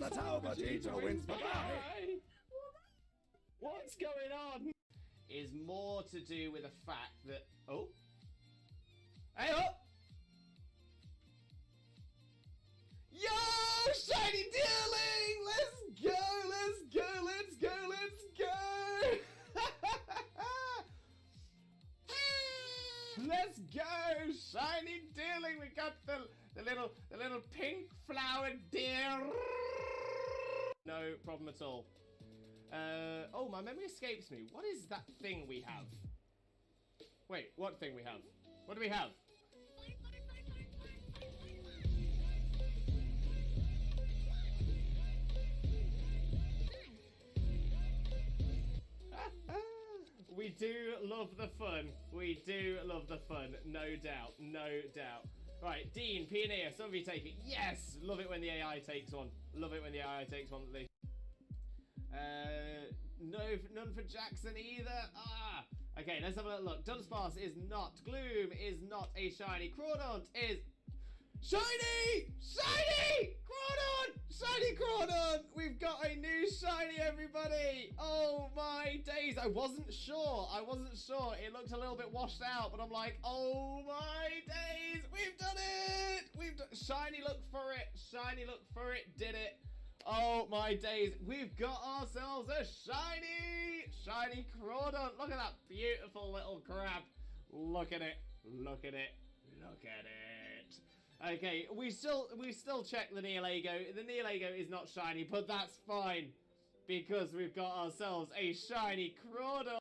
the tower, Vegeta wins. Bye-bye. What's going on? Is more to do with the fact that... Oh. Hey up! Yo! Shiny Dealing! Let's go! Let's go! Let's go! Let's go! Let's go! Shiny Dealing! We got the little pink flowered deer. No problem at all. Oh, my memory escapes me. What is that thing we have? Wait, what thing we have? What do we have? We do love the fun. We do love the fun. No doubt. No doubt. Right, Dean, Pioneer, some of you take it. Yes! Love it when the AI takes one. Love it when the AI takes one. No, none for Jackson either. Ah! Okay, let's have a look. Dunsparce is not. Gloom is not a shiny. Crawdaunt is... Shiny! Shiny! Crawdaunt! Shiny Crawdaunt! We've got a new shiny, everybody! Oh my days! I wasn't sure. It looked a little bit washed out, but I'm like, oh my days! We've done it! We've done... Shiny looked for it. Shiny looked for it. Did it. Oh my days. We've got ourselves a shiny Crawdaunt. Look at that beautiful little crab. Look at it. Look at it. Look at it. Okay, we still check the Neolago. The Neolago is not shiny, but that's fine because we've got ourselves a shiny Crawdaunt.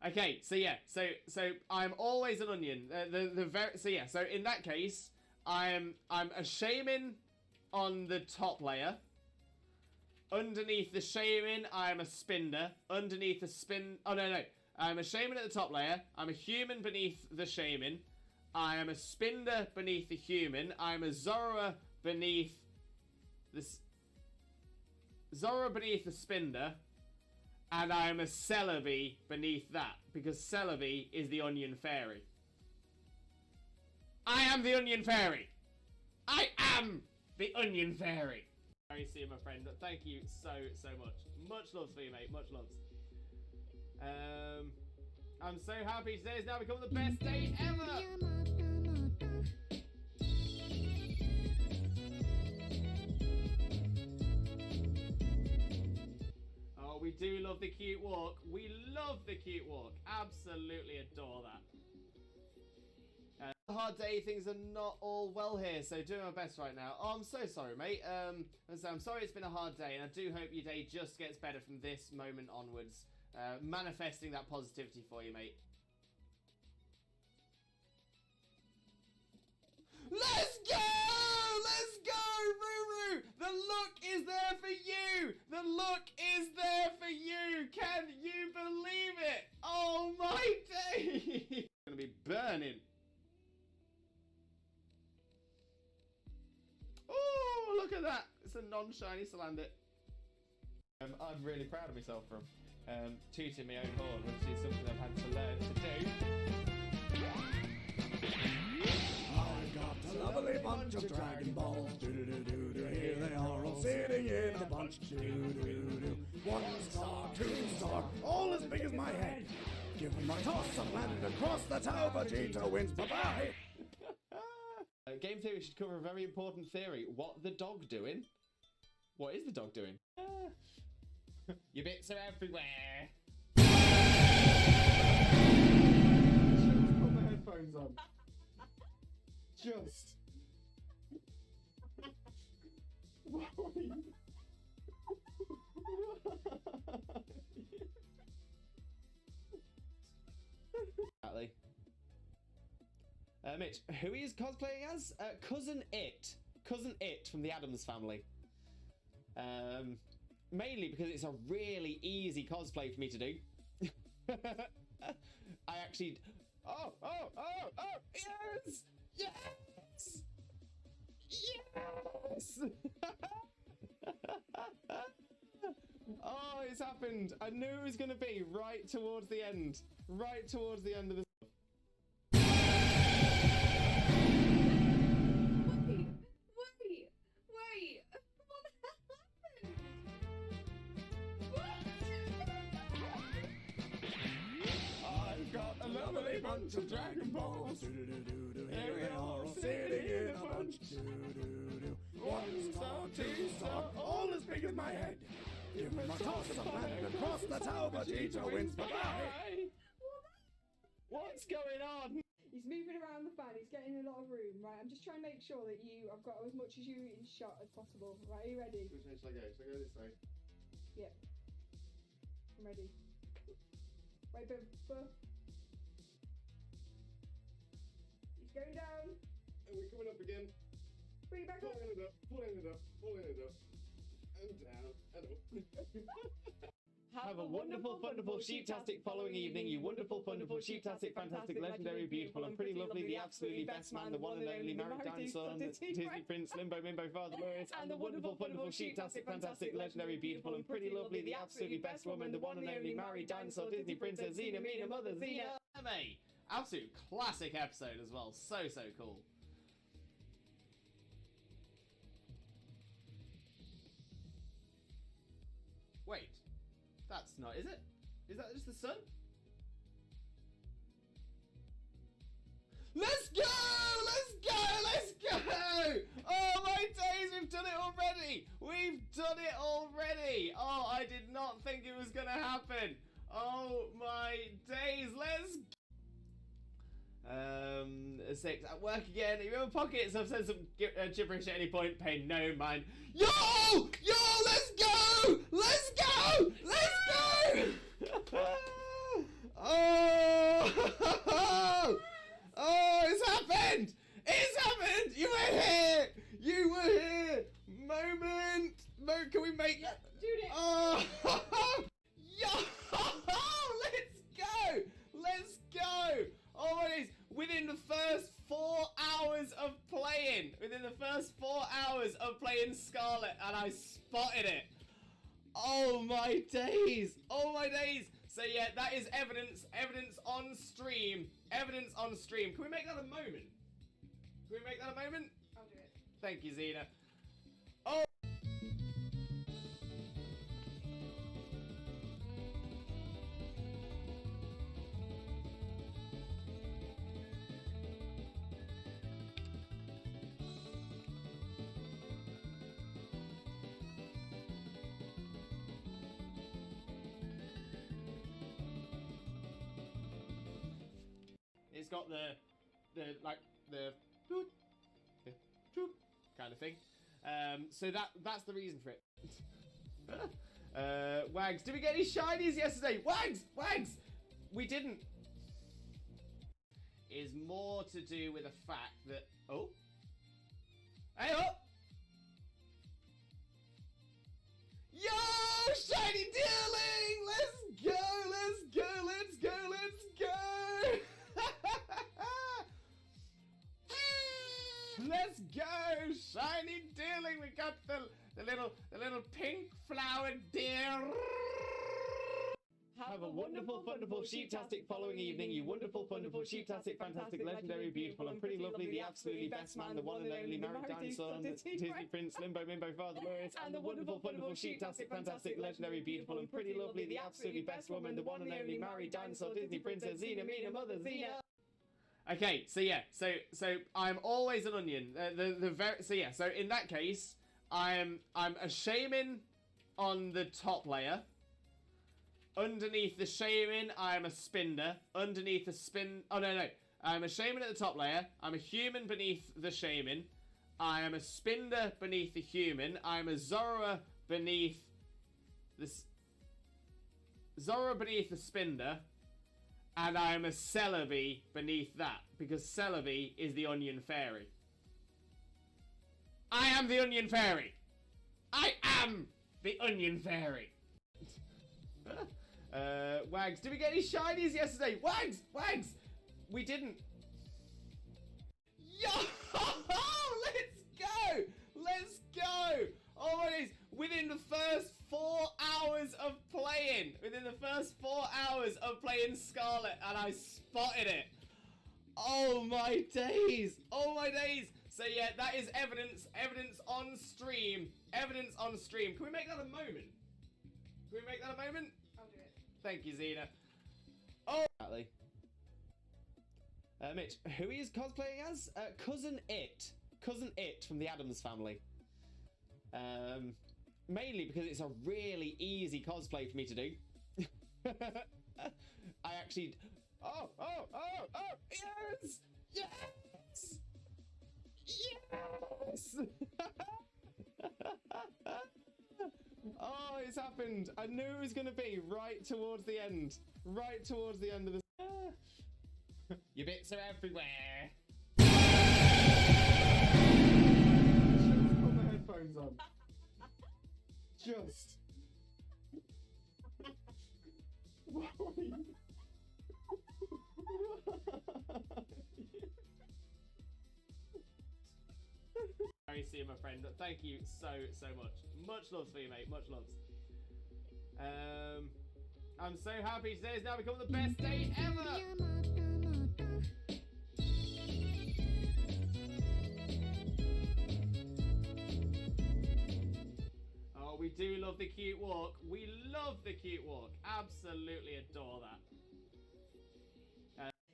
Okay, so yeah, so I'm always an onion. So in that case, I'm a shaman on the top layer. Underneath the shaman, I'm a spinner. Underneath the spin... Oh, no. I'm a shaman at the top layer. I'm a human beneath the shaman. I am a spinner beneath the human. I'm a Zora beneath the... Zora beneath the spinner. And I am a Celebi beneath that. Because Celebi is the onion fairy. I am the onion fairy. I am the onion fairy. Very see you, my friend. Thank you so much. Much love for you, mate. Much love. I'm so happy today has now become the best day ever. Oh, we do love the cute walk. We love the cute walk. Absolutely adore that. A hard day, things are not all well here, so doing my best right now. Oh, I'm so sorry, mate. I'm sorry it's been a hard day, and I do hope your day just gets better from this moment onwards. Manifesting that positivity for you, mate. Let's go! Let's go, Ruru! The look is there for you! The look is there for you! Can you believe it? Oh my day! It's gonna be burning. Oh, look at that! It's a non-shiny Salandit. I'm really proud of myself from tooting my own horn, which is something I've had to learn to do. I've got a lovely bunch of Dragon Balls. Do-do-do-do-do. Here they are all sitting in a bunch. Do-do-do-do. 1 star, 2 star, all as big as my head. Give them a toss, I've landed across the tower. Vegeta wins. Bye-bye. Game theory should cover a very important theory. What the dog doing? What is the dog doing? Your bits are everywhere. Just put my headphones on. Just. Exactly. Mitch, who he is cosplaying as? Cousin It from the Addams Family. Mainly because it's a really easy cosplay for me to do. I actually... Oh! Yes! Yes! Yes! Oh, it's happened. I knew it was going to be right towards the end. Right towards the end of the... Wait. What happened? lovely bunch of Dragon Balls. Do-do-do-do, here they are all sitting in a bunch. Do-do-do-do. 1 star, 2 star, all as big as my head. Give him a toss of land across, that's how Vegeta wins. Bye-bye. What's going on? He's moving around the fan, he's getting a lot of room, right? I'm just trying to make sure that I've got as much as you in shot as possible. Right, are you ready? Which way shall I go? Shall I go this way? Yep. I'm ready. Right, but he's going down. And we're coming up again. Bring it back up. Pulling it up, pulling it up, pulling it up. And down, and up. Have a wonderful, wonderful, sheep-tastic following evening, you wonderful, wonderful, sheep-tastic, fantastic, legendary, beautiful, and pretty lovely, the absolutely best man, the one and only married dinosaur, Disney Prince, Limbo, Mimbo, Father Glorious, and the wonderful, wonderful, sheep-tastic, fantastic, legendary, beautiful, and pretty lovely, the absolutely best woman, the one and only married dinosaur, Disney Princess, Xena, Mina, Mother, Xena. Absolute classic episode as well, so cool. Wait. That's not, is it? Is that just the sun? Let's go! Let's go! Let's go! Oh my days, we've done it already! We've done it already! Oh, I did not think it was gonna happen. Oh my days, let's go! 6, at work again. If you have pockets, I've said some gibberish at any point, pay no mind. Yo! Yo, let's go! Let's go! Let's go! Oh! Oh, it's happened! It's happened! You were here! You were here! Moment! Can we make... Yep, doing it! Oh! Yo! Let's go! Let's go! Oh my days! Within the first 4 hours of playing! Within the first 4 hours of playing Scarlet, and I spotted it! Oh my days! Oh my days! So yeah, that is evidence. Evidence on stream. Evidence on stream. Can we make that a moment? Can we make that a moment? I'll do it. Thank you, Xena. Oh! It's got the toot kind of thing. So that's the reason for it. Wags, did we get any shinies yesterday? Wags! We didn't. Is more to do with the fact that hey up! Yo, shiny dealing! Let's go! Let's go! Let's go! Let's go! Let's go! Shiny dealing! We got the little pink flowered deer. Have a wonderful, wonderful, sheep-tastic following evening, you wonderful, wonderful, sheep-tastic, fantastic, legendary, beautiful, and pretty lovely, the absolutely best man, the one and only married dinosaur, Disney Prince, Limbo, Mimbo, Father Glorious, and the wonderful, wonderful, sheep-tastic, fantastic, legendary, beautiful, and pretty lovely, the absolutely best woman, the one and only married dinosaur, Disney Princess, Xena, Mina, Mother, Xena. Okay, so yeah, so I'm always an onion. So in that case, I'm a shaman on the top layer. Underneath the shaman, I am a spinder. Underneath the I'm a shaman at the top layer. I'm a human beneath the shaman. I am a spinder beneath the human. I am a Zora beneath the spinder. And I am a Celebi beneath that, because Celebi is the onion fairy. I am the onion fairy! I am the onion fairy! Wags, did we get any shinies yesterday? Wags! We didn't. Yo! Let's go! Let's go! Oh my days! Within the first 4 hours of playing! Within the first 4 hours of playing Scarlet, and I spotted it! Oh my days! Oh my days! So yeah, that is evidence. Evidence on stream. Evidence on stream. Can we make that a moment? Can we make that a moment? I'll do it. Thank you, Xena. Oh! Exactly. Mitch, who he is cosplaying as? Cousin It. Cousin It from the Addams Family. Mainly because it's a really easy cosplay for me to do. I actually... Oh! Yes! Yes! Yes! Oh, it's happened. I knew it was going to be right towards the end. Right towards the end of the... Your bits are everywhere. Just put my headphones on. Just. Very see you, my friend. Thank you so much. Much love for you, mate. Much loves. I'm so happy today has now become the best day ever. Oh, we do love the cute walk. We love the cute walk. Absolutely adore that.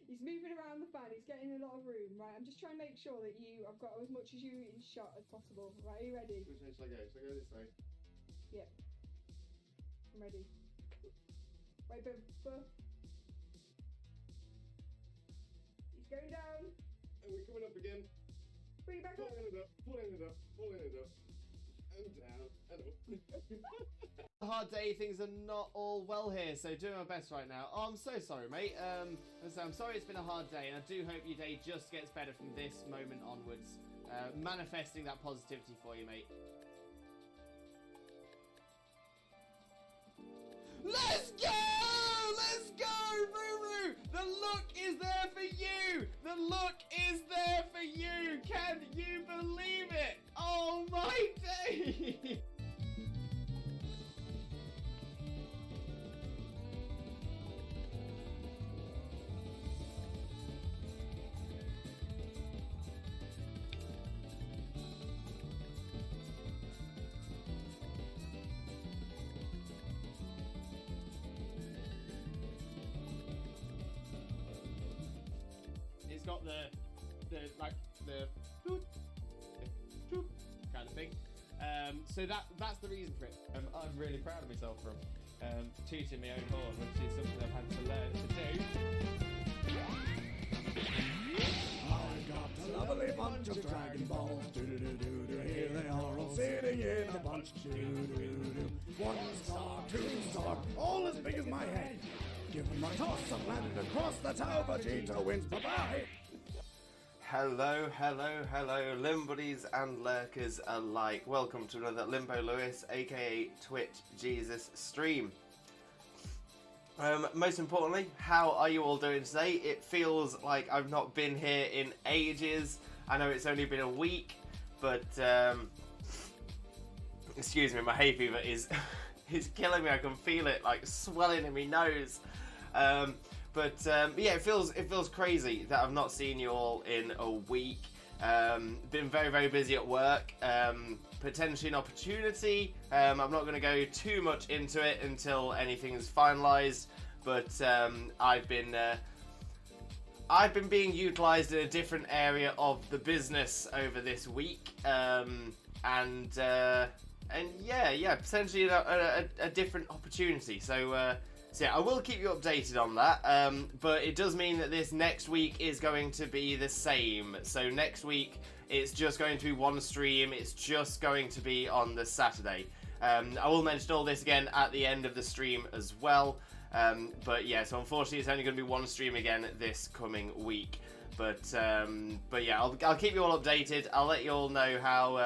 He's moving around the fan, he's getting a lot of room, right? I'm just trying to make sure that I've got as much as you in shot as possible. Right, are you ready? Which way shall I go? Shall I go this way? Yeah. I'm ready. Wait, but... He's going down. And we're coming up again. Bring it back up. Pulling it up, pulling it up, pulling it up. And down, and up. A hard day, things are not all well here, so doing my best right now. Oh, I'm so sorry, mate. I'm sorry it's been a hard day, and I do hope your day just gets better from this moment onwards. Manifesting that positivity for you, mate. Let's go! Let's go, Ruru! The look is there for you! The look is there for you! Can you believe it? Oh my day! It's got the kind of thing. So that's the reason for it. I'm really proud of myself from tooting my own horn, which is something I've had to learn to do. I got a lovely bunch of Dragon Balls. Do-do-do-do-do. Here they are all sitting in a bunch. Do-do-do-do. 1 star, 2 star, all as big as my head. Give them a toss and land across the tower. Vegeta wins. Bye-bye. Hello, Limbuddies and lurkers alike. Welcome to another Limbo Lewis, aka Twitch Jesus stream. Most importantly, how are you all doing today? It feels like I've not been here in ages. I know it's only been a week, but excuse me, my hay fever is killing me. I can feel it like swelling in my nose. But yeah, it feels crazy that I've not seen you all in a week. Been very busy at work. Potentially an opportunity. I'm not going to go too much into it until anything's finalised. But I've been being utilised in a different area of the business over this week. And yeah, potentially a different opportunity. So yeah, I will keep you updated on that, but it does mean that this next week is going to be the same. So next week, it's just going to be one stream. It's just going to be on the Saturday. I will mention all this again at the end of the stream as well. But yeah, so unfortunately, it's only going to be one stream again this coming week. But yeah, I'll keep you all updated. I'll let you all know how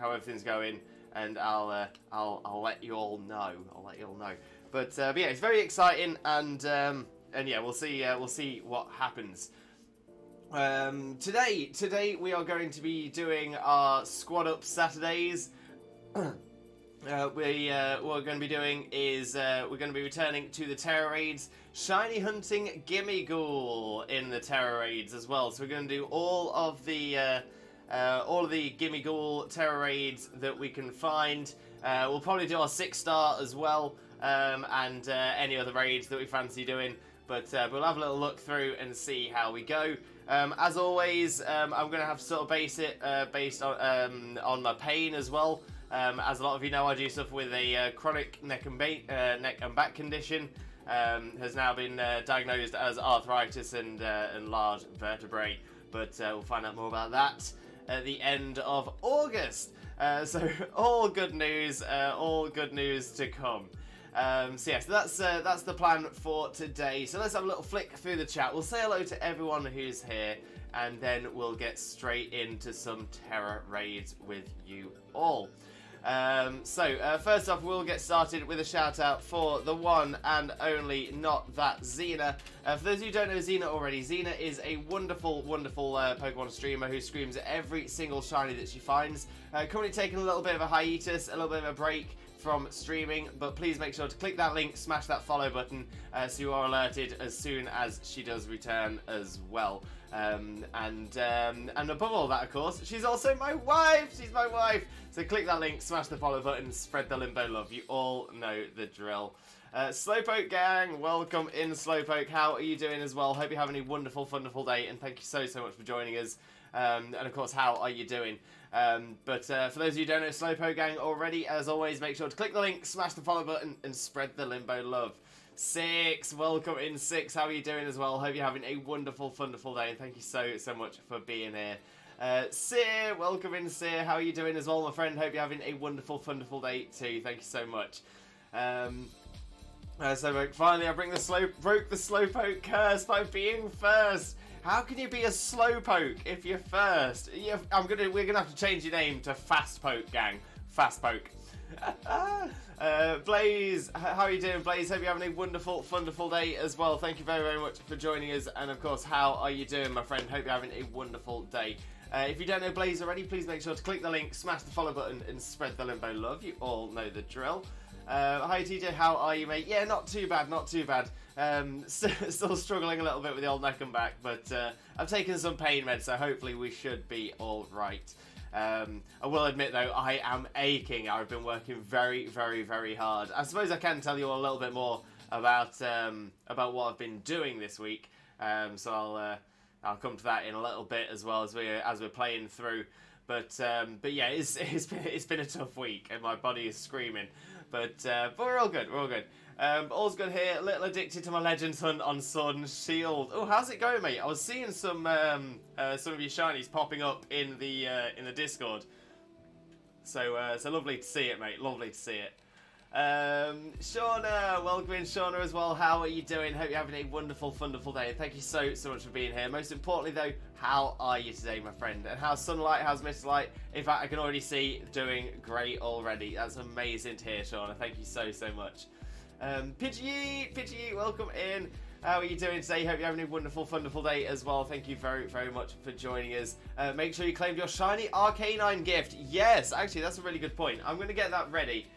everything's going, and I'll let you all know. But yeah, it's very exciting, and yeah, we'll see what happens. Today we are going to be doing our Squad Up Saturdays. What we're going to be doing is we're going to be returning to the Tera Raids, shiny hunting Gimmighoul in the Tera Raids as well. So we're going to do all of the Gimmighoul Tera Raids that we can find. We'll probably do our 6-star as well. And any other raids that we fancy doing. But we'll have a little look through and see how we go. As always, I'm going to have to sort of base it based on my pain as well. As a lot of you know, I do suffer with a chronic neck and back condition. Has now been diagnosed as arthritis and large vertebrae. But we'll find out more about that at the end of August. So all good news to come. So yes, that's the plan for today. So let's have a little flick through the chat. We'll say hello to everyone who's here, and then we'll get straight into some Terra raids with you all. First off, we'll get started with a shout out for the one and only Not That Xena. For those who don't know Xena already, Xena is a wonderful Pokemon streamer who screams at every single shiny that she finds. Currently taking a little bit of a hiatus, a little bit of a break from streaming, but please make sure to click that link, smash that follow button, so you are alerted as soon as she does return as well. And above all that, of course, she's also my wife. She's my wife. So click that link, smash the follow button, spread the limbo love. You all know the drill. Slowpoke gang, welcome in, Slowpoke. How are you doing as well? Hope you're having a wonderful day, and thank you so much for joining us. And of course, how are you doing? For those of you who don't know Slowpoke gang already, as always, make sure to click the link, smash the follow button, and spread the limbo love. Six, welcome in, Six. How are you doing as well? Hope you're having a wonderful day, and thank you so much for being here. Sear, welcome in, Sear. How are you doing as well, my friend? Hope you're having a wonderful day too. Thank you so much. So finally, I broke the Slowpoke curse by being first. How can you be a Slowpoke if you're first? Yeah, we're gonna have to change your name to Fastpoke gang. Fastpoke. Blaze, how are you doing, Blaze? Hope you're having a wonderful day as well. Thank you very much for joining us. And of course, how are you doing, my friend? Hope you're having a wonderful day. If you don't know Blaze already, please make sure to click the link, smash the follow button, and spread the limbo love. You all know the drill. Hi TJ, how are you, mate? Yeah, not too bad. Still struggling a little bit with the old neck and back, but I've taken some pain meds, so hopefully we should be all right. I will admit though, I am aching. I've been working very hard. I suppose I can tell you all a little bit more about what I've been doing this week. So I'll come to that in a little bit as well as we're playing through. But yeah, it's been a tough week, and my body is screaming. But we're all good. All's good here. A little addicted to my Legends hunt on Sword and Shield. Oh, how's it going, mate? I was seeing some of your shinies popping up in the Discord. So lovely to see it, mate. Lovely to see it. Shauna, welcome in, Shauna, as well. How are you doing? Hope you're having a wonderful day. Thank you so much for being here. Most importantly, though, how are you today, my friend? And how's Sunlight? How's Mistlight? In fact, I can already see doing great already. That's amazing to hear, Shauna. Thank you so much. Pidgey, welcome in. How are you doing today? Hope you're having a wonderful day as well. Thank you very much for joining us. Make sure you claim your shiny Arcanine gift. Yes, actually, that's a really good point. I'm going to get that ready.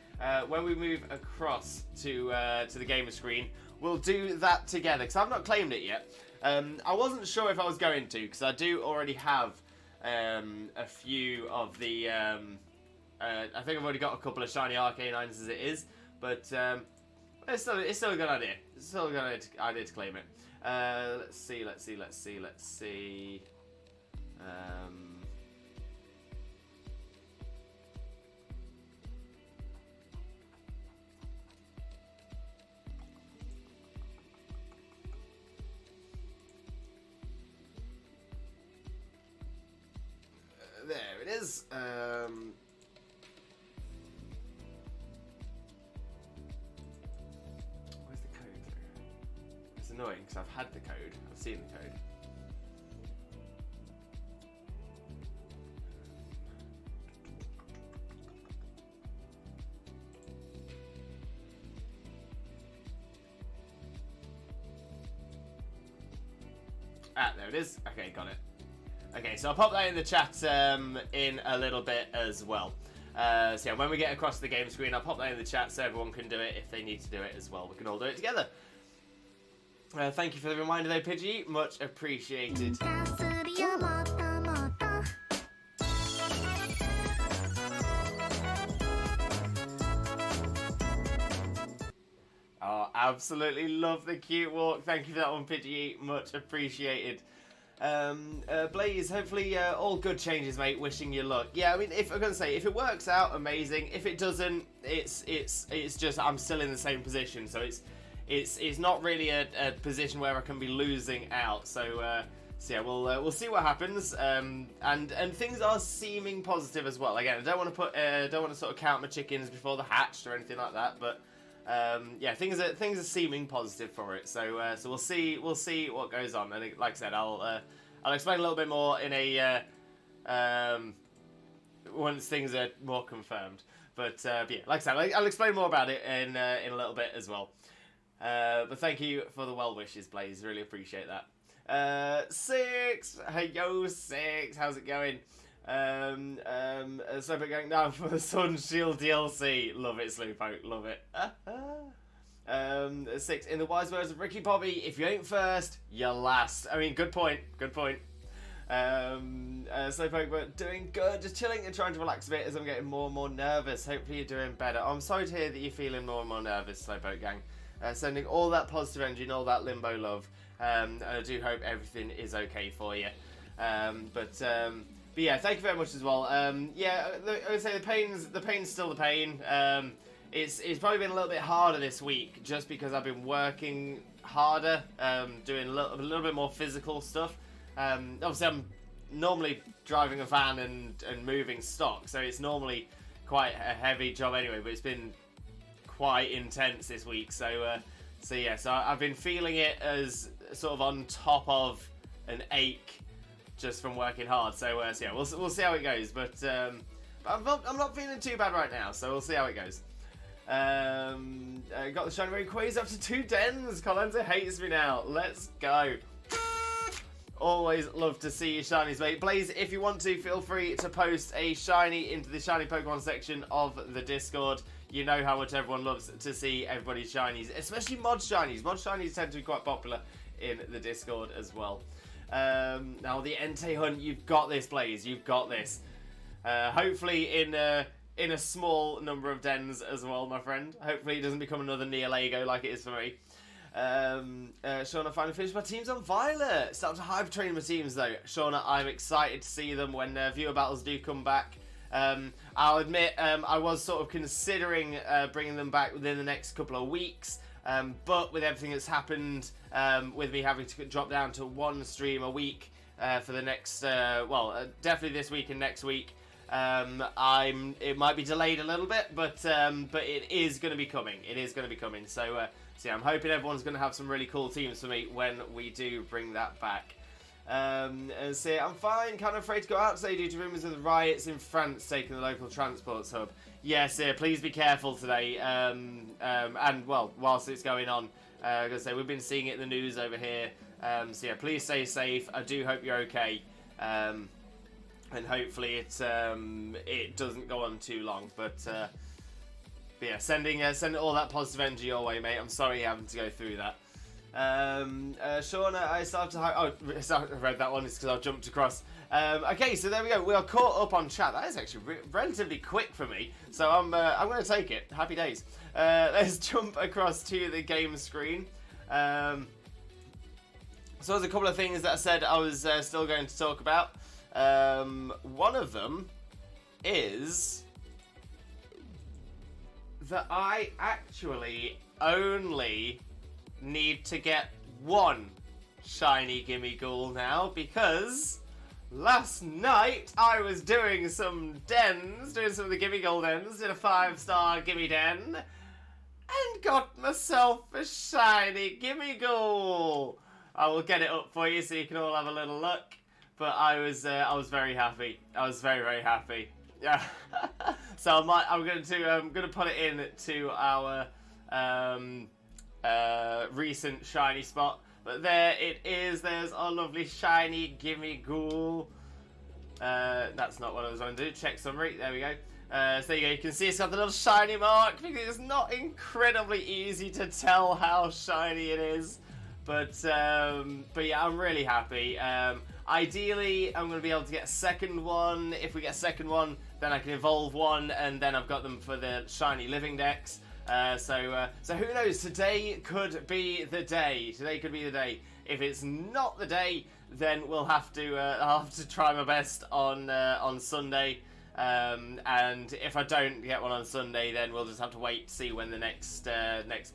When we move across to the gamer screen, we'll do that together, because I've not claimed it yet. I wasn't sure if I was going to, because I do already have a few of the... I think I've already got a couple of shiny Arcanines as it is, but it's still a good idea. It's still a good idea to claim it. Let's see. There it is. Where's the code? It's annoying because I've had the code. I've seen the code. Ah, there it is. Okay, got it. Okay, so I'll pop that in the chat in a little bit as well. So yeah, when we get across the game screen, I'll pop that in the chat so everyone can do it if they need to do it as well. We can all do it together. Thank you for the reminder though, Pidgey. Much appreciated. Oh, absolutely love the cute walk. Thank you for that one, Pidgey. Much appreciated. Blaze, hopefully all good changes, mate. Wishing you luck. Yeah, I mean, if I'm gonna say, if it works out, amazing. If it doesn't, it's just I'm still in the same position. So it's not really a position where I can be losing out. So yeah, we'll see what happens. And things are seeming positive as well. Again, I don't want to sort of count my chickens before they're hatched or anything like that. But yeah, things are seeming positive for it. So we'll see what goes on. And like I said, I'll explain a little bit more in a once things are more confirmed. But yeah, like I said, I'll explain more about it in a little bit as well. But thank you for the well wishes, Blaze. Really appreciate that. Six, hey yo, Six, how's it going? Slowpoke going down for the Sun Shield DLC. Love it, Slowpoke, love it. Six, in the wise words of Ricky Bobby, if you ain't first, you're last. I mean, good point. Slowpoke, but doing good, just chilling and trying to relax a bit as I'm getting more and more nervous. Hopefully you're doing better. I'm sorry to hear that you're feeling more and more nervous, Slowpoke gang. Sending all that positive energy and all that limbo love. And I do hope everything is okay for you. But yeah, thank you very much as well. Yeah, I would say the pain's still the pain. It's probably been a little bit harder this week just because I've been working harder, doing a little bit more physical stuff. Obviously, I'm normally driving a van and moving stock, so it's normally quite a heavy job anyway. But it's been quite intense this week, so yeah, so I've been feeling it as sort of on top of an ache just from working hard. So yeah, we'll see how it goes. But I'm not feeling too bad right now, so we'll see how it goes. Got the shiny Rayquaza up to 2 dens. Colenza hates me now. Let's go. Always love to see your shinies, mate. Blaze, if you want to, feel free to post a shiny into the shiny Pokemon section of the Discord. You know how much everyone loves to see everybody's shinies, especially mod shinies. Mod shinies tend to be quite popular in the Discord as well. Now the Entei hunt, you've got this, Blaze. You've got this. Hopefully in a small number of dens as well, my friend. Hopefully it doesn't become another Neolago like it is for me. Shauna finally finished my teams on Violet. Starting to hyper train my teams though. Shauna, I'm excited to see them when viewer battles do come back. I'll admit I was sort of considering bringing them back within the next couple of weeks, but with everything that's happened, with me having to drop down to 1 stream a week for the next, definitely this week and next week, it might be delayed a little bit, but it is going to be coming. It is going to be coming. So yeah, I'm hoping everyone's going to have some really cool teams for me when we do bring that back. And say, I'm fine, kind of afraid to go out today due to rumours of the riots in France taking the local transport hub. Yes, please be careful today. And, well, whilst it's going on, I'm going to say, we've been seeing it in the news over here. So yeah, please stay safe. I do hope you're okay. And hopefully it doesn't go on too long. But yeah, sending all that positive energy your way, mate. I'm sorry you're having to go through that. Shauna, I started to... I read that one, it's because I jumped across. Okay, so there we go. We are caught up on chat. That is actually relatively quick for me, so I'm going to take it. Happy days. Let's jump across to the game screen. So there's a couple of things that I said I was still going to talk about. One of them is that I actually only need to get 1 shiny Gimmighoul now, because last night I was doing some dens, doing some of the Gimmighoul dens, did a 5-star Gimme Den, and got myself a shiny Gimmighoul. I will get it up for you so you can all have a little look, but I was very happy. I was very, very happy. Yeah. So I'm gonna put it in to our recent shiny spot, but there it is. There's our lovely shiny Gimmighoul. That's not what I was going to do. Check summary. There we go. So there you go. You can see it's got the little shiny mark because it's not incredibly easy to tell how shiny it is. But yeah, I'm really happy. Ideally, I'm going to be able to get a second one. If we get a second one, then I can evolve one, and then I've got them for the shiny living decks. So who knows? Today could be the day. Today could be the day. If it's not the day, then we'll have to. I'll have to try my best on Sunday. And if I don't get one on Sunday, then we'll just have to wait to see when the next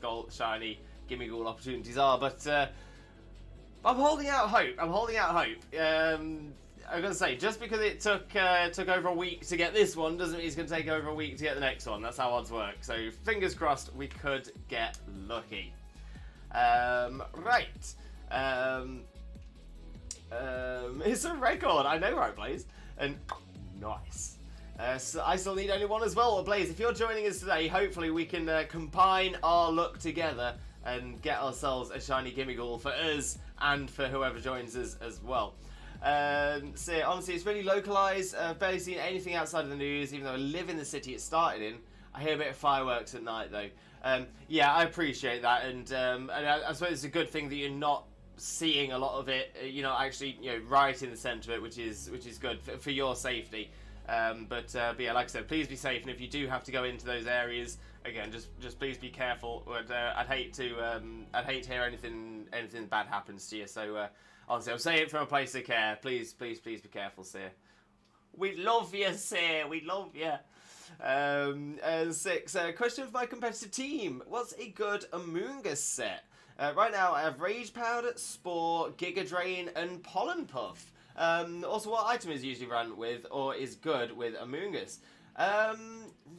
gold shiny Gimmighoul opportunities are. But I'm holding out hope. I'm gonna say, just because it took over a week to get this one doesn't mean it's gonna take over a week to get the next one. That's how odds work. So fingers crossed we could get lucky. Right. It's a record. I know, right, Blaze? And nice. So I still need only one as well. Blaze, if you're joining us today, hopefully we can combine our luck together and get ourselves a shiny Gimmighoul for us and for whoever joins us as well. So honestly, it's really localised. I've barely seen anything outside of the news, even though I live in the city it started in. I hear a bit of fireworks at night, though. Yeah, I appreciate that, and I suppose it's a good thing that you're not seeing a lot of it. You're not actually, right in the centre of it, which is good for your safety. But yeah, like I said, please be safe, and if you do have to go into those areas, again, just please be careful. I'd hate to hear anything bad happens to you. So honestly, I'm saying it from a place of care. Please be careful, sir. We love you, sir. We love you. 6. Question for my competitive team. What's a good Among Us set? Right now, I have Rage Powder, Spore, Giga Drain, and Pollen Puff. Also, what item is usually run with or is good with Among Us?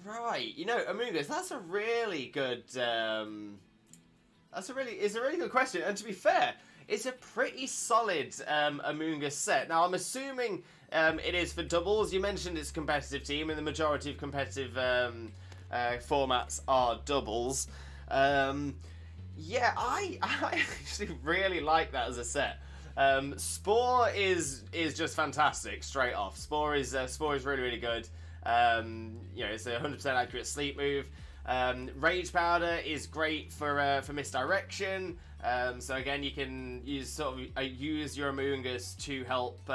Right, Among Us, that's a really good, it's a really good question, and to be fair, it's a pretty solid Among Us set. Now, I'm assuming it is for doubles. You mentioned it's a competitive team, and the majority of competitive formats are doubles. Yeah, I actually really like that as a set. Spore is just fantastic straight off. Spore is really good. It's a 100% accurate sleep move. Rage Powder is great for misdirection. So again, you can use use your Among Us to help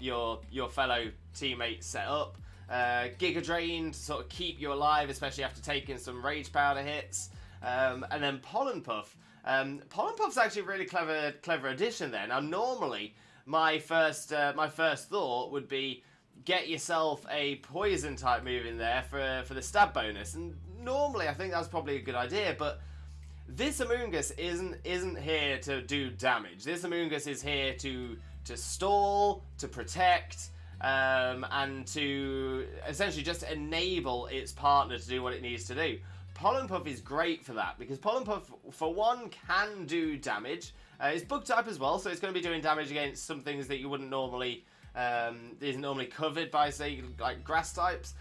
your fellow teammates set up. Giga Drain to sort of keep you alive, especially after taking some Rage Powder hits. And then Pollen Puff. Pollen Puff's actually a really clever addition there. Now, normally, my first thought would be get yourself a poison type move in there for the stab bonus. And normally, I think that's probably a good idea, but this Among Us isn't here to do damage. This Among Us is here to stall, to protect, and to essentially just enable its partner to do what it needs to do. Pollen Puff is great for that, because Pollen Puff, for one, can do damage. It's bug type as well, so it's going to be doing damage against some things that you wouldn't normally, isn't normally covered by, say, like grass types.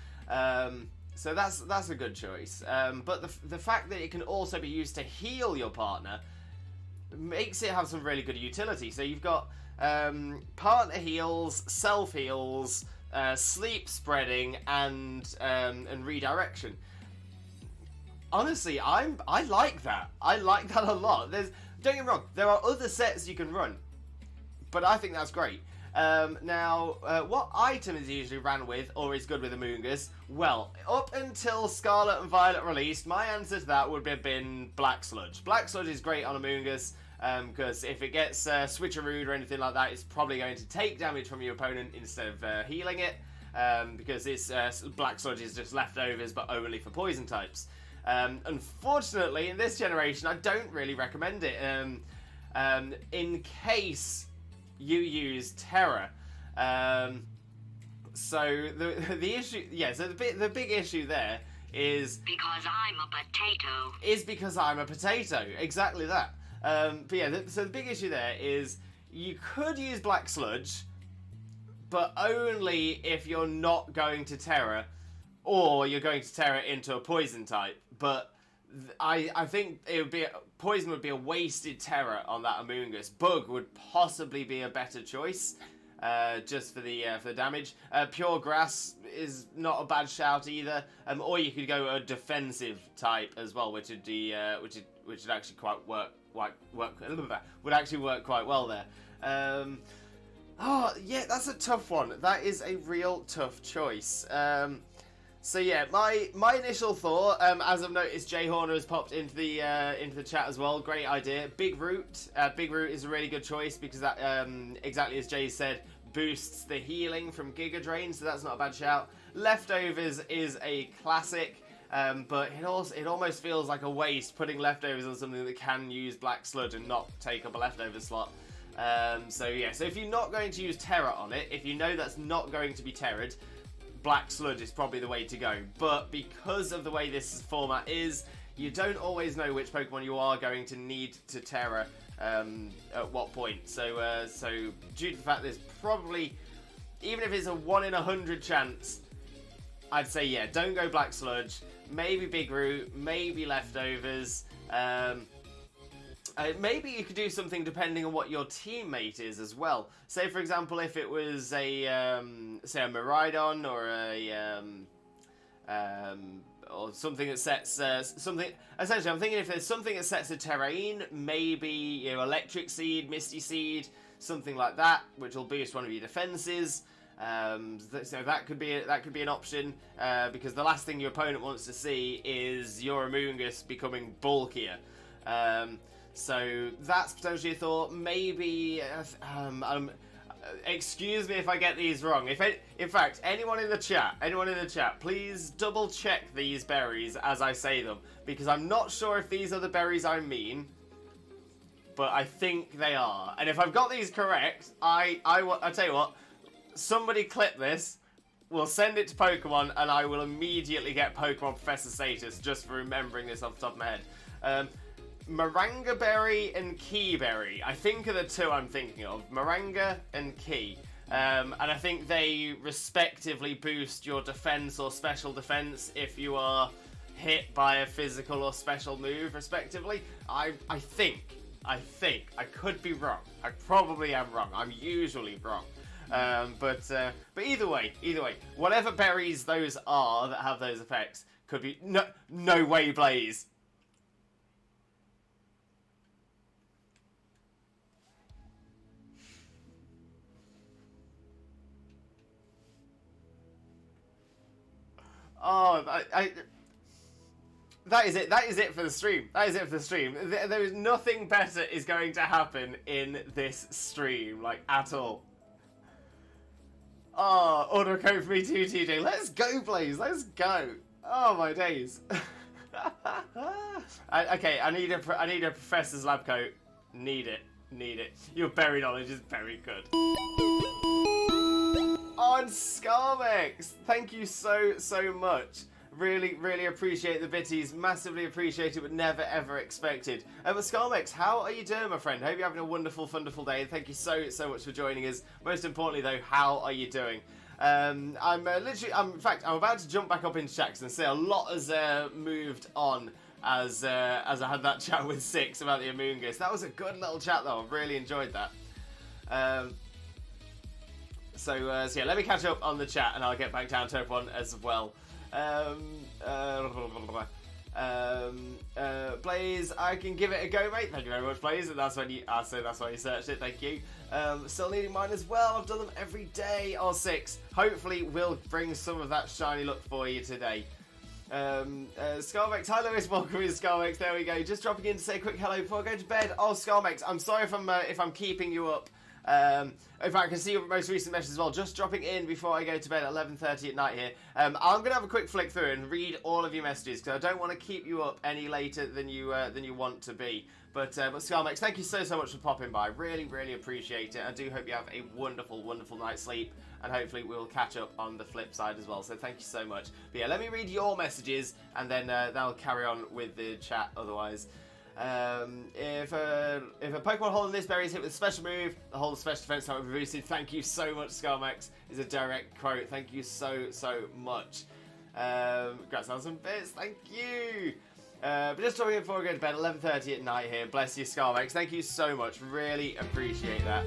So that's a good choice. But the fact that it can also be used to heal your partner makes it have some really good utility. So you've got partner heals, self heals, sleep spreading, and redirection. Honestly, I like that. I like that a lot. Don't get me wrong, there are other sets you can run, but I think that's great. Now, what item is usually ran with or is good with Among Us? Well, up until Scarlet and Violet released, my answer to that would have been Black Sludge. Black Sludge is great on Among Us, because if it gets switcherooed or anything like that, it's probably going to take damage from your opponent instead of healing it, because it's Black Sludge is just leftovers, but only for poison types. Unfortunately, in this generation, I don't really recommend it. In case you use Tera. So the issue, so the big issue there is because I'm a potato. Because I'm a potato. Exactly that. But yeah, so the big issue there is you could use Black Sludge, but only if you're not going to Tera, or you're going to Tera into a poison type. But I think poison would be a wasted Tera on that Among Us. Bug would possibly be a better choice, just for the damage. Pure Grass is not a bad shout either. Or you could go a defensive type as well, which would be which would actually would actually work quite well there. Oh yeah, that's a tough one. That is a real tough choice. So yeah, my initial thought, as I've noticed, Jay Horner has popped into the chat as well. Great idea. Big Root. Big Root is a really good choice because that, exactly as Jay said, boosts the healing from Giga Drain, so that's not a bad shout. Leftovers is a classic, but it almost feels like a waste putting Leftovers on something that can use Black Sludge and not take up a Leftover slot. So yeah, so if you're not going to use Terra on it, if you know that's not going to be Terra'd, Black Sludge is probably the way to go. But because of the way this format is, you don't always know which Pokemon you are going to need to Terra at what point. So due to the fact there's probably, even if it's a 1 in 100 chance, I'd say yeah, don't go Black Sludge. Maybe Big Root, maybe Leftovers. Maybe you could do something depending on what your teammate is as well. Say, for example, if it was say a Miraidon or something that sets something. Essentially, I'm thinking if there's something that sets a terrain, maybe Electric Seed, Misty Seed, something like that, which will boost one of your defenses. So that could be an option because the last thing your opponent wants to see is your Amoonguss becoming bulkier. So that's potentially a thought. Maybe, excuse me if I get these wrong. In fact, anyone in the chat, please double check these berries as I say them, because I'm not sure if these are the berries I mean, but I think they are. And if I've got these correct, I tell you what, somebody clip this, we'll send it to Pokemon, and I will immediately get Pokemon Professor status just for remembering this off the top of my head. Maranga Berry and Key Berry, I think are the two I'm thinking of. Maranga and Key. And I think they respectively boost your defense or special defense if you are hit by a physical or special move, respectively. I think. I could be wrong. I probably am wrong. I'm usually wrong. But either way, whatever berries those are that have those effects could be no way Blaze. Oh, that is it. That is it for the stream. There is nothing better is going to happen in this stream, like, at all. Oh, order a code for me too, TJ. Let's go, Blaze. Let's go. Oh, my days. Okay, I need a Professor's Lab coat. Need it. Your berry knowledge is very good. On Scarmex, thank you so much. Really appreciate the bitties. Massively appreciate it, but never ever expected. But Scarmex, how are you doing, my friend? Hope you're having a wonderful day. Thank you so much for joining us. Most importantly, though, how are you doing? I'm about to jump back up into chat and say a lot has moved on as I had that chat with Six about the Amoonguss. That was a good little chat, though. I really enjoyed that. So yeah, let me catch up on the chat and I'll get back down to everyone as well. Blaze, I can give it a go, mate. Thank you very much, Blaze. And that's why you searched it. Thank you. Still needing mine as well. I've done them every day. Or Six. Hopefully, we'll bring some of that shiny look for you today. Scarmex, hi Lewis, welcome in Scarmex. There we go. Just dropping in to say a quick hello before I go to bed. Oh, Scarmex, I'm sorry if I'm keeping you up. In fact, I can see your most recent message as well. Just dropping in before I go to bed at 11:30 at night here. I'm going to have a quick flick through and read all of your messages because I don't want to keep you up any later than you want to be. But Scarmex, thank you so much for popping by. Really appreciate it. I do hope you have a wonderful night's sleep, and hopefully we'll catch up on the flip side as well. So thank you so much. But yeah, let me read your messages and then that'll carry on with the chat otherwise. If a Pokemon holding this berry is hit with a special move, the whole special defense time will be boosted. Thank you so much, Scarmex. Is a direct quote. Thank you so much. Congrats on some bits. Thank you. But just talking before I go to bed, 11:30 at night here. Bless you, Scarmex. Thank you so much. Really appreciate that.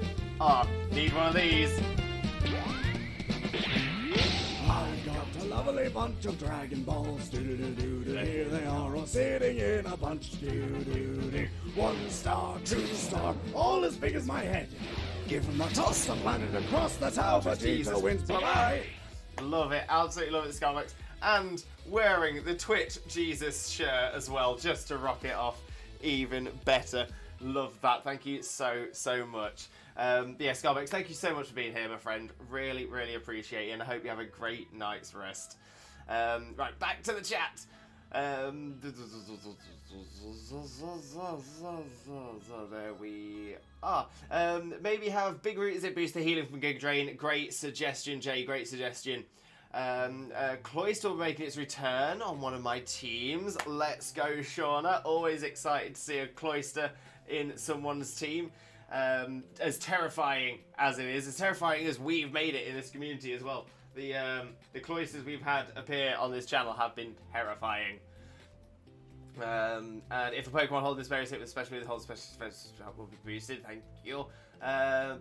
Need one of these. I've got a lovely bunch of Dragon Balls. Do-do-do-do-do. Here they are all sitting in a bunch. Do-do-do-do. 1 star, 2 star, all as big as my head. Give them a toss, the planet across the tower. Vegeta wins. Bye-bye. Love it. Absolutely love it, Scarmex. and wearing the Twitch Jesus shirt as well, just to rock it off even better. Love that. Thank you so much. Yeah, Scarbex, thank you so much for being here, my friend. Really, really appreciate it, and I hope you have a great night's rest. Right, back to the chat. There we are. Maybe have Big Root as it boosts the healing from Giga Drain. Great suggestion, Jay. Great suggestion. Cloyster will be making its return on one of my teams. Let's go, Shauna. Always excited to see a Cloyster in someone's team. As terrifying as it is, as terrifying as we've made it in this community as well. The Cloysters we've had appear on this channel have been terrifying. And if a Pokemon hold this berry, especially with the hold special will be boosted. Thank you.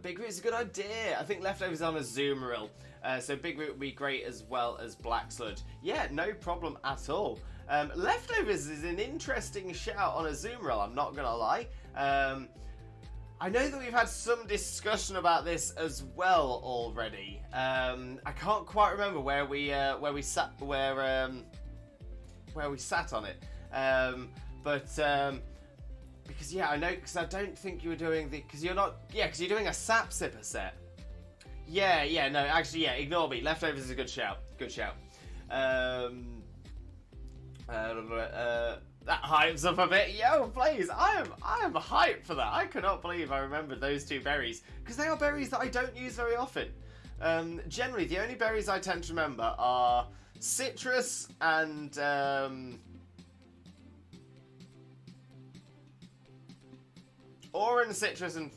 Big Root is a good idea. I think Leftovers on a Zoomeril. So Big Root would be great as well as Black Sludge. Yeah, no problem at all. Leftovers is an interesting shout on a Zoomeril, I'm not going to lie. I know that we've had some discussion about this as well already. I can't quite remember where we sat on it. Because yeah, I know, because I don't think you were doing because you're doing a Sap Sipper set. Yeah, no, actually, yeah, ignore me. Leftovers is a good shout. That hypes up a bit. Yo, please, I am hyped for that. I cannot believe I remembered those two berries, because they are berries that I don't use very often. Generally, the only berries I tend to remember are citrus and orange, citrus, and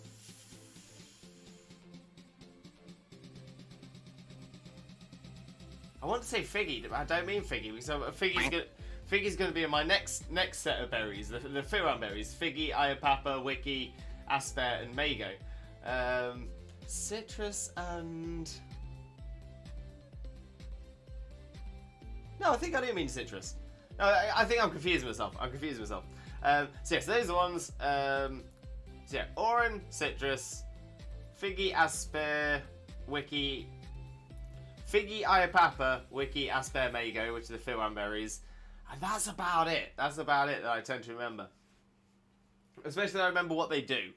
I want to say figgy, but I don't mean figgy, because Figgy's going to be in my next set of berries, the Firan berries. Figgy, Iapapa, Wiki, Asper, and Mago. Citrus and... No, I think I do mean citrus. No, I think I'm confusing myself. So yes, those are the ones. So yeah, Oran, Citrus, Figgy, Asper, Wiki, Figgy, Iapapa, Wiki, Asper, Mago, which are the Firan berries. And that's about it. That's about it that I tend to remember. Especially I remember what they do.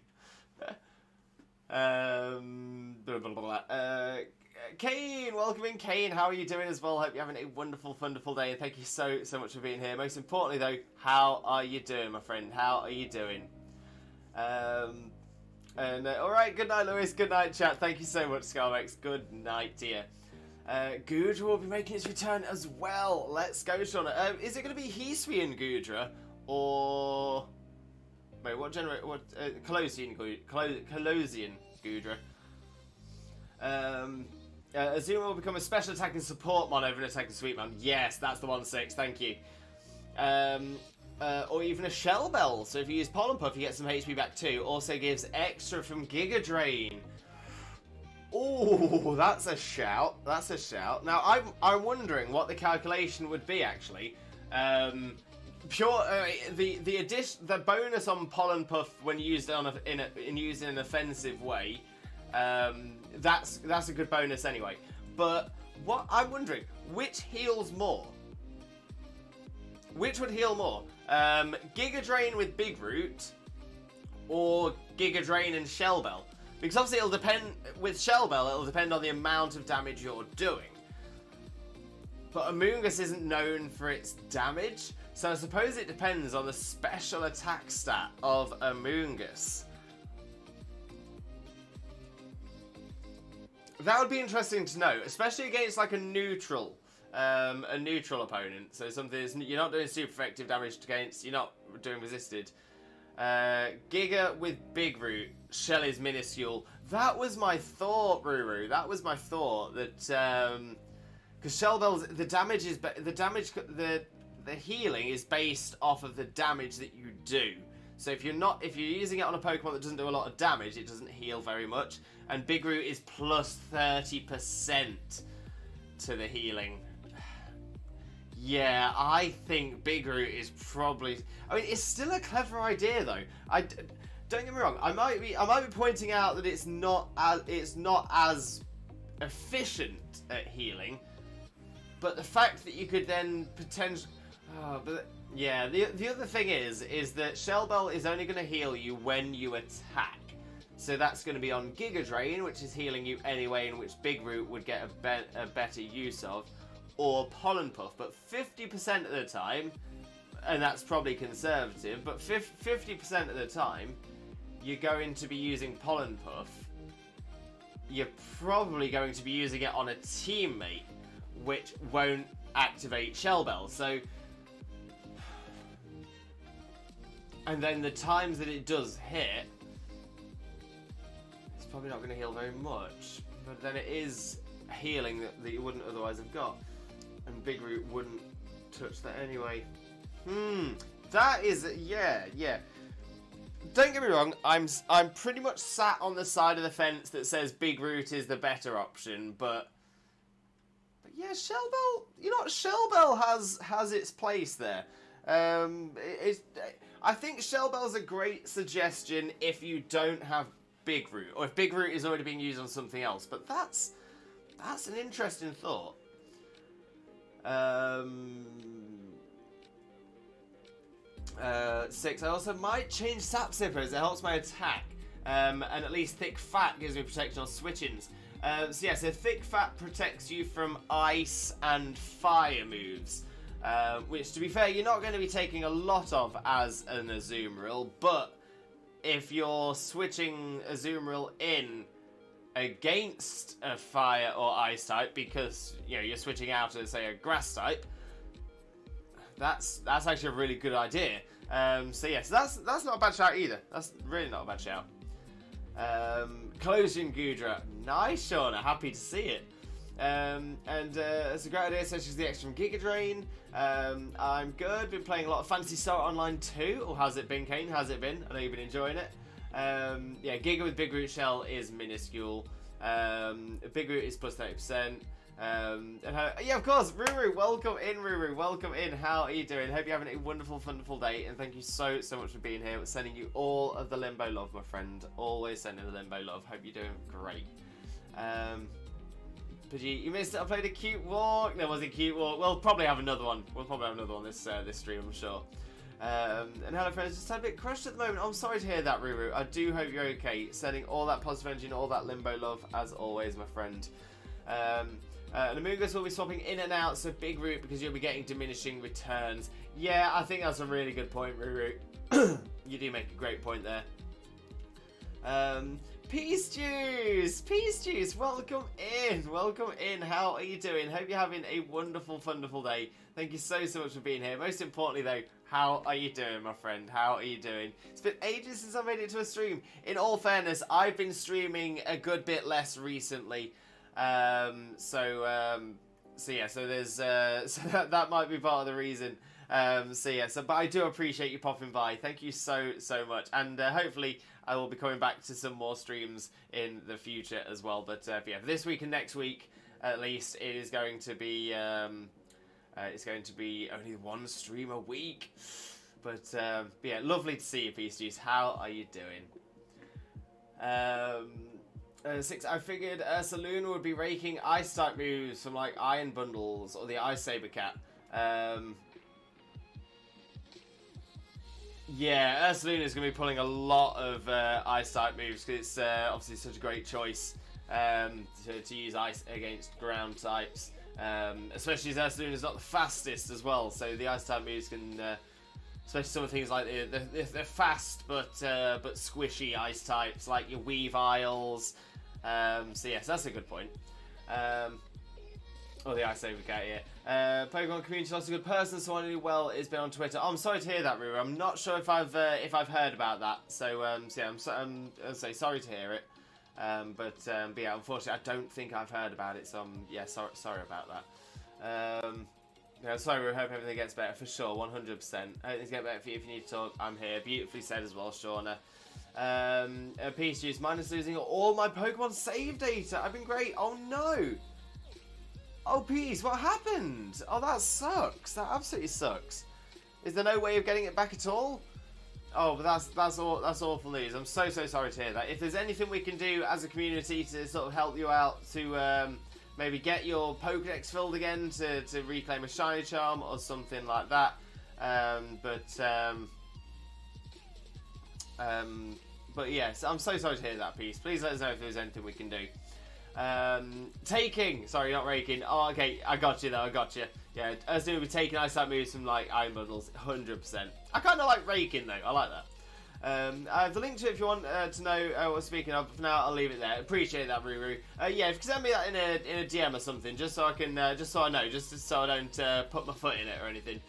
Kane, welcome in, Kane. How are you doing as well? Hope you're having a wonderful, wonderful day. And thank you so much for being here. Most importantly, though, how are you doing, my friend? How are you doing? All right, good night, Lewis. Good night, chat. Thank you so much, Scarbex. Good night, dear. Gudra will be making its return as well. Let's go, Shauna. Is it going to be Hisuian Gudra or... Wait, what generation? What Colosian Gudra? Azuma will become a special attacking support mon over an attacking sweep mon. Yes, that's the 1/6. Thank you. Or even a Shell Bell. So if you use Pollen Puff, you get some HP back too. Also gives extra from Giga Drain. Oh, that's a shout. That's a shout. Now I'm wondering what the calculation would be actually. The bonus on Pollen Puff when used in an offensive way. That's a good bonus anyway. But what I'm wondering, which heals more? Which would heal more? Giga Drain with Big Root or Giga Drain and Shell Bell? Because obviously it'll depend, with Shell Bell, it'll depend on the amount of damage you're doing. But Amoonguss isn't known for its damage, so I suppose it depends on the special attack stat of Amoonguss. That would be interesting to know, especially against like a neutral opponent. So something that's, you're not doing super effective damage against, you're not doing resisted. Giga with Big Root, Shell is minuscule. That was my thought, Ruru. That was my thought that because Shell Bell's the healing is based off of the damage that you do. So if you're using it on a Pokemon that doesn't do a lot of damage, it doesn't heal very much. And Big Root is plus 30% to the healing. Yeah, I think Big Root is probably... I mean, it's still a clever idea, though. Don't get me wrong. I might be pointing out that it's not as efficient at healing. But the fact that you could then potentially... Oh, but yeah, the other thing is that Shell Bell is only going to heal you when you attack. So that's going to be on Giga Drain, which is healing you anyway, in which Big Root would get a better use of, or Pollen Puff. But 50% of the time, and that's probably conservative, but 50% of the time, you're going to be using Pollen Puff. You're probably going to be using it on a teammate, which won't activate Shell Bell. So, and then the times that it does hit, it's probably not going to heal very much. But then it is healing that you wouldn't otherwise have got, and Big Root wouldn't touch that anyway. That is, yeah. Don't get me wrong, I'm pretty much sat on the side of the fence that says Big Root is the better option, but yeah, Shell Bell, you know what, Shell Bell has its place there. I think Shell Bell's a great suggestion if you don't have Big Root, or if Big Root is already being used on something else, but that's an interesting thought. 6, I also might change Sap Sipper as it helps my attack. And at least Thick Fat gives me protection on switch-ins. So Thick Fat protects you from ice and fire moves. Which, to be fair, you're not going to be taking a lot of as an Azumarill, but if you're switching Azumarill in against a fire or ice type, because you're switching out as, say, a grass type, that's actually a really good idea. So that's not a bad shout either. That's really not a bad shout. Closing Gudra, nice, Shauna. Happy to see it. It's a great idea, such as the extra from Giga Drain. I'm good. Been playing a lot of Fantasy Star Online too. Or how's it been, Kane? How's it been? I know you've been enjoying it. Giga with Big Root Shell is minuscule. Big Root is plus 30%. Of course, Ruru, welcome in, Ruru, welcome in. How are you doing? Hope you're having a wonderful day, and thank you so much for being here. We're sending you all of the Limbo love, my friend. Always sending the Limbo love. Hope you're doing great. But you missed it. I played a cute walk. There was a cute walk. We'll probably have another one. This stream, I'm sure. And hello friends, just had a bit crushed at the moment. I'm sorry to hear that, Ruru. I do hope you're okay. Sending all that positive energy and all that Limbo love as always, my friend. And Amoonguss will be swapping in and out, so Big Root, because you'll be getting diminishing returns. Yeah, I think that's a really good point, Ruru. You do make a great point there. Peace Juice, welcome in. How are you doing? Hope you're having a wonderful day. Thank you so much for being here. Most importantly though, how are you doing, my friend? How are you doing? It's been ages since I made it to a stream. In all fairness, I've been streaming a good bit less recently. So there's so that might be part of the reason. But I do appreciate you popping by. Thank you so much, and hopefully I will be coming back to some more streams in the future as well. But for this week and next week, at least, it is going to be only one stream a week. But lovely to see you, Peace Juice. How are you doing? 6, I figured Saloon would be raking ice type moves from like Iron Bundles or the Ice Saber Cat. Ursaluna is going to be pulling a lot of ice type moves because it's obviously such a great choice to use ice against ground types. Especially as Ursaluna is not the fastest as well, so the ice type moves can. Especially some of the things like the fast but squishy ice types like your Weaviles. So that's a good point. The Ice Saber Cat, yeah. Pokemon community lost a good person, so I knew well has been on Twitter. Oh, I'm sorry to hear that, Ruru. I'm not sure if I've heard about that. So I'm sorry to hear it. But unfortunately, I don't think I've heard about it. So sorry about that. Sorry, Ruru. Hope everything gets better for sure. 100%. I hope things get better for you. If you need to talk, I'm here. Beautifully said as well, Shauna. Peace Juice, minus losing all my Pokemon save data. I've been great. Oh no. Oh, Peace, what happened? Oh, that sucks. That absolutely sucks. Is there no way of getting it back at all? Oh, but that's awful news. I'm so sorry to hear that. If there's anything we can do as a community to sort of help you out to maybe get your Pokedex filled again to reclaim a shiny charm or something like that. But yes, I'm so sorry to hear that piece. Please let us know if there's anything we can do. Taking, sorry, not raking. Oh, okay, I got you though. I got you. Yeah, as soon as we taking, I start moving some like iron bundles, 100%. I kind of like raking though. I like that. I have the link to it if you want to know what we're speaking of. For now, I'll leave it there. Appreciate that, Ruru. Yeah, if you can send me that in a DM or something, just so I can, just so I know, just so I don't put my foot in it or anything.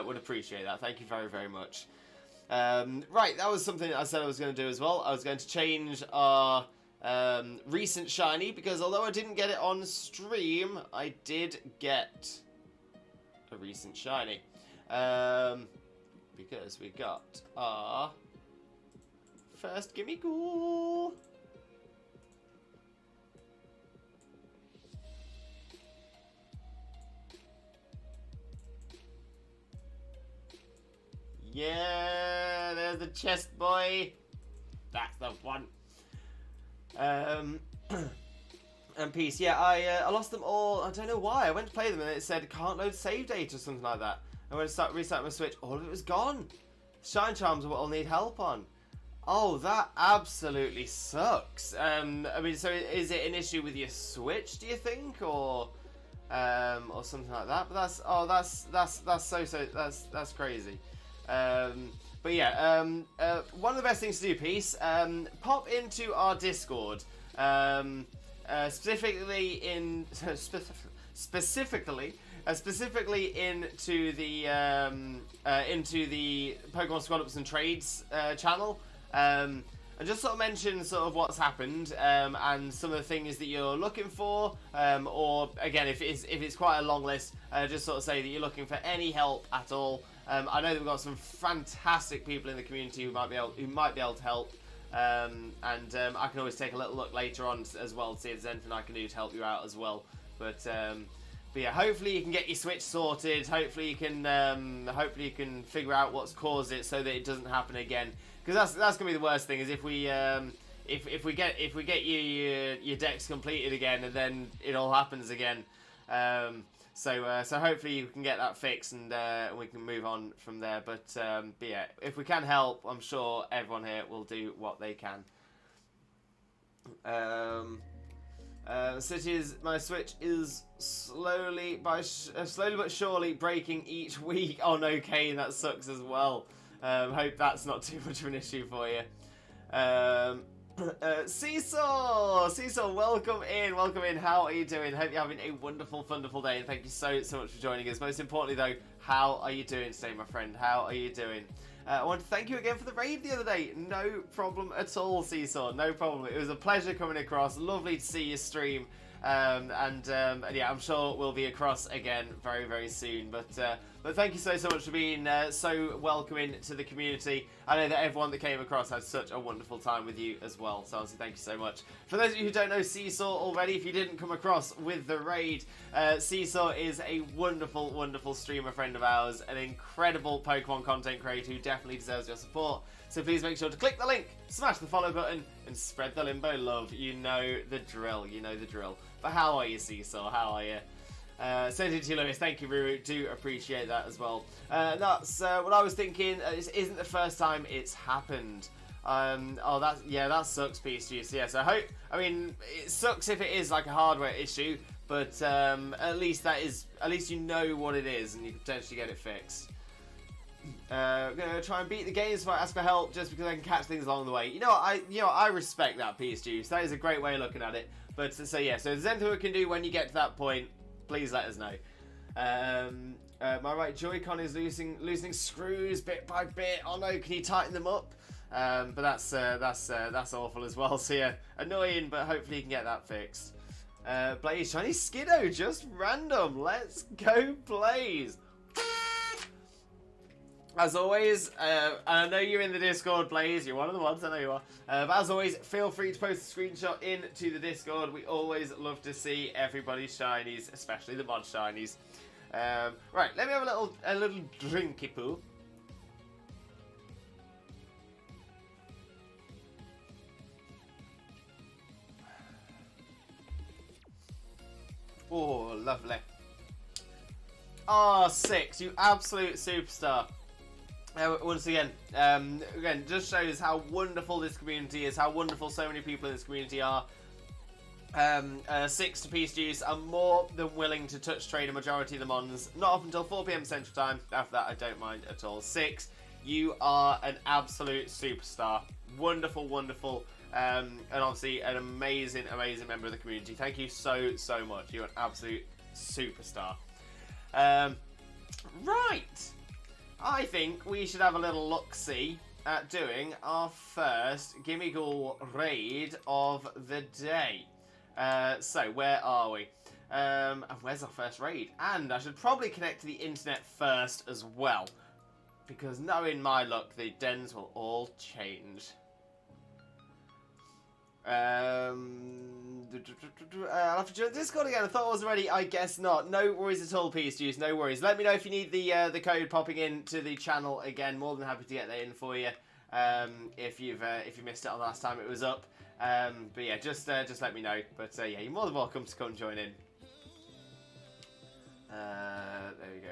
Would appreciate that. Thank you very, very much. Right, that was something I said I was going to do as well. I was going to change our recent shiny, because although I didn't get it on stream, I did get a recent shiny. Because we got our first Gimmighoul. Yeah, there's the chest boy. That's the one. And peace. Yeah, I lost them all. I don't know why. I went to play them and it said can't load save data or something like that. I went to start restarting my Switch. All of it was gone. Shine charms are what I'll need help on. Oh, that absolutely sucks. I mean, so is it an issue with your Switch? Do you think, or something like that? But that's crazy. But yeah, one of the best things to do, Peace, pop into our Discord, specifically into the Pokemon Squad Ups and Trades channel, and just sort of mention sort of what's happened, and some of the things that you're looking for, or again, if it's quite a long list, just sort of say that you're looking for any help at all. I know that we've got some fantastic people in the community who might be able to help, and I can always take a little look later on as well to see if there's anything I can do to help you out as well. But yeah, hopefully you can get your Switch sorted. Hopefully you can figure out what's caused it so that it doesn't happen again. Because that's gonna be the worst thing, is if we get your decks completed again and then it all happens again. So hopefully you can get that fixed and we can move on from there. But yeah, if we can help, I'm sure everyone here will do what they can. My Switch is slowly but surely breaking each week. Oh no, Kane, that sucks as well. Hope that's not too much of an issue for you. Seesaw, welcome in. How are you doing? Hope you're having a wonderful day, and thank you so much for joining us. Most importantly though, how are you doing today, my friend? How are you doing? I want to thank you again for the raid the other day. No problem at all, Seesaw, no problem. It was a pleasure coming across. Lovely to see you stream. Yeah, I'm sure we'll be across again very soon. But thank you so much for being so welcoming to the community. I know that everyone that came across had such a wonderful time with you as well. So honestly, thank you so much. For those of you who don't know Seesaw already, if you didn't come across with the raid, Seesaw is a wonderful streamer friend of ours, an incredible Pokemon content creator who definitely deserves your support. So please make sure to click the link, smash the follow button, and spread the Limbo love. You know the drill. But how are you, Seesaw? How are you? Send it to you, Lewis. Thank you, Ruru. Do appreciate that as well. That's what I was thinking. This isn't the first time it's happened. That sucks, Peace Juice. Yes, I mean, it sucks if it is like a hardware issue, but at least you know what it is, and you can potentially get it fixed. I'm gonna try and beat the games if I ask for help, just because I can catch things along the way. I respect that, Peace Juice. That is a great way of looking at it. But so yeah, so if there's anything we can do when you get to that point, please let us know. My right Joy-Con is losing screws bit by bit. Oh no, can you tighten them up? But that's awful as well. So yeah, annoying, but hopefully you can get that fixed. Blaze, shiny Skiddo, just random. Let's go, Blaze. As always, and I know you're in the Discord, Blaze, you're one of the ones, I know you are. But as always, feel free to post a screenshot into the Discord. We always love to see everybody's shinies, especially the mod shinies. Right, let me have a little drinky poo. Oh, lovely. R6, you absolute superstar. Once again, just shows how wonderful this community is, how wonderful so many people in this community are. 6 to Peace Juice. I'm more than willing to touch trade a majority of the mons. Not up until 4 PM Central Time. After that, I don't mind at all. 6, you are an absolute superstar. Wonderful, wonderful. And obviously an amazing, amazing member of the community. Thank you so, so much. You're an absolute superstar. Right. I think we should have a little look-see at doing our first Gimmighoul raid of the day. So, where are we? And where's our first raid? And I should probably connect to the internet first as well. Because knowing my luck, the dens will all change. I'll have to join Discord again. I thought I was ready. I guess not. No worries at all, Peace Juice. No worries. Let me know if you need the code popping into the channel again. More than happy to get that in for you. If you missed it on the last time it was up. But yeah, just let me know. But yeah, you're more than welcome to come join in. There we go.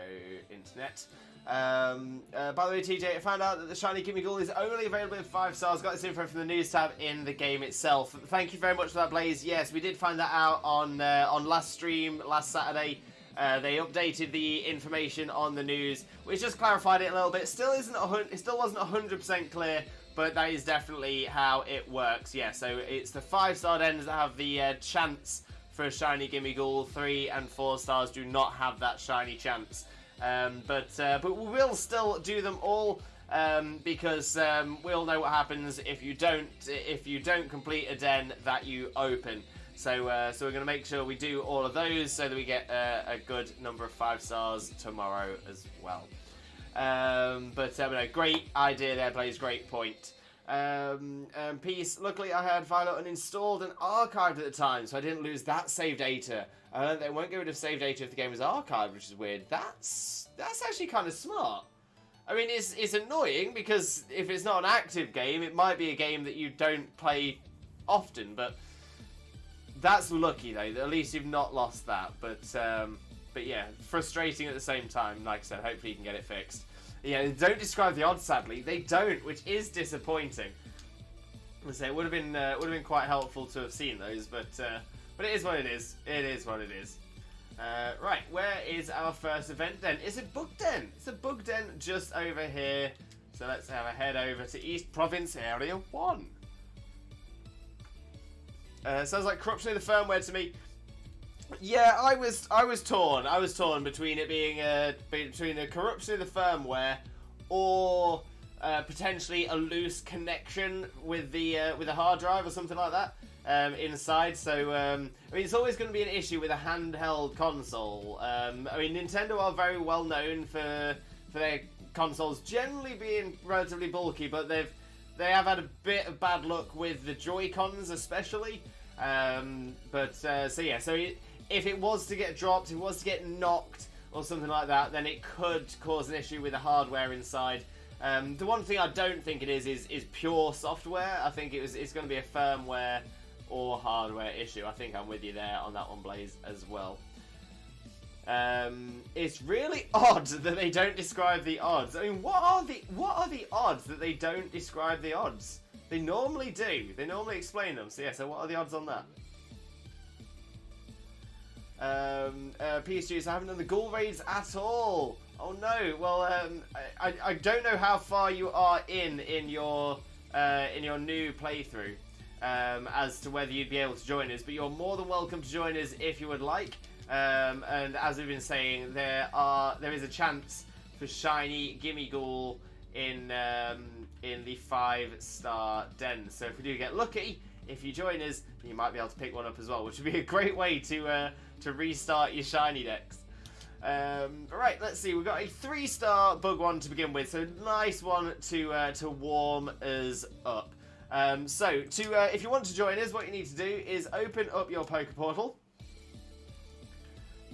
Internet. By the way, TJ, I found out that the shiny Gimmighoul is only available in 5 stars. Got this info from the news tab in the game itself. Thank you very much for that, Blaze. Yes, we did find that out on last stream, last Saturday. They updated the information on the news, which just clarified it a little bit. It still wasn't 100% clear, but that is definitely how it works. Yeah, so it's the 5-star dens that have the chance for a shiny Gimmighoul. 3 and 4 stars do not have that shiny chance. But we will still do them all because we all know what happens if you don't complete a den that you open. So we're going to make sure we do all of those so that we get a good number of 5 stars tomorrow as well. But no, great idea there, Blaze. Great point. Peace. Luckily, I had Violet uninstalled and archived at the time, so I didn't lose that save data. They won't get rid of save data if the game is archived, which is weird. That's actually kind of smart. I mean, it's annoying because if it's not an active game, it might be a game that you don't play often. But that's lucky though. At least you've not lost that. But yeah, frustrating at the same time. Like I said, hopefully you can get it fixed. Yeah, they don't describe the odds. Sadly, they don't, which is disappointing. I say it would have been quite helpful to have seen those, but it is what it is. It is what it is. Right, where is our first event den? It's a book den. It's a book den just over here. So let's have a head over to East Province Area 1. Sounds like corruption of the firmware to me. Yeah, I was torn. I was torn between it being between a corruption of the firmware or potentially a loose connection with the hard drive or something like that. Inside, so I mean, it's always going to be an issue with a handheld console. I mean, Nintendo are very well known for their consoles generally being relatively bulky, but they have had a bit of bad luck with the Joy-Cons, especially. So yeah, so if it was to get dropped, if it was to get knocked or something like that, then it could cause an issue with the hardware inside. The one thing I don't think it is pure software. I think it's going to be a firmware or hardware issue. I think I'm with you there on that one, Blaze, as well. It's really odd that they don't describe the odds. I mean, what are the odds that they don't describe the odds? They normally do. They normally explain them. So yeah, so what are the odds on that? PSG, I haven't done the ghoul raids at all. Oh no. Well, I don't know how far you are in your new playthrough. As to whether you'd be able to join us, but you're more than welcome to join us if you would like. And as we've been saying, there is a chance for shiny Gimmighoul in the 5-star den. So if we do get lucky, if you join us, you might be able to pick one up as well, which would be a great way to restart your shiny decks. Right, let's see. We've got a 3-star bug one to begin with, so nice one to warm us up. So, if you want to join us, what you need to do is open up your Poké Portal,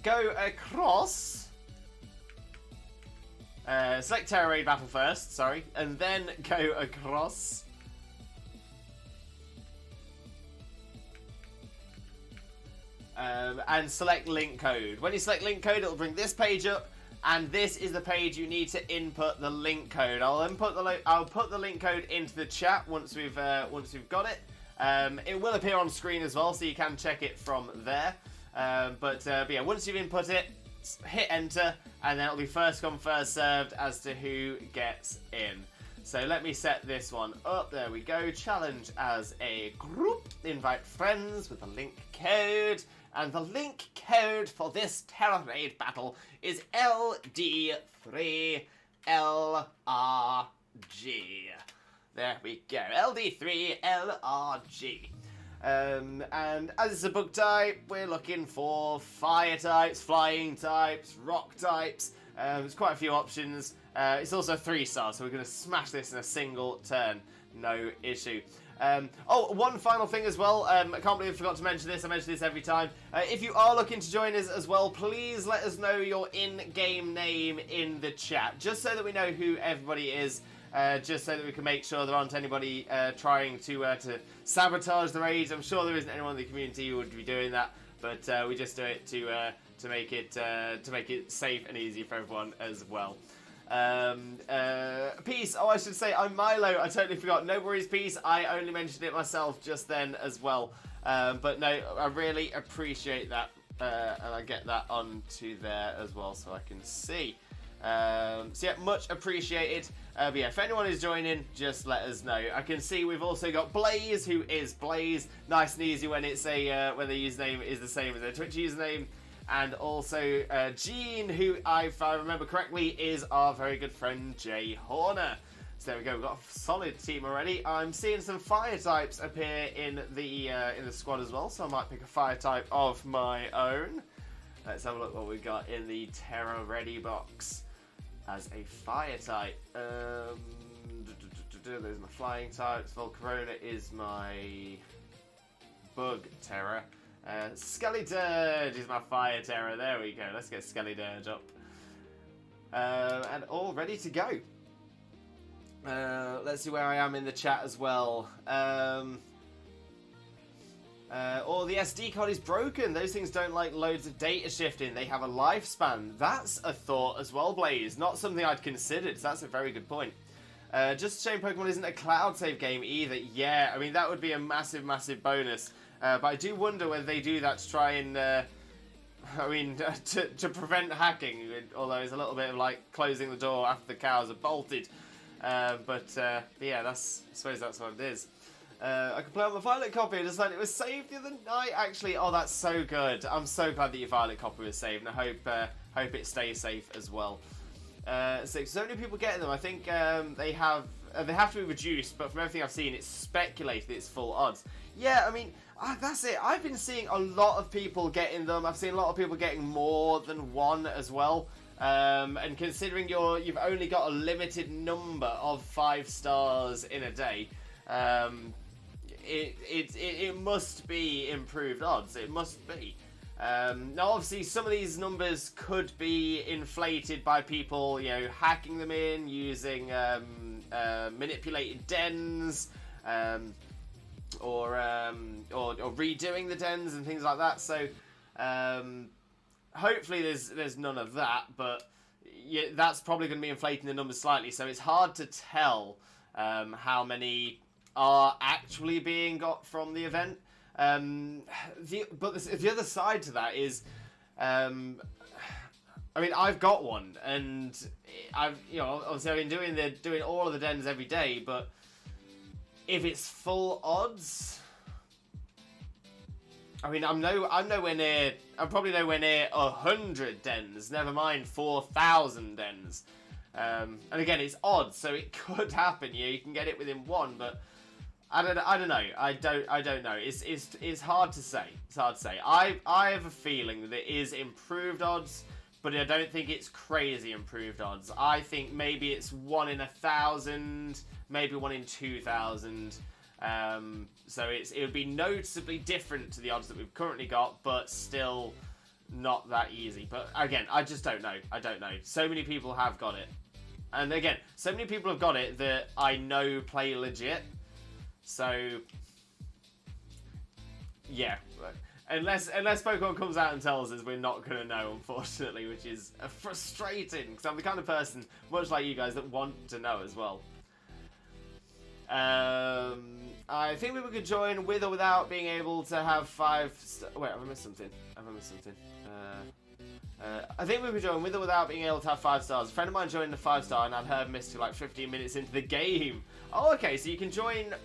go across, select Tera Raid Battle first, sorry, and then go across. and select link code. When you select link code, it'll bring this page up, and this is the page you need to input the link code. I'll put the link code into the chat once we've got it. It will appear on screen as well, so you can check it from there. But yeah, once you've input it, hit enter, and then it'll be first come first served as to who gets in. So let me set this one up. There we go. Challenge as a group. Invite friends with the link code. And the link code for this Tera Raid battle is LD3LRG. There we go. LD3LRG. And as it's a bug type, we're looking for fire types, flying types, rock types. There's quite a few options. It's also 3-star, so we're going to smash this in a single turn. No issue. Oh, one final thing as well. I can't believe I forgot to mention this. I mention this every time. If you are looking to join us as well, please let us know your in-game name in the chat, just so that we know who everybody is. Just so that we can make sure there aren't anybody trying to sabotage the raids. I'm sure there isn't anyone in the community who would be doing that, but we just do it to make it safe and easy for everyone as well. Peace. Oh, I should say I'm Milo. I totally forgot. No worries, Peace. I only mentioned it myself just then as well. But no, I really appreciate that, and I get that onto there as well so I can see. So yeah, much appreciated. But yeah, if anyone is joining, just let us know. I can see we've also got Blaze, who is Blaze. Nice and easy when it's a when the username is the same as their Twitch username. And also Gene, who, if I remember correctly, is our very good friend Jay Horner. So there we go. We've got a solid team already. I'm seeing some fire types appear in the squad as well, so I might pick a fire type of my own. Let's have a look what we've got in the Tera Ready box as a fire type. Those are my flying types. Volcarona is my bug Tera. Skelly Dirge is my fire Tera. There we go. Let's get Skelly Dirge up. And all ready to go. Let's see where I am in the chat as well. Or the SD card is broken. Those things don't like loads of data shifting. They have a lifespan. That's a thought as well, Blaze. Not something I'd considered. So that's a very good point. Just a shame Pokemon isn't a cloud save game either. Yeah, I mean, that would be a massive, massive bonus. But I do wonder whether they do that to try and, to prevent hacking. Although it's a little bit of like closing the door after the cows are bolted. But yeah, I suppose that's what it is. I can play on the Violet copy, just like it was saved the other night. Actually, oh, that's so good. I'm so glad that your Violet copy was saved, and I hope it stays safe as well. So many people getting them. I think they have to be reduced, but from everything I've seen, it's speculated it's full odds. Yeah, I mean, that's it. I've been seeing a lot of people getting them. I've seen a lot of people getting more than one as well. And considering you've only got a limited number of 5 stars in a day, it must be improved odds. It must be. Now, obviously, some of these numbers could be inflated by people, hacking them in, using manipulated dens, or redoing the dens and things like that. So, hopefully, there's none of that. But yeah, that's probably going to be inflating the numbers slightly. So it's hard to tell how many are actually being got from the event. But the other side to that is, I mean, I've got one, and obviously I've been doing all of the dens every day. But if it's full odds, I mean, I'm probably nowhere near 100 dens. Never mind 4,000 dens. And again, it's odds, so it could happen. You can get it within one, but I don't know. I don't know. It's hard to say. It's hard to say. I have a feeling that it is improved odds, but I don't think it's crazy improved odds. I think maybe it's 1 in 1,000, maybe 1 in 2,000. So it would be noticeably different to the odds that we've currently got, but still not that easy. But again, I just don't know. I don't know. So many people have got it, and again, so many people have got it that I know play legit. So, yeah. Unless Pokemon comes out and tells us, we're not going to know, unfortunately, which is frustrating, because I'm the kind of person, much like you guys, that want to know as well. I think we could join with or without being able to have 5 wait, have I missed something? I think we could join with or without being able to have 5 stars. A friend of mine joined the 5-star and I'd heard missed like 15 minutes into the game. Oh, okay, so you can join,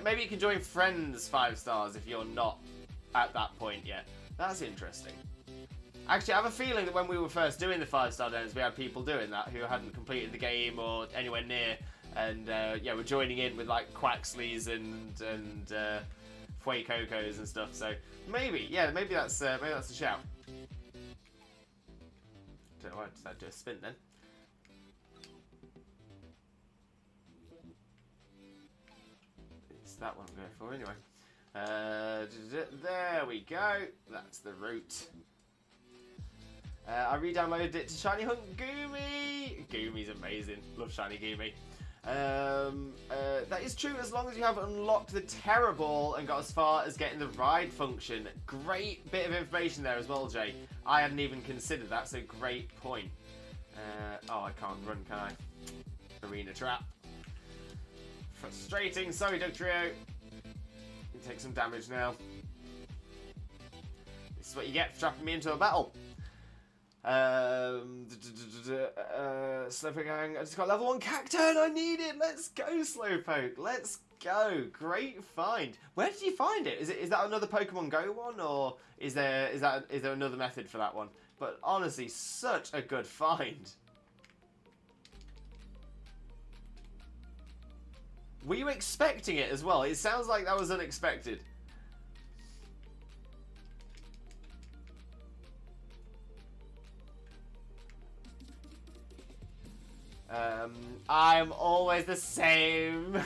maybe you can join friends 5 stars if you're not at that point yet. That's interesting. Actually, I have a feeling that when we were first doing the 5-star dens, we had people doing that who hadn't completed the game or anywhere near, and yeah, we're joining in with like Quaxleys and Fuecocos and stuff. So maybe, yeah, maybe that's a shout. Don't know why I decided to do a spin then. It's that one I'm going for anyway. There we go. That's the route. I re-downloaded it to Shiny Hunt Goomy. Goomy's amazing. Love Shiny Goomy. That is true as long as you have unlocked the Terra Ball and got as far as getting the ride function. Great bit of information there as well, Jay. I hadn't even considered that, so great point. Oh, I can't run, can I? Arena trap. Frustrating. Sorry, Doug Trio. You take some damage now. This is what you get for trapping me into a battle. Slowpoke Gang, I just got level 1 Cacturn, I need it! Let's go, Slowpoke, let's go! Great find. Where did you find it? Is that another Pokemon Go one, or is there another method for that one? But honestly, such a good find. Were you expecting it as well? It sounds like that was unexpected. I'm always the same.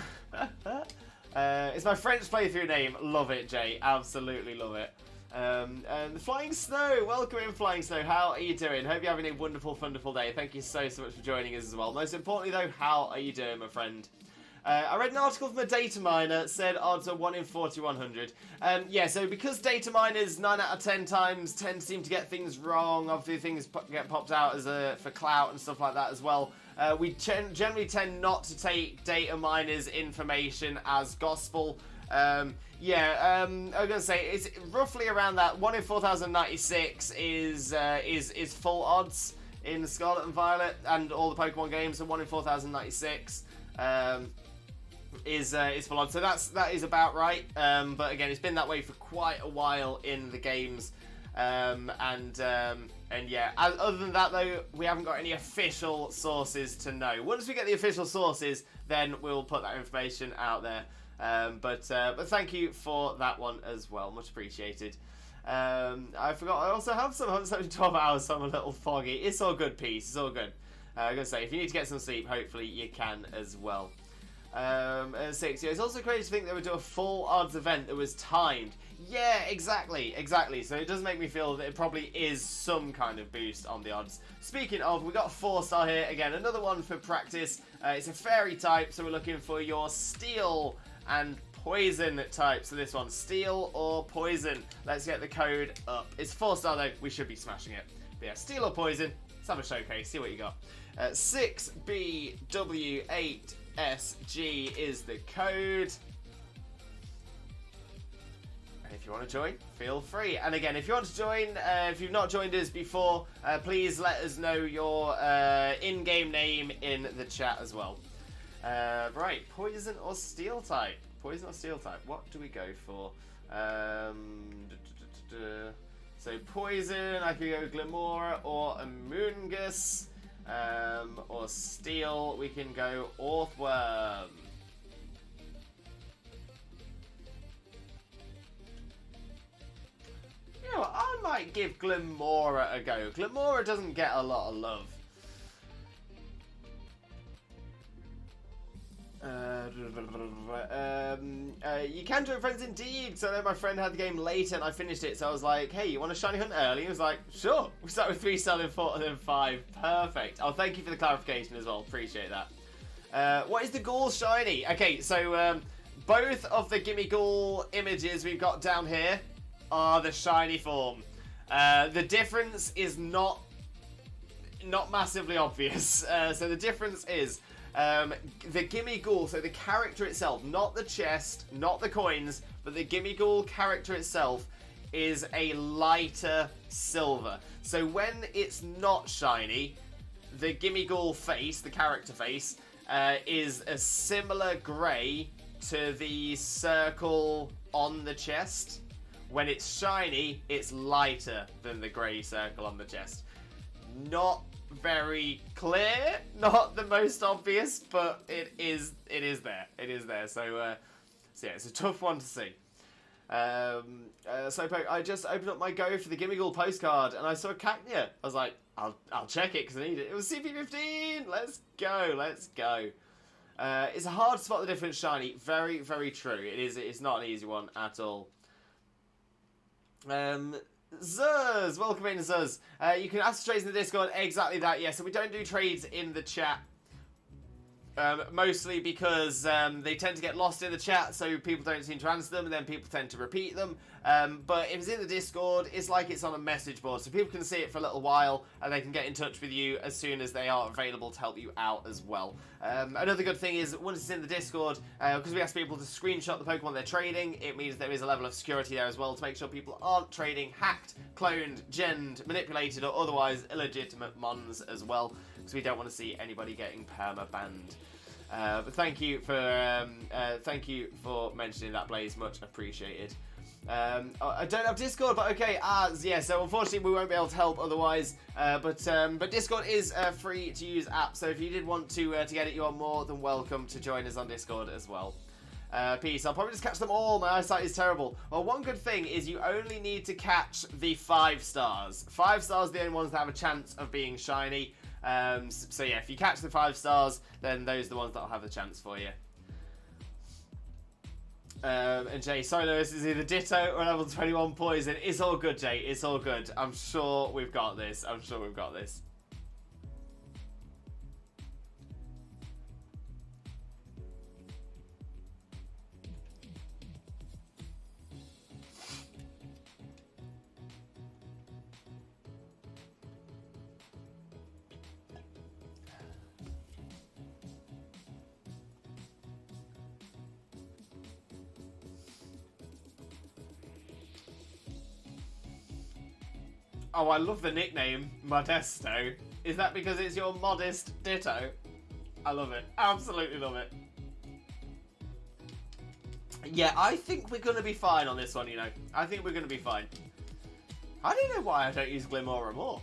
It's my French playthrough name. Love it, Jay. Absolutely love it. And Flying Snow. Welcome in, Flying Snow. How are you doing? Hope you're having a wonderful, wonderful day. Thank you so much for joining us as well. Most importantly, though, how are you doing, my friend? I read an article from a data miner, said odds are 1 in 4,100. Yeah, so because data miners 9 out of 10 times tend to seem to get things wrong, obviously things get popped out as for clout and stuff like that as well. We generally tend not to take data miners' information as gospel. Yeah, I'm gonna say it's roughly around that 1 in 4,096 is full odds in Scarlet and Violet and all the Pokemon games. So 1 in 4,096. Is full on, so that is about right. But again, it's been that way for quite a while in the games, and yeah. Other than that, though, we haven't got any official sources to know. Once we get the official sources, then we'll put that information out there. But thank you for that one as well, much appreciated. I forgot. I also have some 112 hours, so I'm a little foggy. It's all good, peace. It's all good. I'm gonna say, if you need to get some sleep, hopefully you can as well. 6. Yeah, it's also crazy to think they would do a full odds event that was timed. Yeah, exactly. So it does make me feel that it probably is some kind of boost on the odds. Speaking of, we got a 4-star here. Again, another one for practice. It's a fairy type, so we're looking for your steel and poison type. So this one, steel or poison. Let's get the code up. It's 4-star though. We should be smashing it. But yeah, steel or poison. Let's have a showcase. See what you got. 6BW8SG is the code. And if you want to join, feel free. And again, if you want to join, if you've not joined us before, please let us know your in-game name in the chat as well. Right, poison or steel type? Poison or steel type? What do we go for? So poison, I could go Glimora or Amoonguss. Or steel, we can go Orthworm. You know what, I might give Glimora a go. Glimora doesn't get a lot of love. You can join friends indeed. So then my friend had the game later and I finished it, so I was like, hey, you want a shiny hunt early? He was like, sure. We start with 3 star, then 4, and then 5. Perfect. Oh, thank you for the clarification as well. Appreciate that. What is the ghoul shiny? Okay, so both of the Gimmighoul images we've got down here are the shiny form. The difference is not massively obvious. So the difference is the Gimmighoul, so the character itself, not the chest, not the coins, but the Gimmighoul character itself is a lighter silver. So when it's not shiny, the Gimmighoul face, the character face, is a similar grey to the circle on the chest. When it's shiny, it's lighter than the grey circle on the chest. Not very clear, not the most obvious, but it is there. It is there. So yeah, it's a tough one to see. So I just opened up my Go for the Gimmighoul postcard, and I saw Cacnea. I was like, I'll check it because I need it. It was CP15. Let's go. Let's go. It's hard to spot the difference shiny. Very, very true. It is. It's not an easy one at all. Zuz, welcome in, Zuz. You can ask for trades in the Discord. Exactly that. Yeah. So we don't do trades in the chat. Mostly because they tend to get lost in the chat, so people don't seem to answer them, and then people tend to repeat them. But if it's in the Discord, it's like it's on a message board, so people can see it for a little while, and they can get in touch with you as soon as they are available to help you out as well. Another good thing is, once it's in the Discord, because we ask people to screenshot the Pokemon they're trading, it means there is a level of security there as well to make sure people aren't trading hacked, cloned, genned, manipulated, or otherwise illegitimate mons as well, because we don't want to see anybody getting perma-banned. But thank you for mentioning that, Blaze. Much appreciated. I don't have Discord, but okay. Yeah. So unfortunately, we won't be able to help otherwise. But Discord is a free to use app. So if you did want to get it, you are more than welcome to join us on Discord as well. Peace. I'll probably just catch them all. My eyesight is terrible. Well, one good thing is you only need to catch the 5 stars. 5 stars are the only ones that have a chance of being shiny. So yeah, if you catch the 5 stars, then those are the ones that will have a chance for you. And Jay, sorry Lewis, is either Ditto or level 21 Poison. It's all good, Jay, it's all good. I'm sure we've got this. I'm sure we've got this. Oh, I love the nickname, Modesto. Is that because it's your modest Ditto? I love it. Absolutely love it. Yeah, I think we're going to be fine on this one, you know. I think we're going to be fine. I don't know why I don't use Glimora more.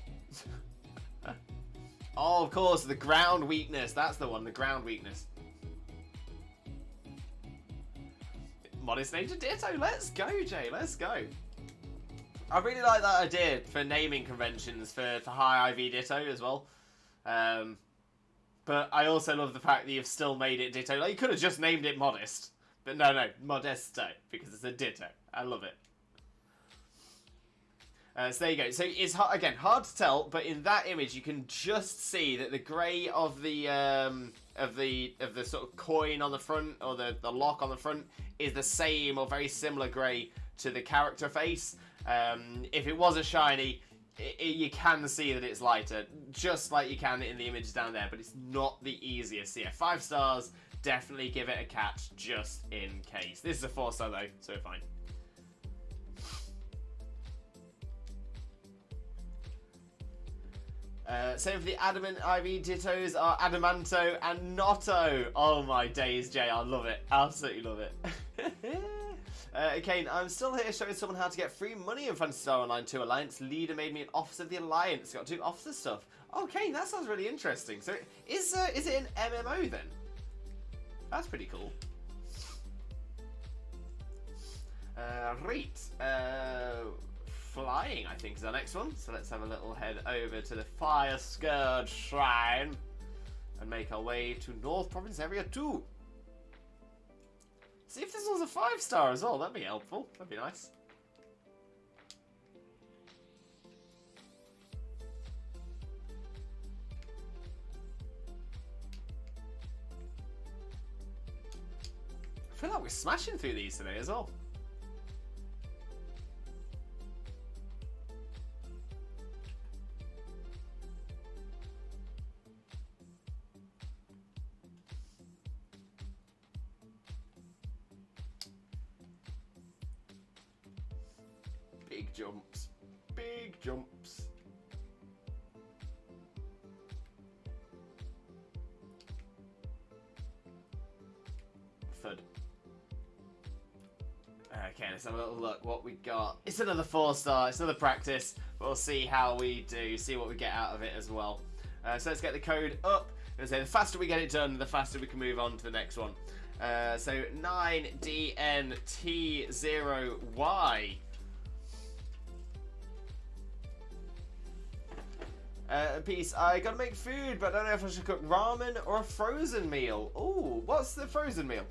Oh, of course, the ground weakness. That's the one, the ground weakness. Modest nature Ditto. Let's go, Jay. Let's go. I really like that idea for naming conventions for high IV Ditto as well. But I also love the fact that you've still made it Ditto. Like, you could have just named it Modest. But no, Modesto, because it's a Ditto. I love it. So there you go. So it's, again, hard to tell, but in that image you can just see that the grey of the sort of coin on the front, or the lock on the front, is the same or very similar grey to the character face. If it was a shiny, you can see that it's lighter, just like you can in the image down there, but it's not the easiest. So yeah, 5 stars, definitely give it a catch just in case. This is a 4-star though, so we're fine. Same for the Adamant IV Dittos are Adamanto and Notto. Oh my days, Jay, I love it. Absolutely love it. Kane, I'm still here showing someone how to get free money in Phantasy Star Online 2 Alliance. Leader made me an officer of the Alliance. Got to do officer stuff. Oh, Kane, that sounds really interesting. So, is it an MMO then? That's pretty cool. Right. Flying, I think, is our next one. So let's have a little head over to the Fire Scourge Shrine and make our way to North Province Area 2. See if this was a 5-star as well. That'd be helpful. That'd be nice. I feel like we're smashing through these today as well. Big jumps. Big jumps. Thud. Okay, let's have a little look what we got. It's another 4-star. It's another practice. But we'll see how we do. See what we get out of it as well. So let's get the code up. I'm say the faster we get it done, the faster we can move on to the next one. So 9DNT0Y. Peace. I gotta make food, but I don't know if I should cook ramen or a frozen meal. Ooh, what's the frozen meal?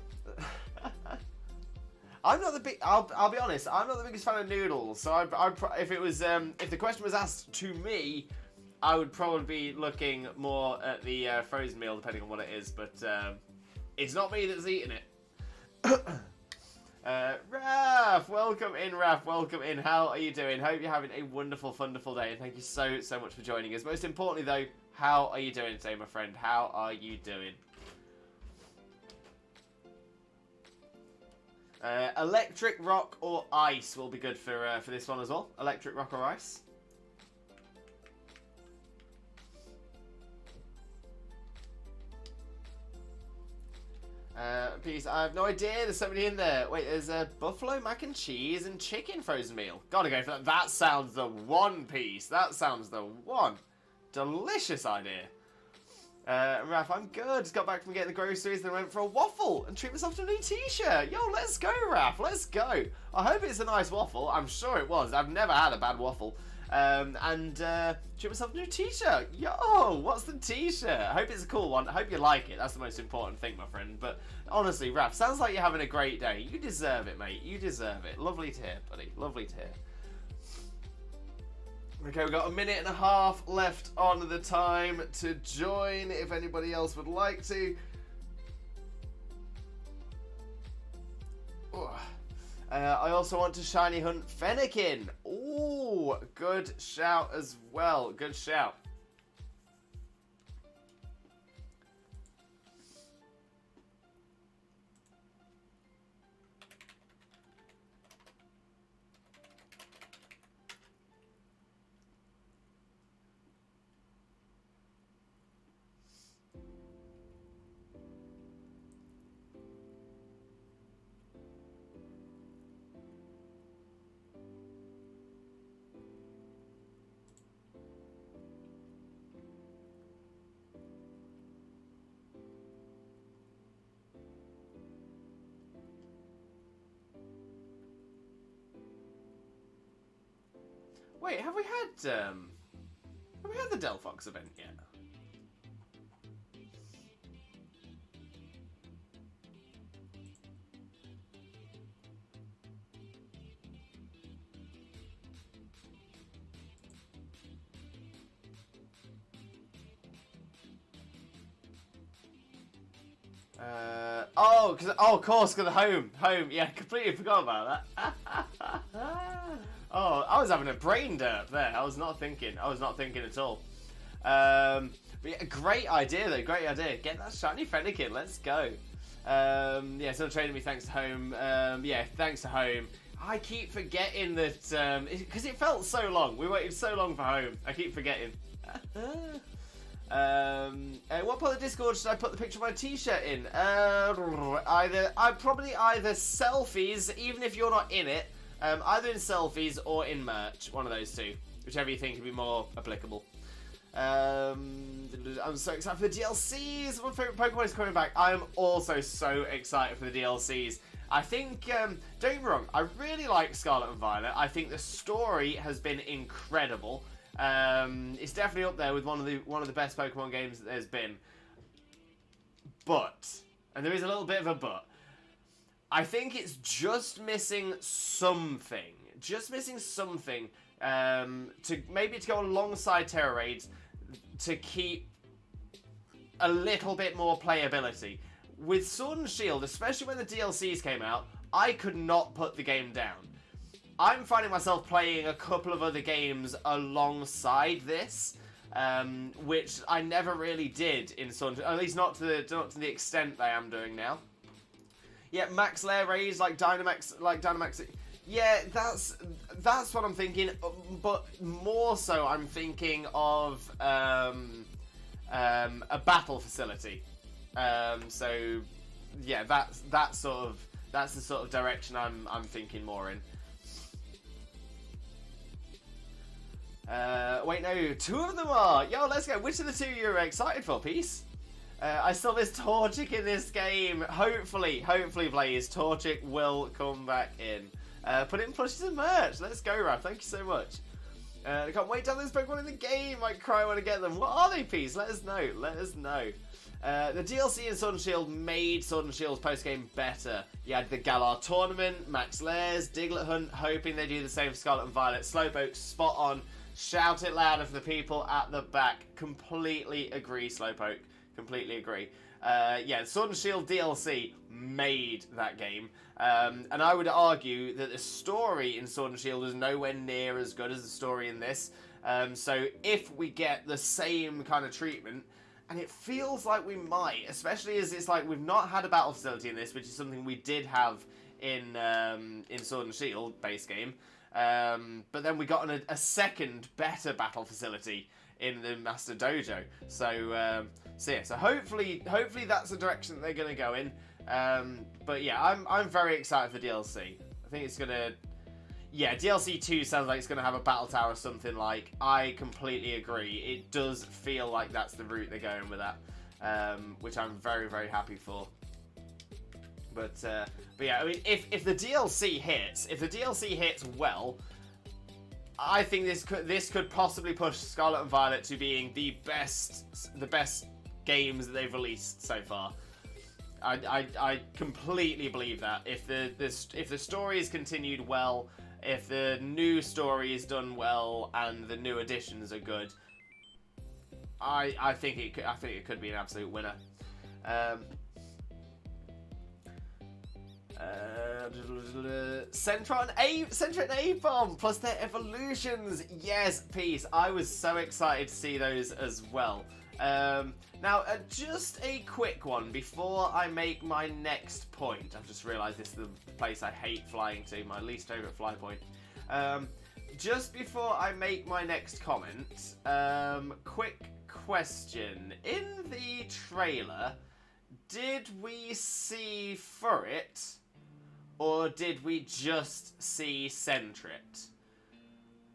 I'm not the big. I'll be honest. I'm not the biggest fan of noodles. So if it was if the question was asked to me, I would probably be looking more at the frozen meal, depending on what it is. But it's not me that's eating it. Raf, welcome in, Raf. Welcome in. How are you doing? Hope you're having a wonderful, wonderful day, and thank you so much for joining us. Most importantly, though, how are you doing today, my friend? How are you doing? Electric rock or ice will be good for this one as well. Electric rock or ice. Peace. I have no idea. There's somebody in there. Wait, there's a buffalo mac and cheese and chicken frozen meal. Gotta go for that. That sounds the one, Piece. That sounds the one. Delicious idea. Raph, I'm good. Just got back from getting the groceries, then went for a waffle and treat myself to a new t-shirt. Yo, let's go, Raph. Let's go. I hope it's a nice waffle. I'm sure it was. I've never had a bad waffle. And treat myself to a new t-shirt. Yo, what's the t-shirt? I hope it's a cool one. I hope you like it. That's the most important thing, my friend. But honestly, Raph, sounds like you're having a great day. You deserve it, mate. You deserve it. Lovely to hear, buddy. Lovely to hear. Okay, we've got a minute and a half left on the time to join, if anybody else would like to. I also want to shiny hunt Fennekin. Ooh, good shout as well. Good shout. Wait, have we had the Delphox event yet? Of course, because home, yeah, completely forgot about that. Oh, I was having a brain derp there. I was not thinking at all. But yeah, great idea though, great idea. Get that shiny Fennekin, let's go. Yeah, still trading me thanks to home. Yeah, thanks to home. I keep forgetting that, because it felt so long. We waited so long for home. I keep forgetting. What part of the Discord should I put the picture of my t-shirt in? I'd probably either selfies, even if you're not in it, either in selfies or in merch, one of those two, whichever you think would be more applicable. I'm so excited for the DLCs. My favourite Pokemon is coming back. I'm also so excited for the DLCs. I think, don't get me wrong, I really like Scarlet and Violet. I think the story has been incredible. It's definitely up there with one of the best Pokemon games that there's been. But, and there is a little bit of a but, I think it's just missing something. Just missing something to go alongside Terra Raids to keep a little bit more playability. With Sword and Shield, especially when the DLCs came out, I could not put the game down. I'm finding myself playing a couple of other games alongside this, which I never really did in Sword, at least not to the extent that I am doing now. Yeah, max layer raids like Dynamax. Yeah, that's what I'm thinking, but more so I'm thinking of a battle facility. So yeah, that's the sort of direction I'm thinking more in. Wait, no, 2 of them are. Yo, let's go. Which of the 2 you're excited for, Peace? I still miss Torchic in this game. Hopefully, Blaze, Torchic will come back in. Put it in plushes and merch. Let's go, Raph. Thank you so much. I can't wait to have this Pokemon in the game. I cry when I get them. What are they, Peace? Let us know. Let us know. The DLC in Sword and Shield made Sword and Shield's post-game better. You had the Galar tournament, Max Lairs, Diglett Hunt, hoping they do the same for Scarlet and Violet. Slowpoke, spot on. Shout it louder for the people at the back. Completely agree, Slowpoke. Completely agree. Yeah, Sword and Shield DLC made that game. And I would argue that the story in Sword and Shield is nowhere near as good as the story in this. So if we get the same kind of treatment, and it feels like we might, especially as it's like we've not had a battle facility in this, which is something we did have in Sword and Shield base game. But then we got a second better battle facility in the Master Dojo. So hopefully that's the direction that they're going to go in. But yeah, I'm very excited for DLC. I think it's gonna. Yeah, DLC 2 sounds like it's going to have a battle tower or something like. I completely agree. It does feel like that's the route they're going with that, which I'm very, very happy for. But yeah, I mean, if the DLC hits well, I think this could possibly push Scarlet and Violet to being the best games that they've released so far. I completely believe that if the story is continued well. If the new story is done well and the new additions are good, I think it could be an absolute winner. Centra and A-Bomb plus their evolutions. Yes, Peace. I was so excited to see those as well. Now, just a quick one before I make my next point. I've just realised this is the place I hate flying to, my least favourite fly point. Just before I make my next comment, quick question. In the trailer, did we see Furret, or did we just see Sentret?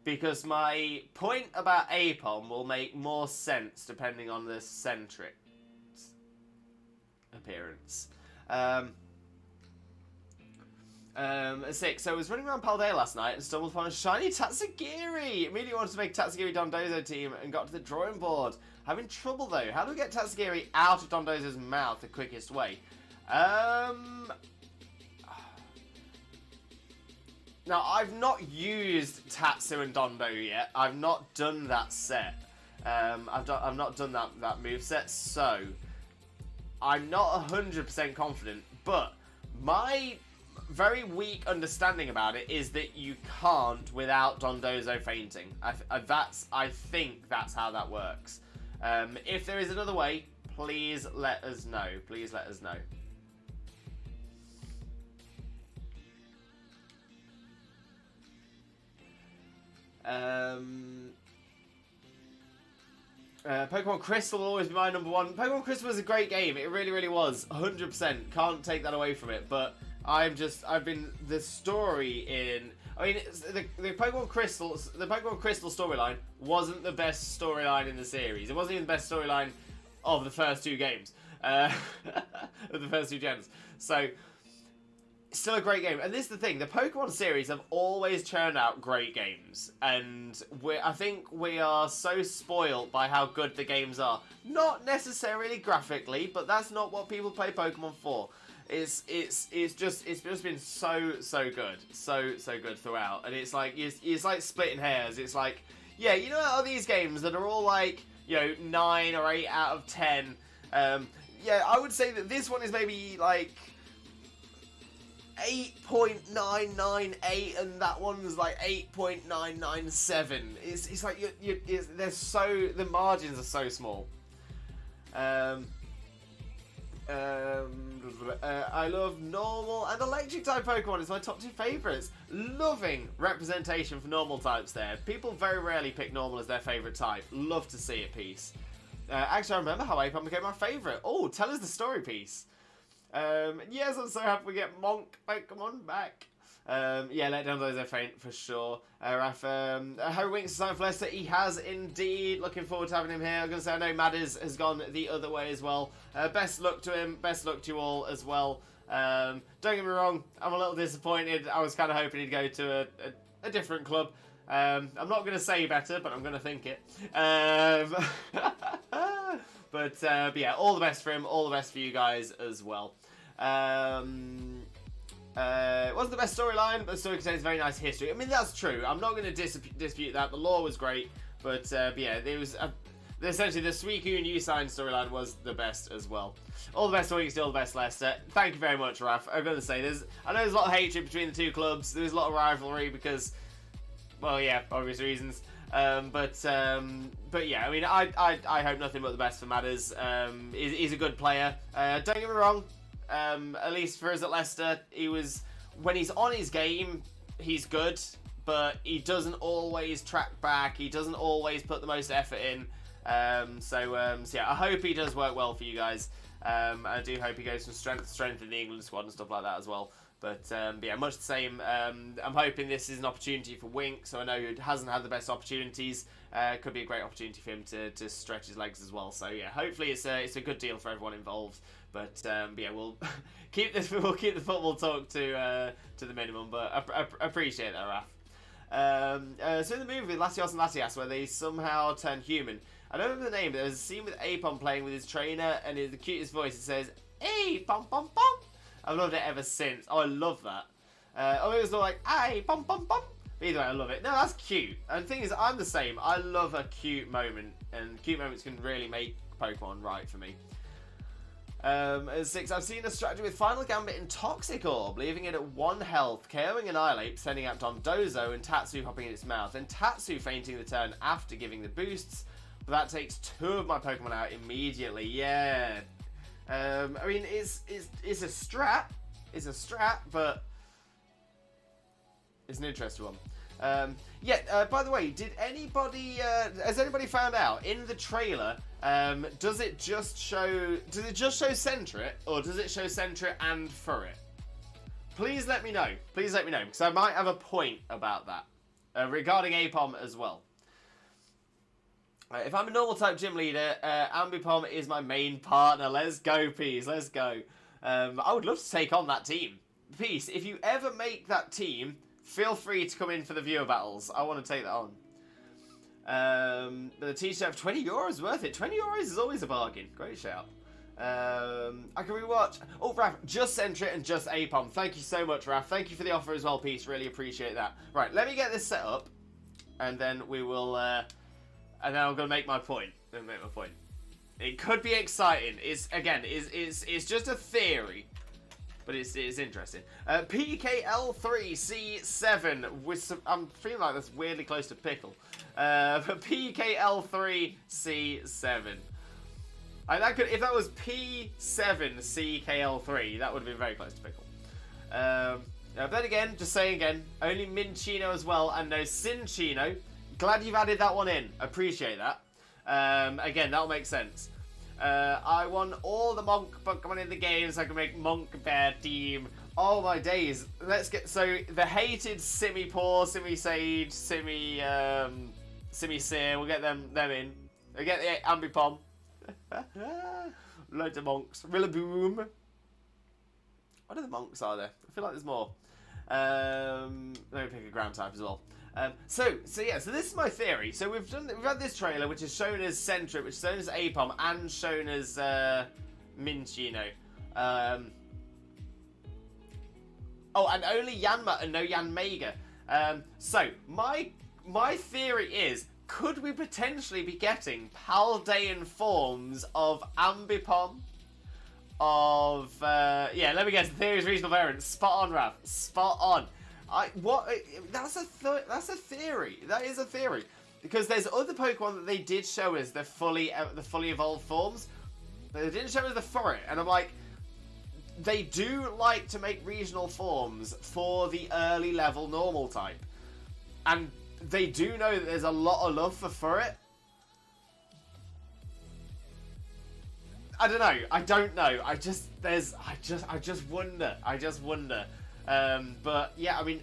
Because my point about Apom will make more sense depending on the Sentret appearance. 6. So I was running around Paldea last night and stumbled upon a shiny Tatsugiri. Immediately wanted to make a Tatsugiri Dondozo team and got to the drawing board. Having trouble though. How do we get Tatsugiri out of Dondozo's mouth the quickest way? Now, I've not used Tatsu and Dondo yet. I've not done that set. I've not done that moveset, so I'm not 100% confident, but my very weak understanding about it is that you can't without Dondozo fainting. I think that's how that works. If there is another way, please let us know. Please let us know. Pokemon Crystal will always be my number one. Pokemon Crystal was a great game. It really, really was. 100%. Can't take that away from it. But the story in... I mean, the Pokemon Crystal storyline wasn't the best storyline in the series. It wasn't even the best storyline of the first 2 games. Of the first 2 gens. So... still a great game, and this is the thing, the Pokemon series have always churned out great games, and I think we are so spoiled by how good the games are. Not necessarily graphically, but that's not what people play Pokemon for. It's just been so good, so good throughout, and it's like splitting hairs. It's like, yeah, you know, all these games that are all like, you know, 9 or 8 out of 10. Yeah, I would say that this one is maybe like 8.998, and that one's like 8.997. It's like they're so, the margins are so small. I love normal and electric type Pokemon. It's my top 2 favourites. Loving representation for normal types there. People very rarely pick normal as their favourite type. Love to see it, Peace. Actually, I remember how Apom became my favourite. Oh, tell us the story, Peace. Yes, I'm so happy we get Monk Pokemon back. Yeah, let down those are faint for sure. Raf, Harry Winks is signed for Leicester. He has indeed. Looking forward to having him here. I'm going to say I know Madders has gone the other way as well. Best luck to him. Best luck to you all as well. Don't get me wrong. I'm a little disappointed. I was kind of hoping he'd go to a different club. I'm not going to say better, but I'm going to think it. But yeah, all the best for him. All the best for you guys as well. It wasn't the best storyline, but the story contains very nice history. I mean, that's true. I'm not going to dispute that. The lore was great, but yeah, there was essentially the Suicune and U-Sign storyline was the best as well. All the best to Wings, still the best Leicester. Thank you very much, Raf. I'm going to say I know there's a lot of hatred between the two clubs. There's a lot of rivalry because, well, yeah, obvious reasons. But yeah, I mean, I hope nothing but the best for Matters. He's a good player. Don't get me wrong. At least for us at Leicester, when he's on his game, he's good, but he doesn't always track back. He doesn't always put the most effort in. So yeah, I hope he does work well for you guys. I do hope he goes from strength to strength in the England squad and stuff like that as well. But yeah, much the same. I'm hoping this is an opportunity for Wink, so I know he hasn't had the best opportunities. Could be a great opportunity for him to stretch his legs as well. So yeah, hopefully it's a good deal for everyone involved. But yeah, we'll keep the football talk to the minimum. But I appreciate that, Raf. So in the movie with Latios and Latias, where they somehow turn human, I don't remember the name, but there's a scene with Apom playing with his trainer, and in the cutest voice it says, "Hey, pom pom pom." I've loved it ever since. Oh, I love that. It was like, "Hey, pom pom pom." But either way, I love it. No, that's cute. And the thing is, I'm the same. I love a cute moment, and cute moments can really make Pokemon right for me. At 6, I've seen a strategy with Final Gambit and Toxic Orb, leaving it at 1 health, KOing Annihilate, sending out Dondozo, and Tatsu hopping in its mouth, and Tatsu fainting the turn after giving the boosts, but that takes 2 of my Pokemon out immediately. Yeah. I mean, it's a strat. It's a strat, but it's an interesting one. Yeah, by the way, has anybody found out in the trailer, does it just show Sentret, or does it show Sentret and Furret? Please let me know. Please let me know, because I might have a point about that, regarding Apom as well. If I'm a normal type gym leader, Ambipom is my main partner. Let's go, Peace. Let's go. I would love to take on that team. Peace, if you ever make that team, feel free to come in for the viewer battles. I want to take that on. But the t-shirt for €20 is worth it. €20 is always a bargain. Great shout. I can rewatch. Oh, Raph, just Sentret and just Apom. Thank you so much, Raph. Thank you for the offer as well, Peace. Really appreciate that. Right, let me get this set up, and then we will. And then I'm gonna make my point. It could be exciting. It's just a theory. But it's interesting. PKL3C7 with some. I'm feeling like that's weirdly close to pickle. But PKL3C7. If that was P7CKL3, that would have been very close to pickle. But then again, just saying again, only Minchino as well, and no Sinchino. Glad you've added that one in. Appreciate that. Again, that'll make sense. I want all the Monk Pokemon in the game so I can make Monk Bear team. Oh my days. Let's get the hated Simipour, Simisage, Simisear. We'll get them in. We'll get the Ambipom. Loads of monks. Rillaboom. What other monks are there? I feel like there's more. Let me pick a ground type as well. So this is my theory. So we've had this trailer which is shown as Sentret, which is shown as Apom, and shown as Minchino. Oh, and only Yanma and no Yanmega. So my theory is, could we potentially be getting Paldean forms of Ambipom? Let me guess. The theory is regional variant. Spot on, Raph. Spot on. That's a theory. That is a theory. Because there's other Pokemon that they did show us the fully evolved forms, but they didn't show us the Furret. And I'm like, they do like to make regional forms for the early level normal type. And they do know that there's a lot of love for it. I don't know. I just wonder. But yeah, I mean,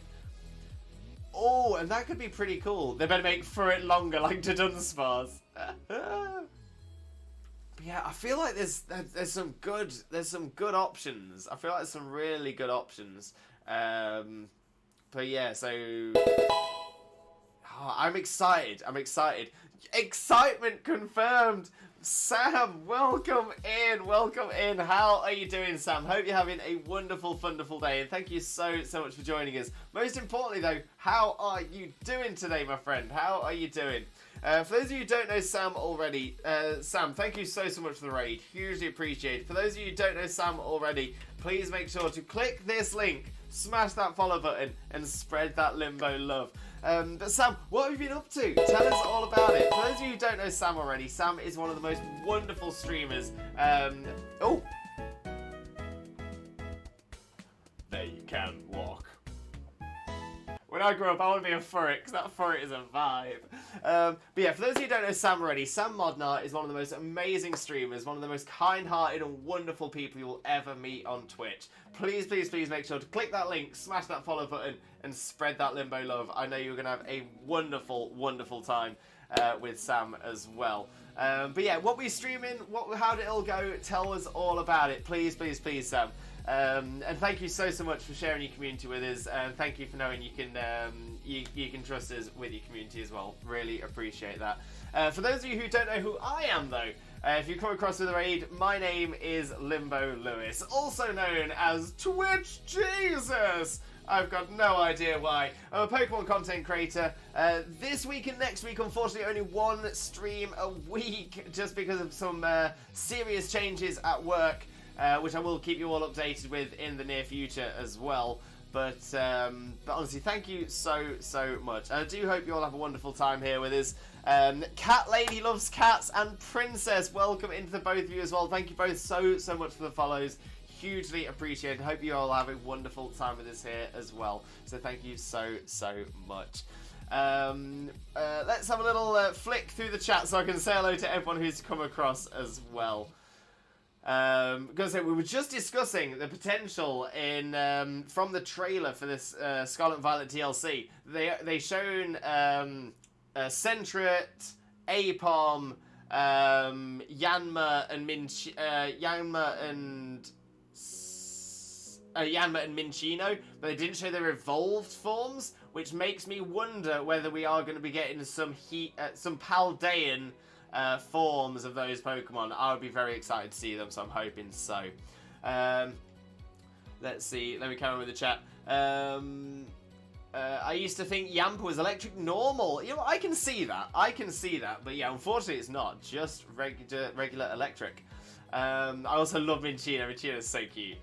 oh, and that could be pretty cool. They better make for it longer, like to Dunsparce. But yeah, I feel like there's some good options. I feel like there's some really good options. But yeah, so I'm excited. Excitement confirmed. Sam, welcome in. How are you doing, Sam? Hope you're having a wonderful day, and thank you so much for joining us. Most importantly, though, how are you doing today, my friend? How are you doing? For those of you who don't know Sam already, Sam, thank you so much for the raid. Hugely appreciated. For those of you who don't know Sam already, please make sure to click this link, smash that follow button, and spread that Limbo love. But Sam, what have you been up to? Tell us all about it. For those of you who don't know Sam already, Sam is one of the most wonderful streamers. Oh! There you can walk. When I grow up, I want to be a furret, because that furret is a vibe. But yeah, for those of you who don't know Sam already, Sam Modnar is one of the most amazing streamers, one of the most kind-hearted and wonderful people you will ever meet on Twitch. Please make sure to click that link, smash that follow button, and spread that Limbo love. I know you're going to have a wonderful time with Sam as well. But yeah, what we're streaming, how did it all go? Tell us all about it. Please, Sam. And thank you so much for sharing your community with us, and thank you for knowing you can trust us with your community as well. Really appreciate that. For those of you who don't know who I am, though, if you come across with the raid, my name is Limbo Lewis, also known as Twitch Jesus. I've got no idea why. I'm a Pokemon content creator. This week and next week, unfortunately, only one stream a week, just because of some serious changes at work. Which I will keep you all updated with in the near future as well. But honestly, thank you so much. I do hope you all have a wonderful time here with us. Cat Lady Loves Cats and Princess, welcome into the both of you as well. Thank you both so much for the follows. Hugely appreciated. Hope you all have a wonderful time with us here as well. So thank you so much. Let's have a little flick through the chat so I can say hello to everyone who's come across as well. Because we were just discussing the potential in from the trailer for this Scarlet and Violet DLC. They shown Sentret, Apom, Yanma and Minchino, but they didn't show their evolved forms, which makes me wonder whether we are going to be getting some Paldean forms of those Pokemon. I would be very excited to see them, so I'm hoping so. Let's see, let me carry on with the chat. I used to think Yampa was electric normal. You know, I can see that, but yeah, unfortunately it's not, just regular electric. I also love Minchino. Minchino is so cute.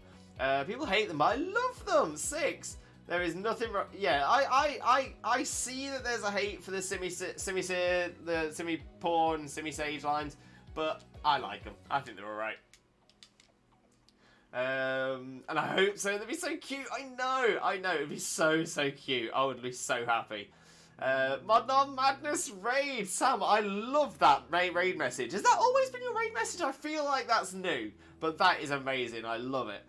People hate them, but I love them. 6. There is nothing wrong. Yeah, I see that there's a hate for the the Simi-Porn, Simi-Sage lines, but I like them. I think they're alright. And I hope so. They'd be so cute. I know. It'd be so cute. I would be so happy. Modern Madness raid. Sam, I love that raid message. Has that always been your raid message? I feel like that's new, but that is amazing. I love it.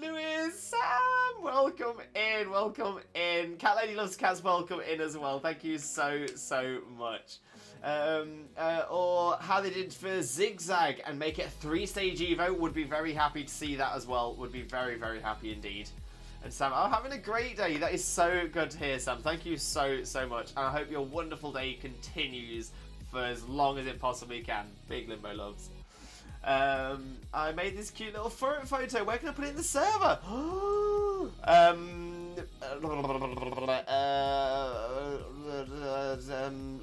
Lewis, Sam, welcome in. Cat Lady Loves Cats, welcome in as well. Thank you so much. Or how they did for Zigzag and make it a 3-stage Evo, would be very happy to see that as well. Would be very happy indeed. And Sam, I'm having a great day. That is so good to hear, Sam. Thank you so much. And I hope your wonderful day continues for as long as it possibly can. Big Limbo loves. I made this cute little photo. Where can I put it in the server?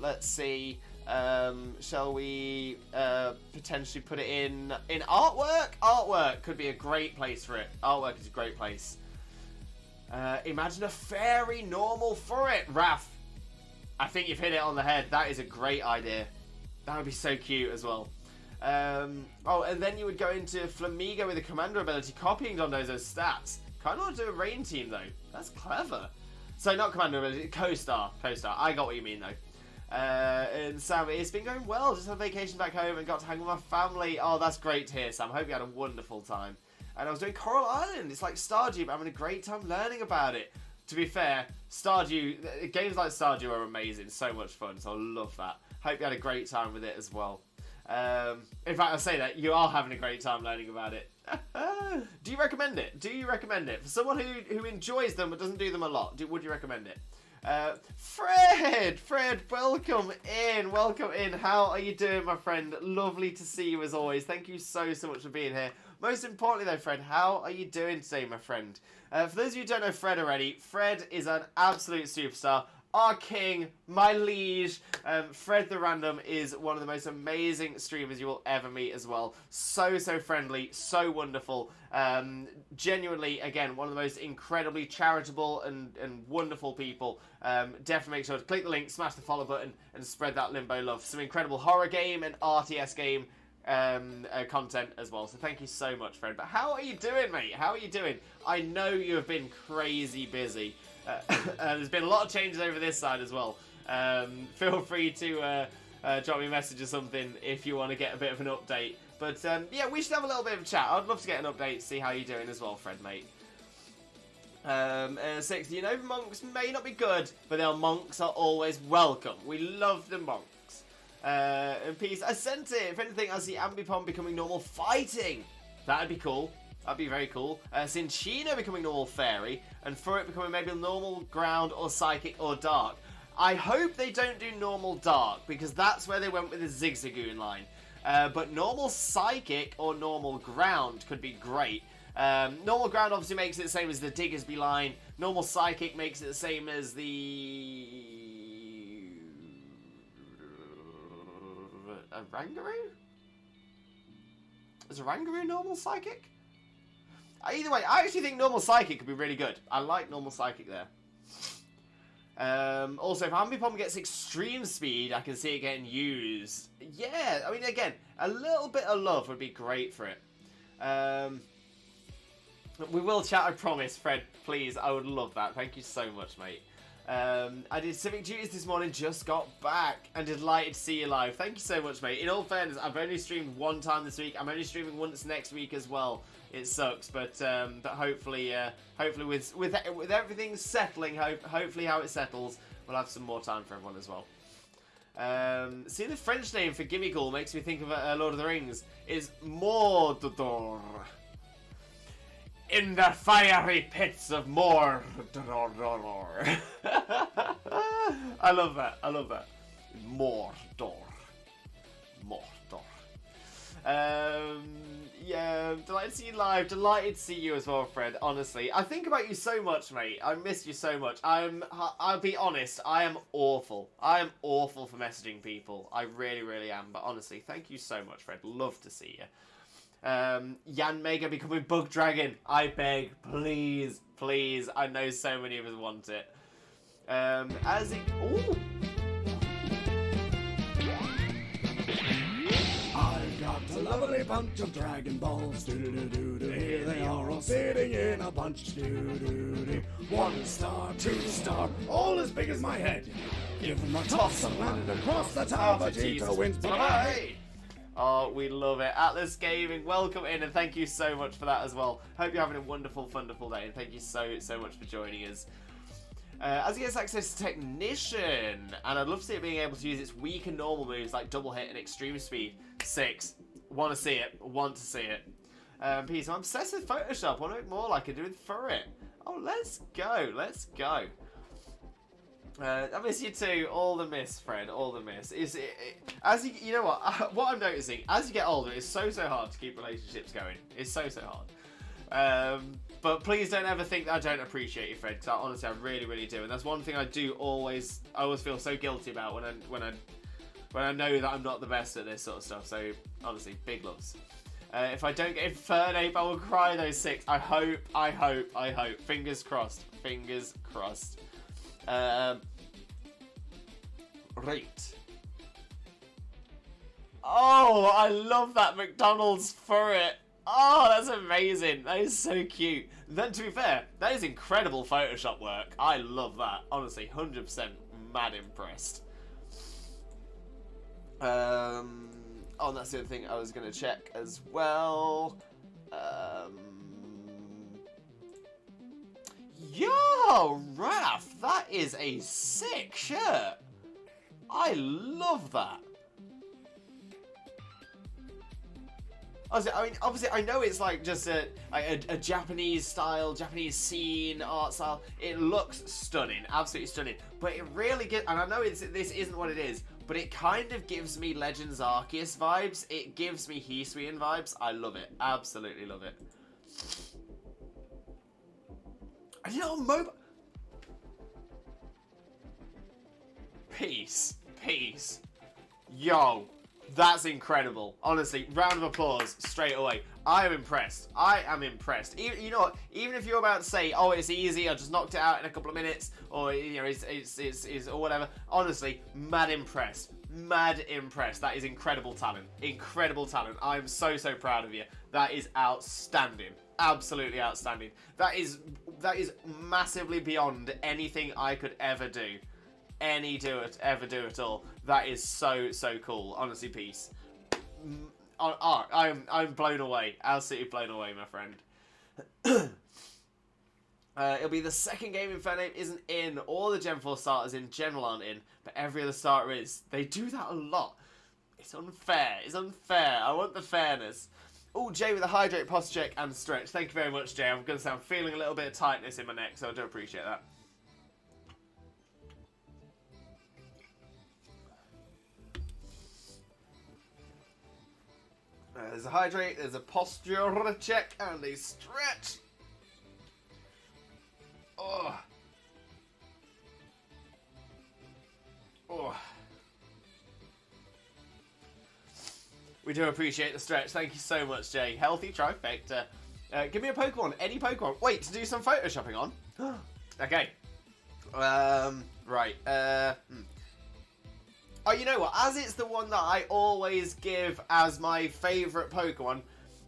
Let's see. Shall we potentially put it in artwork? Artwork could be a great place for it. Artwork is a great place. Imagine a fairy normal for it, Raph. I think you've hit it on the head. That is a great idea. That would be so cute as well. Oh, and then you would go into Flamigo with the Commander ability, copying Dondozo's stats. Kind of want to do a Rain team, though. That's clever. So, not Commander ability, Co-Star. Co-Star. I got what you mean, though. And Sam, it's been going well. Just had a vacation back home and got to hang with my family. Oh, that's great to hear, Sam. Hope you had a wonderful time. And I was doing Coral Island. It's like Stardew, but I'm having a great time learning about it. To be fair, Stardew, games like Stardew are amazing. So much fun, so I love that. Hope you had a great time with it as well. In fact, I say that you are having a great time learning about it. Do you recommend it? Do you recommend it? For someone who enjoys them but doesn't do them a lot, would you recommend it? Fred, welcome in. How are you doing, my friend? Lovely to see you as always. Thank you so much for being here. Most importantly though, Fred, how are you doing today, my friend? For those of you who don't know Fred already, Fred is an absolute superstar. Our king, my liege. Fred the Random is one of the most amazing streamers you will ever meet as well. So friendly, so wonderful. Genuinely, again, one of the most incredibly charitable and wonderful people. Definitely make sure to click the link, smash the follow button, and spread that Limbo love. Some incredible horror game and RTS game content as well. So thank you so much, Fred. But how are you doing, mate? How are you doing? I know you have been crazy busy. There's been a lot of changes over this side as well. Feel free to drop me a message or something if you want to get a bit of an update. But yeah, we should have a little bit of a chat. I'd love to get an update, see how you're doing as well, Fred, mate. 6, you know, monks may not be good, but their monks are always welcome. We love the monks. And peace. I sent it. If anything, I see Ambipom becoming normal fighting. That'd be cool. That'd be very cool. Cinccino becoming normal fairy, and for it becoming maybe normal ground or psychic or dark. I hope they don't do normal dark, because that's where they went with the Zigzagoon line. But normal psychic or normal ground could be great. Normal ground obviously makes it the same as the Diggersby line. Normal psychic makes it the same as the Rangaroo? Is a Rangaroo normal psychic? Either way, I actually think normal psychic could be really good. I like normal psychic there. Also, if Ambipom gets extreme speed, I can see it getting used. Yeah, I mean, again, a little bit of love would be great for it. We will chat, I promise, Fred. Please, I would love that. Thank you so much, mate. I did civic duties this morning, just got back, and delighted to see you live. Thank you so much, mate. In all fairness, I've only streamed one time this week. I'm only streaming once next week as well. It sucks, but hopefully, with everything settling, hopefully how it settles, we'll have some more time for everyone as well. See, the French name for Gimmighoul makes me think of Lord of the Rings. Is Mordor. In the fiery pits of Mordor. I love that. I love that. Mordor. Yeah, delighted to see you live. Delighted to see you as well, Fred. Honestly, I think about you so much, mate. I miss you so much. I'll be honest. I am awful. I am awful for messaging people. I really, really am. But honestly, thank you so much, Fred. Love to see you. Jan Mega becoming Bug Dragon. I beg, please, please. I know so many of us want it. Ooh. I've got a lovely bunch of Dragon Balls. Do-do-do-do-do. Here they are all sitting in a bunch. Do-do-do-do. 1 star, 2 star, all as big as my head. Give them a toss and land across the tower. Vegeta wins. Bye-bye. Oh, we love it. Atlas Gaming, welcome in, and thank you so much for that as well. Hope you're having a wonderful, wonderful day, and thank you so much for joining us. As it gets access to Technician, and I'd love to see it being able to use its weak and normal moves like Double Hit and Extreme Speed. 6. Want to see it. Want to see it. Peace. I'm obsessed with Photoshop. Want to make more like I do with Furret. Oh, let's go. Let's go. I miss you too. All the miss, Fred. All the miss. As you know what I'm noticing, as you get older, it's so hard to keep relationships going. It's so hard. But please don't ever think that I don't appreciate you, Fred. Because honestly, I really, really do. And that's one thing I always feel so guilty about when I know that I'm not the best at this sort of stuff. So honestly, big loves. If I don't get Infernape, I will cry those 6. I hope. Fingers crossed. Fingers crossed. Right. Oh, I love that McDonald's for it. Oh, that's amazing. That is so cute. Then, to be fair, that is incredible Photoshop work. I love that. Honestly, 100% mad impressed. Oh, and that's the other thing I was going to check as well. Yo, Raph, that is a sick shirt. I love that. Obviously, I know it's like just a Japanese style, Japanese scene, art style. It looks stunning, absolutely stunning. But it really gives, and I know this isn't what it is, but it kind of gives me Legends Arceus vibes. It gives me Hisuian vibes. I love it, absolutely love it. And you know, mobile. Peace. Yo. That's incredible. Honestly, round of applause straight away. I am impressed. Even, you know what? Even if you're about to say, "Oh, it's easy. I just knocked it out in a couple of minutes," or you know, it's or whatever. Honestly, mad impressed. That is incredible talent. I'm so proud of you. That is outstanding. Absolutely outstanding. That is massively beyond anything I could ever do. Ever do at all. That is so cool. Honestly, peace. I'm blown away. Absolutely blown away, my friend. It'll be the second game Infernape isn't in. All the Gen 4 starters in general aren't in, but every other starter is. They do that a lot. It's unfair. I want the fairness. Oh, Jay with a hydrate, posture check, and stretch. Thank you very much, Jay. I'm going to say I'm feeling a little bit of tightness in my neck, so I do appreciate that. There's a hydrate, there's a posture check, and a stretch. Oh. We do appreciate the stretch. Thank you so much, Jay. Healthy trifecta. Give me a Pokemon. Any Pokemon. Wait, to do some photoshopping on? Okay. Right. Oh, you know what? As it's the one that I always give as my favourite Pokemon,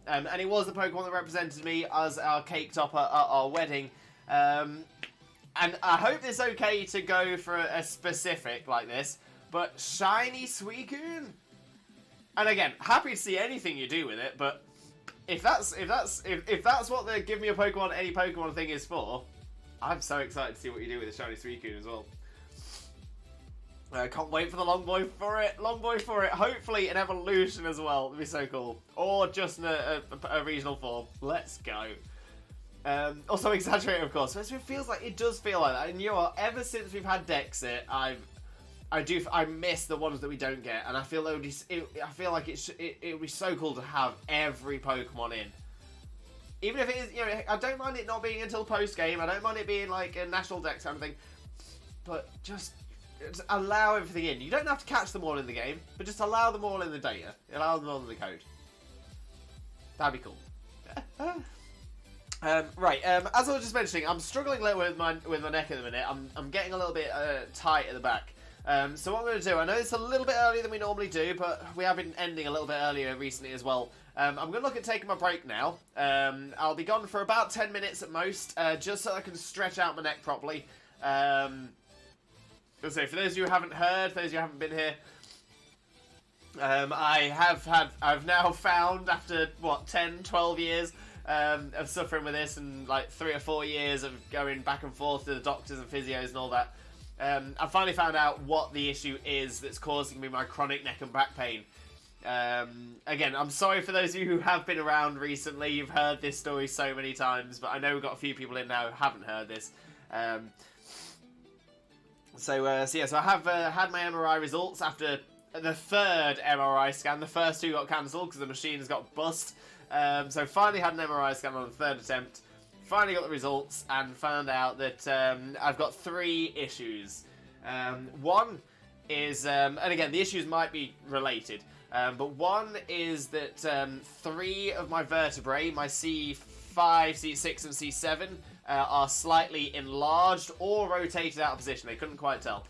and it was the Pokemon that represented me as our cake top at our wedding, and I hope it's okay to go for a specific like this, but Shiny Suicune? And again, happy to see anything you do with it, but if that's what the give me a Pokemon, any Pokemon thing is for, I'm so excited to see what you do with the Shiny Suicune as well. I can't wait for the Long Boy for it. Hopefully an evolution as well. It'd be so cool. Or just a regional form. Let's go. Also exaggerated, of course. But it does feel like that. And you know what? Ever since we've had Dexit, I miss the ones that we don't get. And I feel like it would be so cool to have every Pokemon in. Even if it is, you know, I don't mind it not being until post game. I don't mind it being like a national Dex kind of thing. But just allow everything in. You don't have to catch them all in the game, but just allow them all in the data. Allow them all in the code. That'd be cool. Right. As I was just mentioning, I'm struggling a little with my neck at the minute. I'm getting a little bit tight at the back. So what I'm going to do, I know it's a little bit earlier than we normally do, but we have been ending a little bit earlier recently as well. I'm going to look at taking my break now. I'll be gone for about 10 minutes at most, just so I can stretch out my neck properly. So for those of you who haven't heard, those of you who haven't been here, I've now found, after, 10, 12 years of suffering with this, and like 3 or 4 years of going back and forth to the doctors and physios and all that, I finally found out what the issue is that's causing me my chronic neck and back pain. Again, I'm sorry for those of you who have been around recently. You've heard this story so many times, but I know we've got a few people in now who haven't heard this. So I have had my MRI results after the 3rd MRI scan. The first 2 got cancelled because the machines got bust. So finally had an MRI scan on the 3rd attempt. Finally got the results and found out that I've got 3 issues. One is, and again, the issues might be related, but one is that 3 of my vertebrae, my C5, C6, and C7, are slightly enlarged or rotated out of position. They couldn't quite tell.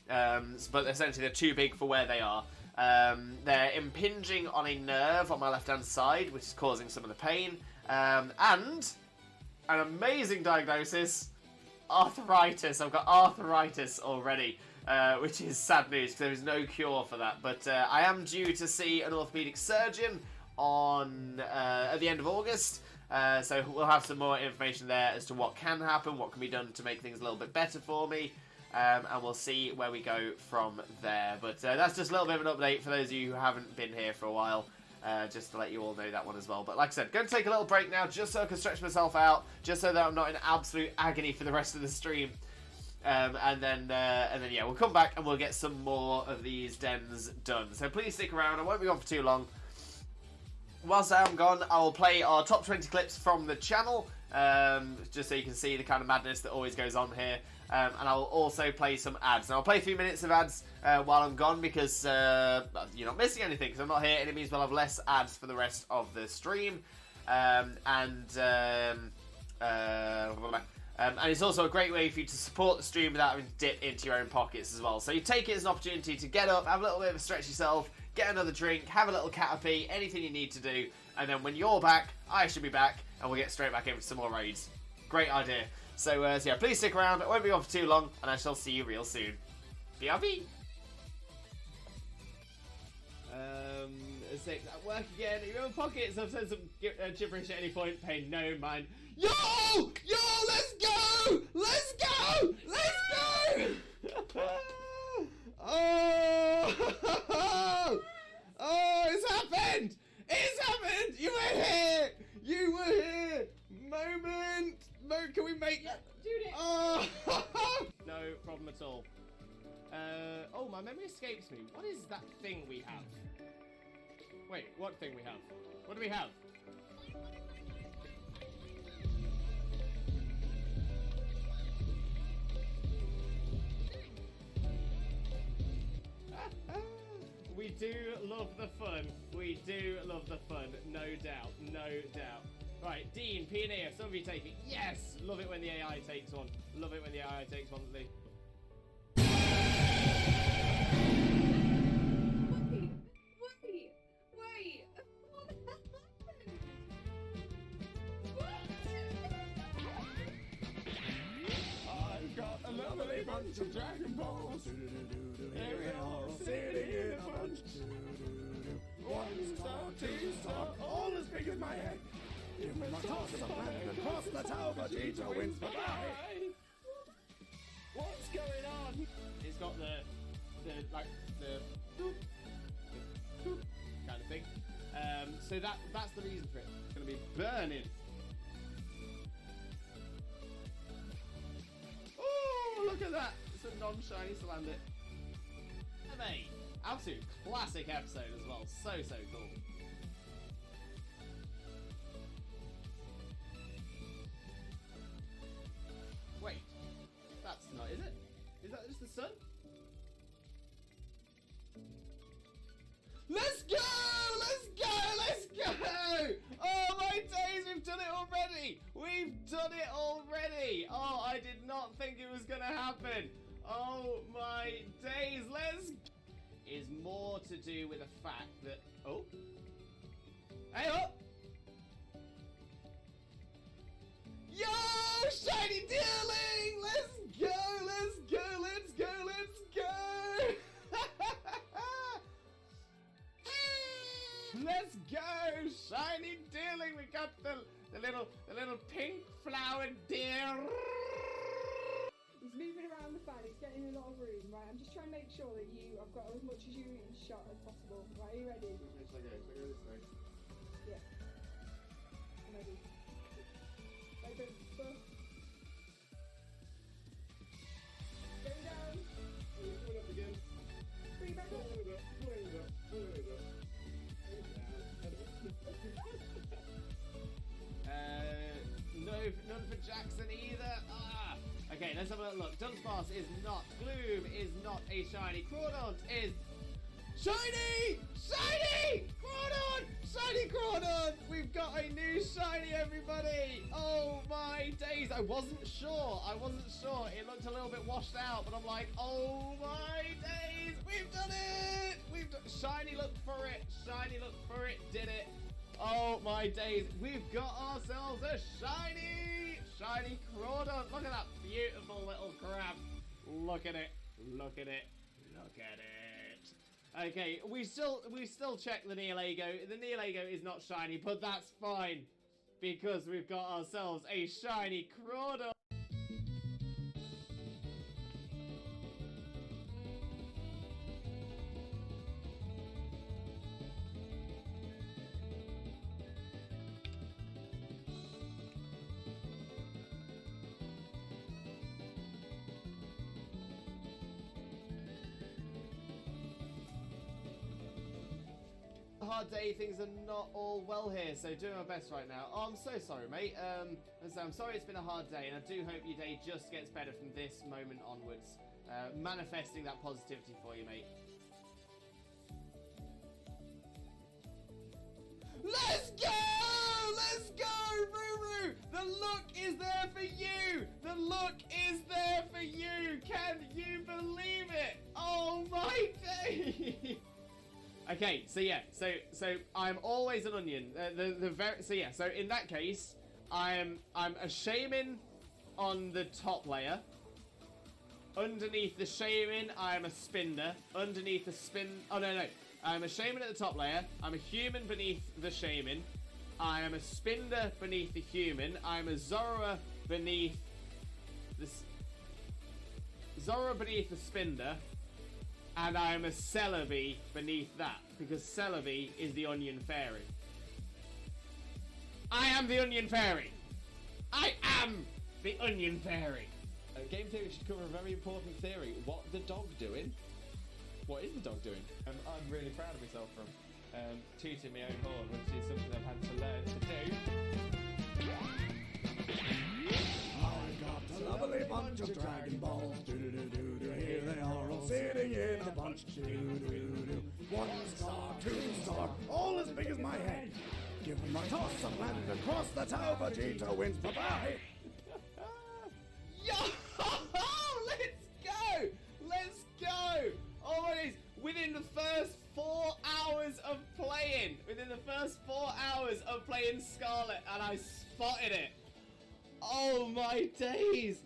But essentially they're too big for where they are. They're impinging on a nerve on my left-hand side, which is causing some of the pain. And an amazing diagnosis, arthritis. I've got arthritis already, which is sad news because there is no cure for that. But I am due to see an orthopedic surgeon at the end of August. So we'll have some more information there as to what can happen, what can be done to make things a little bit better for me. And we'll see where we go from there. But that's just a little bit of an update for those of you who haven't been here for a while. Just to let you all know that one as well. But like I said, going to take a little break now just so I can stretch myself out, just so that I'm not in absolute agony for the rest of the stream. And then yeah, we'll come back and we'll get some more of these dens done. So please stick around. I won't be gone for too long. Whilst I am gone, I will play our top 20 clips from the channel, just so you can see the kind of madness that always goes on here. And I will also play some ads. Now, I'll play 3 minutes of ads while I'm gone because you're not missing anything because I'm not here, and it means we'll have less ads for the rest of the stream. And it's also a great way for you to support the stream without having to dip into your own pockets as well. So you take it as an opportunity to get up, have a little bit of a stretch yourself, get another drink, have a little caterpie, anything you need to do, and then when you're back, I should be back, and we'll get straight back in with some more raids. Great idea. So yeah, please stick around. I won't be on for too long, and I shall see you real soon. BRB! 6, at work again, in your own pockets. I've said some gibberish at any point, pay no mind. Yo! Let's go! Let's go! Oh! Oh, it's happened! It's happened! You were here! Moment! Can we make... Dude, Oh! No problem at all. Oh, my memory escapes me. What is that thing we have? Wait, what thing we have? What do we have? We do love the fun. We do love the fun. No doubt. No doubt. Right, Dean, Pioneer, some of you take it. Yes! Love it when the AI takes one. Love it when the AI takes one. Wait! I've got a lovely bunch of Dragon Balls. Here we are, all sitting in a bunch. 1 star, 2 star, all as big as my head. Give me my toss of planet across the tower, Vegeta wins. Bye-bye. What's going on? It's got the kind of thing. So that's the reason for it. It's gonna be burning. Oh, look at that! It's a non-shiny Salandit. Mate, absolute classic episode as well. So cool. Wait, that's not, is it? Is that just the sun? Let's go! Let's go! Let's go! Oh my days, we've done it already! We've done it already! Oh, I did not think it was gonna happen. Oh my days, let's... Is more to do with the fact that... Oh. Hey up! Yo! Shiny Deerling! Let's go! Let's go! Let's go! Let's go! Let's go! Shiny Deerling! We got the little pink flowered deer. He's moving around the fan, he's getting a lot of room, right? I'm just trying to make sure that I've got as much as you in shot as possible. Right, are you ready? Yeah. I'm ready. Right, go. Going down. Pull up again. Bring it back up. None for Jackson either. Okay, let's have a look. Dunsparce is not. Gloom is not a shiny. Crawdaunt is shiny! Shiny! Crawdaunt! Shiny Crawdaunt! We've got a new shiny, everybody! Oh my days! days, I wasn't sure. It looked a little bit washed out, but I'm like, oh my days, we've done it. Shiny looked for it. Did it. Oh my days, we've got ourselves a shiny Crawdon. Look at that beautiful little crab. Look at it. Okay, we still check the Neolago. The Neolago is not shiny, but that's fine because we've got ourselves a shiny Crawdon. Hard day, things are not all well here, so doing my best right now. Oh, I'm so sorry, mate. I'm sorry it's been a hard day, and I do hope your day just gets better from this moment onwards. Manifesting that positivity for you, mate. Let's go, Ruru! The look is there for you! Can you believe it? Oh my day! Okay, so yeah, so I'm always an onion. So in that case, I'm a shaman on the top layer. Underneath the shaman, I'm a spinner. Underneath the I'm a shaman at the top layer. I'm a human beneath the shaman. I am a spinner beneath the human. I'm a Zora beneath the spinner. And I'm a Celebi beneath that, because Celebi is the Onion Fairy. I am the Onion Fairy! Game theory should cover a very important theory. What is the dog doing? I'm really proud of myself from tooting my own horn, which is something I've had to learn to do. I've got a lovely bunch of Dragon Balls. Do-do-do-do-do. Here they are all sitting in a bunch. Do-do-do-do. 1 star, 2 star, all as big as my head. Give them a toss and land across the tower. Vegeta wins. Bye-bye. Yo! Let's go! Oh my days! Within the first 4 hours of playing, Scarlet, and I spotted it. Oh my days!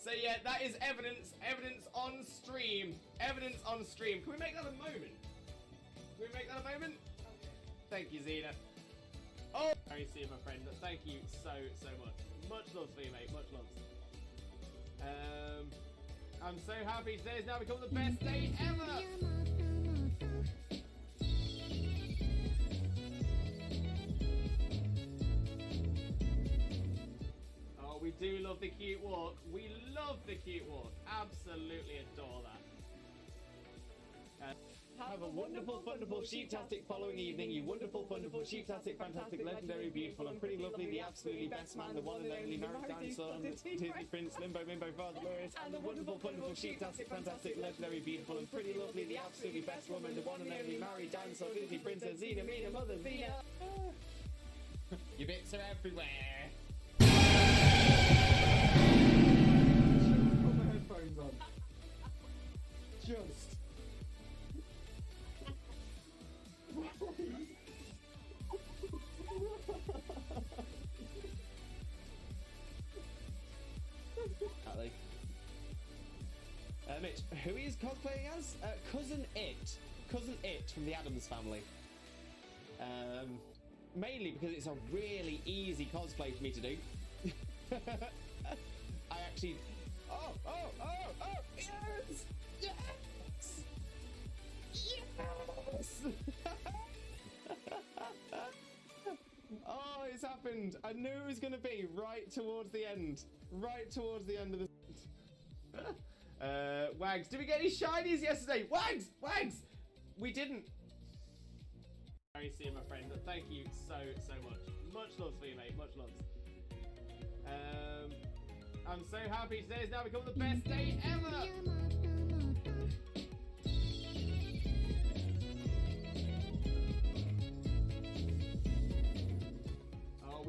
So yeah, that is evidence on stream. Can we make that a moment? Thank you, Zena. Oh, I see you, my friend. Thank you so much. Much love for you, mate. Much love. I'm so happy today has now become the best day ever. Oh, we do love the cute walk. Absolutely adore that. Have a wonderful, wonderful, sheep-tastic following evening, you wonderful, wonderful, sheep-tastic, fantastic, legendary, beautiful, and pretty lovely, the absolutely best man, the one and only married dinosaur, Disney Prince, Limbo, Father Glorious, and the wonderful, wonderful, sheep-tastic, fantastic, legendary, beautiful, and pretty lovely, the absolutely best woman, the one and only married dinosaur, Disney Princess, Zena, Mina, Mother, Zena. Your bits are everywhere. Put my headphones on. Just. Mitch, who is cosplaying as? Cousin It from the Addams Family. Mainly because it's a really easy cosplay for me to do. I actually... Oh! Yes! Oh, it's happened. I knew it was going to be right towards the end of the... Wags, did we get any shinies yesterday? Wags! We didn't. Very see you, my friend. Thank you so much. Much love for you, mate. Much love. I'm so happy today has now become the best day ever.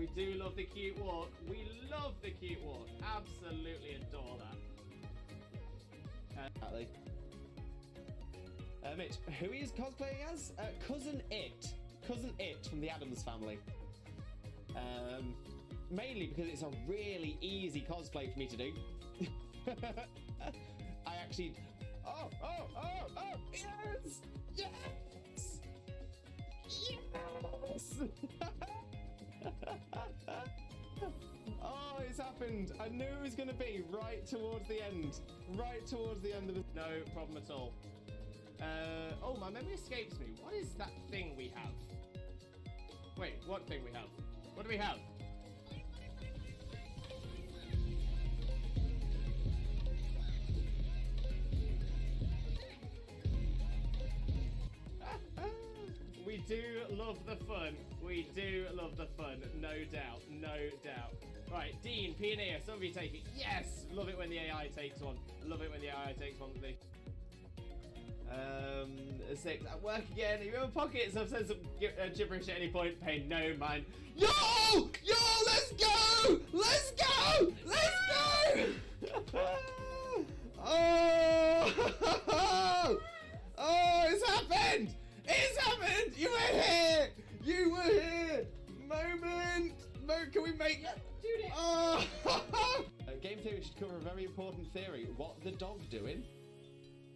We do love the cute walk. We love the cute walk. Absolutely adore that. Exactly. Mitch, who he is cosplaying as? Cousin It. Cousin It from the Addams Family. Mainly because it's a really easy cosplay for me to do. I actually... Oh! Yes! Yes! Yes! Oh, it's happened. I knew it was going to be right towards the end. Right towards the end of the... No problem at all. Oh, my memory escapes me. What is that thing we have? Wait, what thing we have? What do we have? We do love the fun. We do love the fun. No doubt. No doubt. Right, Dean, Pioneer, some of you take it. Yes! Love it when the AI takes one. Love it when the AI takes one. 6. At work again. You have pockets. I've said some gibberish at any point. Pay no mind. Yo! Let's go! Let's go! Let's go! Oh, it's happened! It's happened! You were here! You were here! Moment! Can we make... Dude, Oh! Game theory should cover a very important theory. What the dog doing?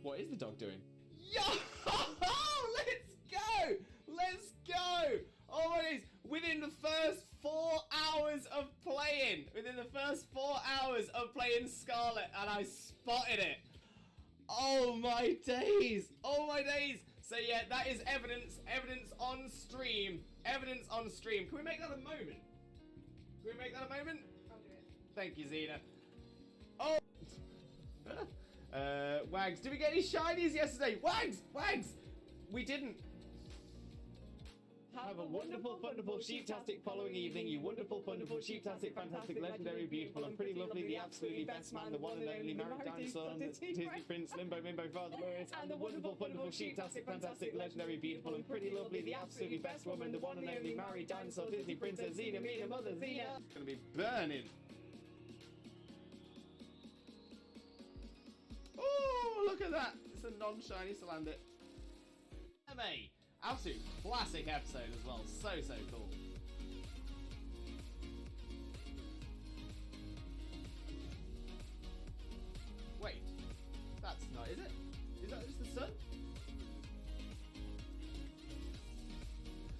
What is the dog doing? Yo! Let's go! Let's go! Oh my days! Within the first 4 hours of playing, Scarlet, and I spotted it. Oh my days! Oh my days! So yeah, that is evidence. Evidence on stream. Evidence on stream. Can we make that a moment? I'll do it. Thank you, Zena. Oh! Wags, did we get any shinies yesterday? Wags! We didn't. Have a wonderful, wonderful, sheep-tastic following evening, you wonderful, wonderful, sheep-tastic, fantastic, legendary, beautiful, and pretty lovely, the absolutely best man, the one and only married dinosaur, Disney Prince, Limbo, Father Glorious, and the wonderful, wonderful, sheep-tastic, fantastic, legendary, beautiful, and pretty lovely, the absolutely best woman, the one and only married dinosaur, Disney Princess, Xena, Mina, Mother, Xena. It's gonna be burning. Oh, look at that! It's a non-shiny Salandit. MA. Absolute classic episode as well. So cool. Wait. That's not, is it? Is that just the sun?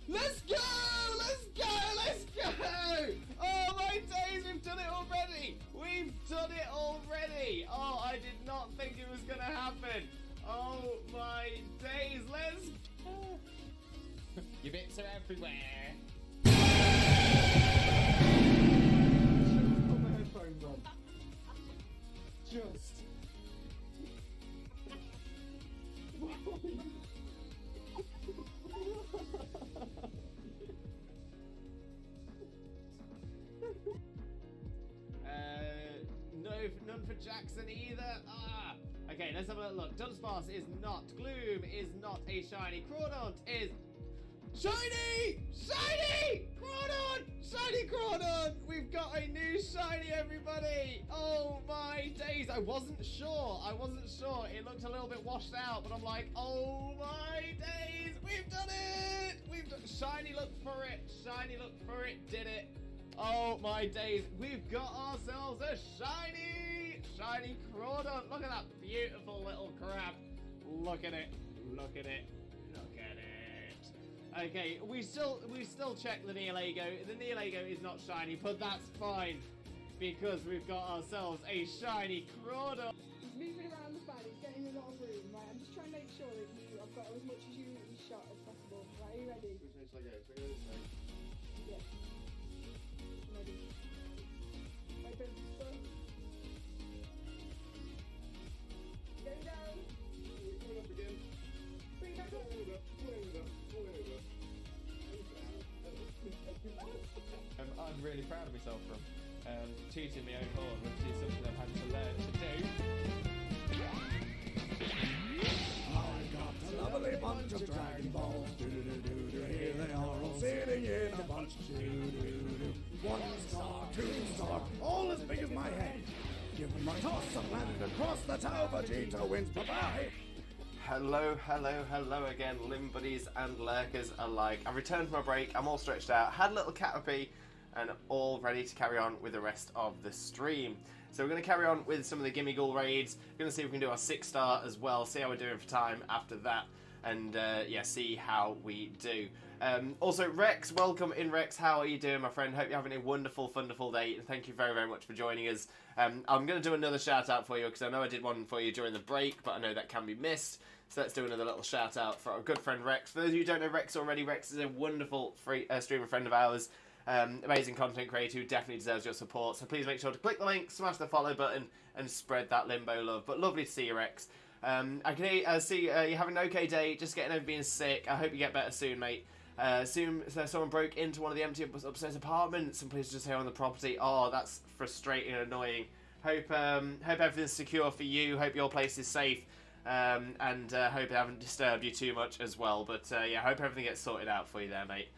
Let's go! Let's go! Let's go! Oh my days, we've done it already! We've done it already! Oh, I did not think it was gonna happen. Oh my days, let's go! Your bits are everywhere. Put my headphones on. Just. None for Jackson either. Okay, let's have a look. Dunsparce is not. Gloom is not a shiny. Crawdaunt is shiny! Shiny! Crawdaunt! Shiny Crawdaunt! We've got a new shiny, everybody! Oh my days! I wasn't sure. It looked a little bit washed out, but I'm like, oh my days! We've done it! Shiny looked for it. Did it. Oh my days! We've got ourselves a shiny Crawdaunt. Look at that beautiful little crab. Look at it. Okay, we still check the Neolago. The Neolago is not shiny, but that's fine because we've got ourselves a shiny Crawdaunt. He's moving around the fan, he's getting a lot of room, right? I'm just trying to make sure that I've got as much as you in shot as possible. Right, are you ready? Which way shall I go? Shall I go this way? Yeah. I'm ready. Right, don't stop. Go down. We're coming up again. Bring it back up. Pull over. I'm really proud of myself from tooting my own horn, which is something I've had to learn to do. I got a lovely bunch of Dragon Balls. Do-do-do-do-do. Here they are all sitting in a bunch. Do-do-do-do. 1 star, 2 star, all as big as my head. Give them a toss and landed across the tower. Vegeta wins. Bye-bye. Hello, hello, hello again, Lim buddies and lurkers alike. I've returned from my break, I'm all stretched out, had a little caterpie, and all ready to carry on with the rest of the stream. So we're going to carry on with some of the Gimmighoul raids. We're going to see if we can do our 6-star as well, see how we're doing for time after that, and yeah, see how we do. Also, Rex, welcome in, Rex. How are you doing, my friend? Hope you're having a wonderful, wonderful day, and thank you very, very much for joining us. I'm going to do another shout-out for you, because I know I did one for you during the break, but I know that can be missed. So let's do another little shout-out for our good friend Rex. For those of you who don't know Rex already, Rex is a wonderful free streamer friend of ours. Amazing content creator who definitely deserves your support. So please make sure to click the link, smash the follow button, and spread that Limbo love. But lovely to see you, Rex. I can see you're having an okay day, just getting over being sick. I hope you get better soon, mate. Soon someone broke into one of the empty upstairs apartments and police just here on the property. Oh, that's frustrating and annoying. Hope everything's secure for you. Hope your place is safe. And hope they haven't disturbed you too much as well. But yeah, hope everything gets sorted out for you there, mate.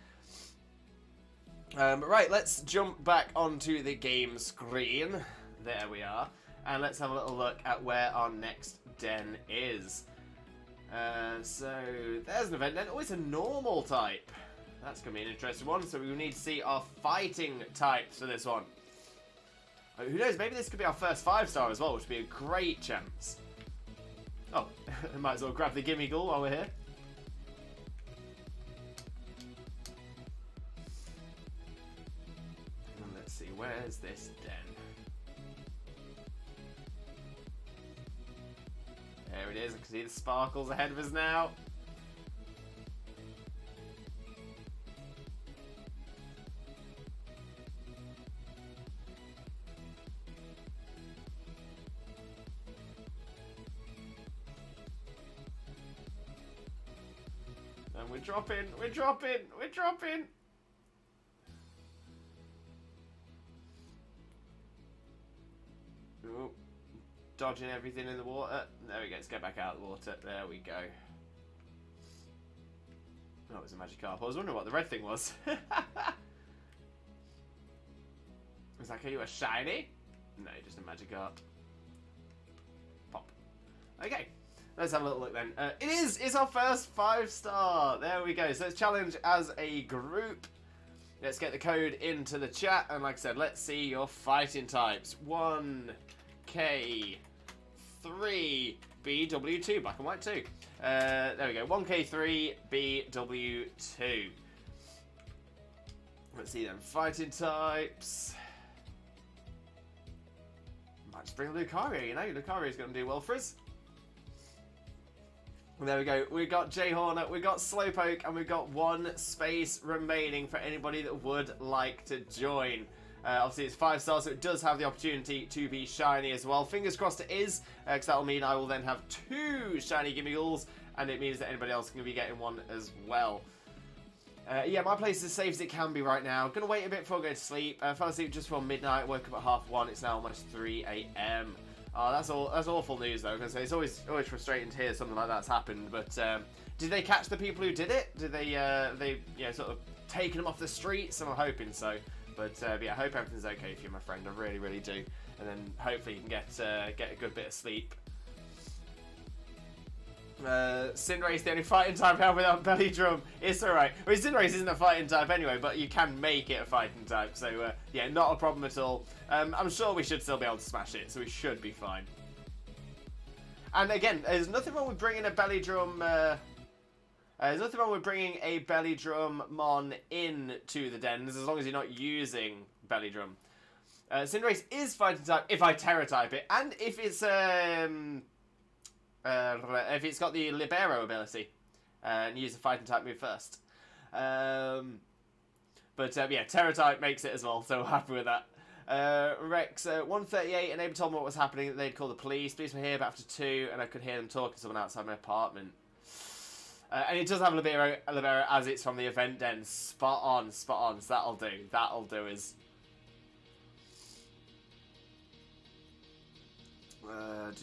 Right, let's jump back onto the game screen. There we are. And let's have a little look at where our next den is. So, there's an event then. Oh, it's a normal type. That's going to be an interesting one. So we will need to see our fighting types for this one. Who knows, maybe this could be our first 5-star as well, which would be a great chance. Oh, might as well grab the Gimmighoul while we're here. And let's see, where's this den? There it is, I can see the sparkles ahead of us now. And we're dropping, we're dropping, we're dropping. Ooh. Dodging everything in the water. There we go, let's get back out of the water. There we go. Oh, it was a Magikarp. I was wondering what the red thing was. Was that, are you a shiny? No, just a Magikarp. Pop. Okay. Let's have a little look then. It's our first 5-star. There we go. So let's challenge as a group. Let's get the code into the chat. And like I said, let's see your fighting types. 1K3 BW2. Black and white 2. There we go. 1K3 BW2. Let's see them. Fighting types. Might just bring Lucario, you know. Lucario's going to do well for us. There we go. We've got Jay Horner, we've got Slowpoke, and we've got 1 space remaining for anybody that would like to join. Obviously, it's 5 stars, so it does have the opportunity to be shiny as well. Fingers crossed it is, because that'll mean I will then have 2 shiny Gimmighouls, and it means that anybody else can be getting 1 as well. Yeah, my place is as safe as it can be right now. Gonna wait a bit before I go to sleep. Fell asleep just before midnight, woke up at 1:30. It's now almost 3 AM. Oh, that's awful news though, because it's always frustrating to hear something like that's happened. But did they catch the people who did it? Did they sort of taken them off the streets? I'm hoping so. But yeah, I hope everything's okay for you, my friend. I really, really do. And then hopefully you can get a good bit of sleep. Cinderace, the only fighting type out without belly drum. It's alright. I mean, Cinderace isn't a fighting type anyway, but you can make it a fighting type. So, yeah, not a problem at all. I'm sure we should still be able to smash it, so we should be fine. And again, there's nothing wrong with bringing a belly drum... there's nothing wrong with bringing a belly drum mon in to the dens, as long as you're not using belly drum. Cinderace is fighting type if I Tera type it, and if it's got the Libero ability, and use the fighting type move first. But yeah, Tera type makes it as well, so happy with that. Rex, 138, a neighbour told me what was happening, that they'd call the police. Police were here about after 2, and I could hear them talking to someone outside my apartment. And it does have a Libero as it's from the event den. Spot on, spot on. So that'll do is... And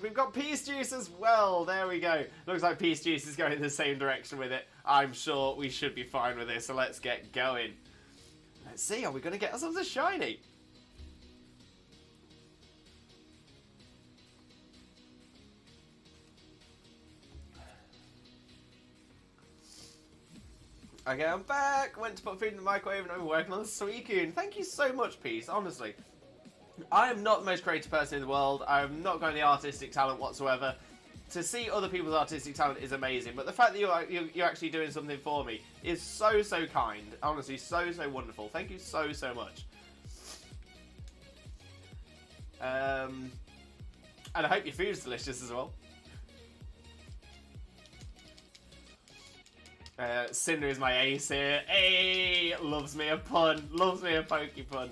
we've got Peace Juice as well. There we go. Looks like Peace Juice is going the same direction with it. I'm sure we should be fine with this, so let's get going. Let's see, are we going to get ourselves a shiny? Okay, I'm back. Went to put food in the microwave and I'm working on the Suicune. Thank you so much, Peace. Honestly, I am not the most creative person in the world. I've not got any artistic talent whatsoever. To see other people's artistic talent is amazing, but the fact that you're actually doing something for me is so kind. Honestly, so wonderful. Thank you so much. And I hope your food's delicious as well. Cinder is my ace here. Hey, loves me a pun. Loves me a pokey pun.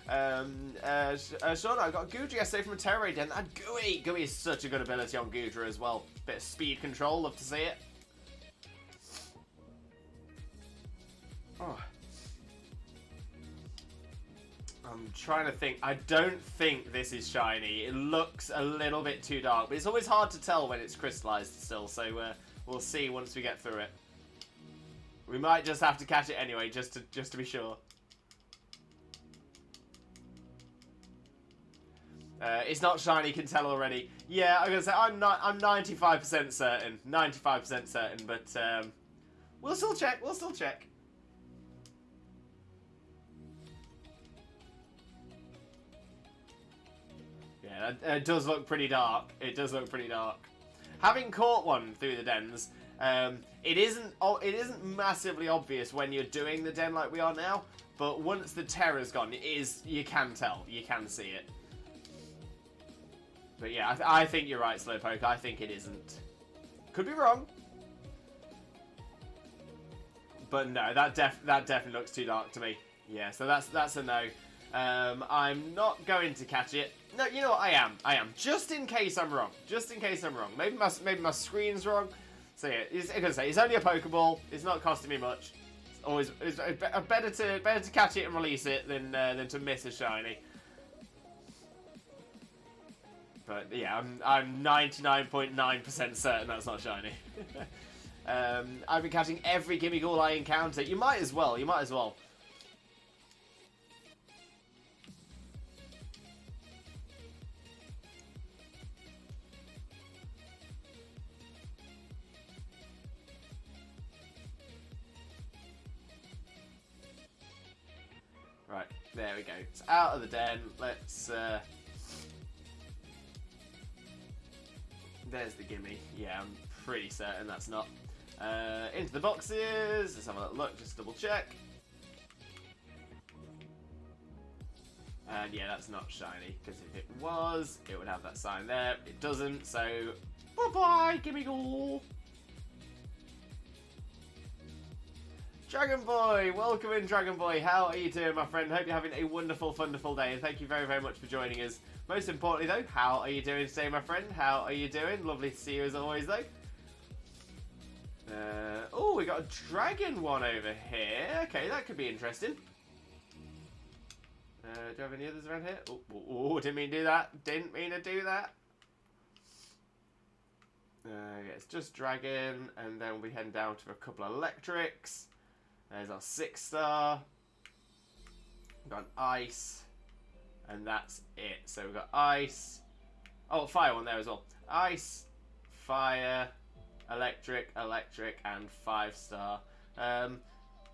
Sean, I got Goodra yesterday from a Tera Dens and Gooey. Gooey is such a good ability on Goodra as well. Bit of speed control, love to see it. Oh. I'm trying to think. I don't think this is shiny. It looks a little bit too dark, but it's always hard to tell when it's crystallized still, so we'll see once we get through it. We might just have to catch it anyway, just to be sure. It's not shiny, can tell already. Yeah, I'm gonna say I'm 95% certain, 95% certain, but we'll still check. We'll still check. Yeah, it does look pretty dark. It does look pretty dark. Having caught one through the dens, it isn't massively obvious when you're doing the den like we are now. But once the terror's gone, you can tell. You can see it. But yeah, I think you're right, Slowpoke. I think it isn't. Could be wrong. But no, that definitely looks too dark to me. Yeah, so that's a no. I'm not going to catch it. No, you know what? I am. Just in case I'm wrong. Just in case I'm wrong. Maybe my screen's wrong. So yeah, it's only a Pokeball. It's not costing me much. It's better to catch it and release it than to miss a shiny. But yeah, I'm 99.9% certain that's not shiny. I've been catching every Gimmighoul I encounter. You might as well. Right, there we go. It's out of the den. Let's there's the gimme. Yeah, I'm pretty certain that's not. Into the boxes. Let's have a look, just double check. And yeah, that's not shiny, because if it was, it would have that sign there. It doesn't, so bye-bye, Gimmighoul. Dragon Boy, welcome in, Dragon Boy. How are you doing, my friend? Hope you're having a wonderful, wonderful day, and thank you very, very much for joining us. Most importantly, though, how are you doing today, my friend? How are you doing? Lovely to see you as always, though. Oh, we got a dragon one over here. Okay, that could be interesting. Do you have any others around here? Oh, didn't mean to do that. Didn't mean to do that. Yeah, it's just dragon, and then we'll be heading down to a couple of electrics. There's our 6-star. We've got an ice. And that's it. So we've got ice. Oh, fire one there as well. Ice, fire, electric, and 5-star.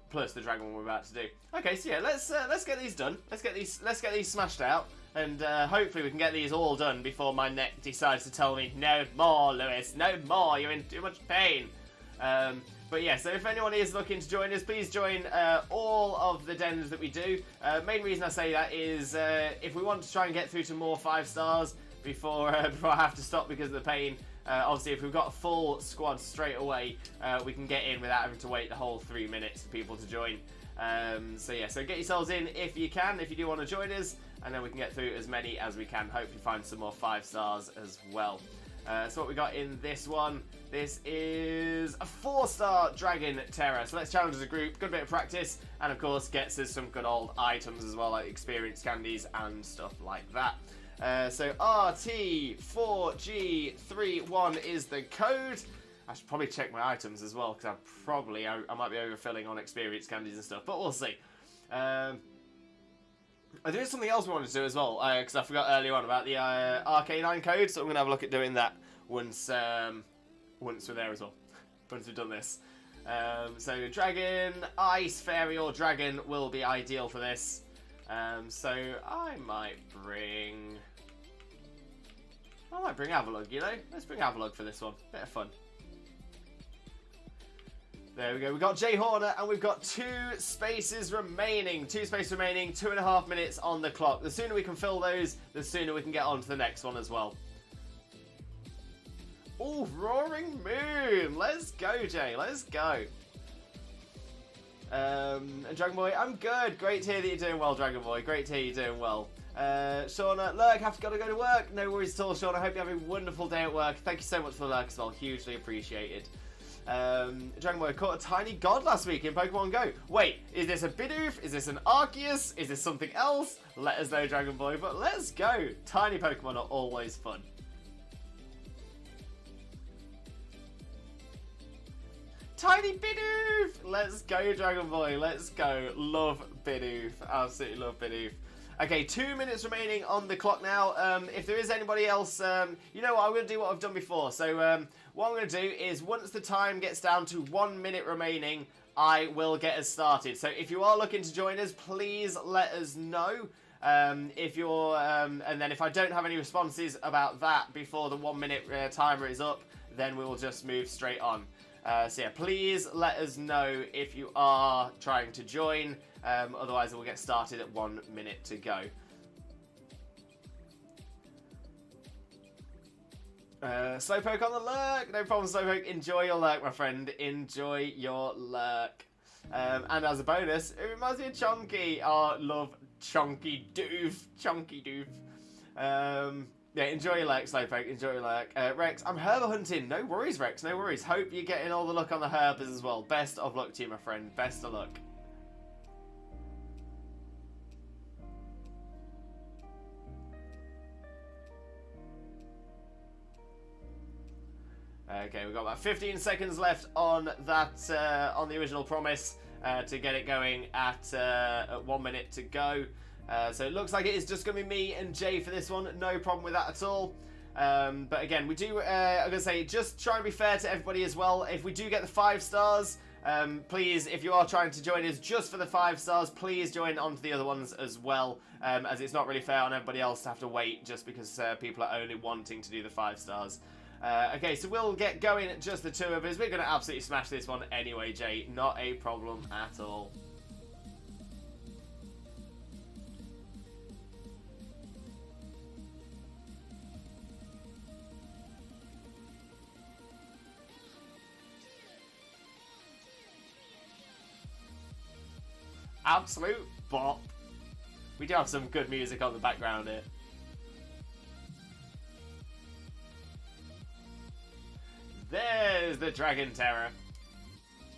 Plus the dragon one we're about to do. Okay, so yeah, let's get these done. Let's get these smashed out, and hopefully we can get these all done before my neck decides to tell me no more, Lewis, no more. You're in too much pain. But yeah, so if anyone is looking to join us, please join all of the dens that we do. Main reason I say that is if we want to try and get through to more 5-stars before I have to stop because of the pain. Obviously, if we've got a full squad straight away, we can get in without having to wait the whole 3 minutes for people to join. So yeah, so get yourselves in if you can, if you do want to join us, and then we can get through as many as we can. Hopefully find some more 5-stars as well. So what we got in this one, this is a 4-star Dragon Terra. So let's challenge as a group, good bit of practice, and of course gets us some good old items as well, like experience candies and stuff like that. So RT4G31 is the code. I should probably check my items as well, because I might be overfilling on experience candies and stuff, but we'll see. There is something else we wanted to do as well, because I forgot earlier on about the Arcanine code, so I'm going to have a look at doing that once we're there as well, once we've done this. So Dragon, Ice, Fairy or Dragon will be ideal for this. So I might bring Avalug, you know? Let's bring Avalug for this one. Bit of fun. There we go. We've got Jay Horner, and we've got 2 spaces remaining. 2 spaces remaining, 2.5 minutes on the clock. The sooner we can fill those, the sooner we can get on to the next one as well. Oh, Roaring Moon. Let's go, Jay. Let's go. Dragon Boy, I'm good. Great to hear that you're doing well, Dragon Boy. Great to hear you're doing well. Shauna, lurk, gotta go to work. No worries at all, Shauna. I hope you have a wonderful day at work. Thank you so much for the lurk as well. Hugely appreciated. Dragon Boy caught a tiny god last week in Pokemon Go. Wait, is this a Bidoof? Is this an Arceus? Is this something else? Let us know, Dragon Boy, but let's go. Tiny Pokemon are always fun. Tiny Bidoof! Let's go, Dragon Boy. Let's go. Love Bidoof. Absolutely love Bidoof. Okay, 2 minutes remaining on the clock now. If there is anybody else, you know what, I'm going to do what I've done before. So what I'm going to do is once the time gets down to 1 minute remaining, I will get us started. So if you are looking to join us, please let us know. If you're, and then if I don't have any responses about that before the 1 minute timer is up, then we will just move straight on. So yeah, please let us know if you are trying to join. Otherwise, we'll get started at 1 minute to go. Slowpoke on the lurk. No problem, Slowpoke. Enjoy your lurk, my friend. Enjoy your lurk. And as a bonus, it reminds me of Chonky. Oh, love Chonky Doof. Chonky Doof. Yeah, enjoy your lurk, Slowpoke. Enjoy your lurk. Rex, I'm herb hunting. No worries, Rex. No worries. Hope you're getting all the luck on the herbs as well. Best of luck to you, my friend. Best of luck. Okay, we've got about 15 seconds left on that, on the original promise, to get it going at 1 minute to go. So it looks like it is just going to be me and Jay for this one. No problem with that at all. But again, we do, I'm going to say, just try and be fair to everybody as well. If we do get the 5 stars, please, if you are trying to join us just for the 5 stars, please join on to the other ones as well, as it's not really fair on everybody else to have to wait just because people are only wanting to do the 5 stars. Okay, so we'll get going, just the 2 of us. We're going to absolutely smash this one anyway, Jay. Not a problem at all. Absolute bop. We do have some good music on the background here. There's the Dragon Terror.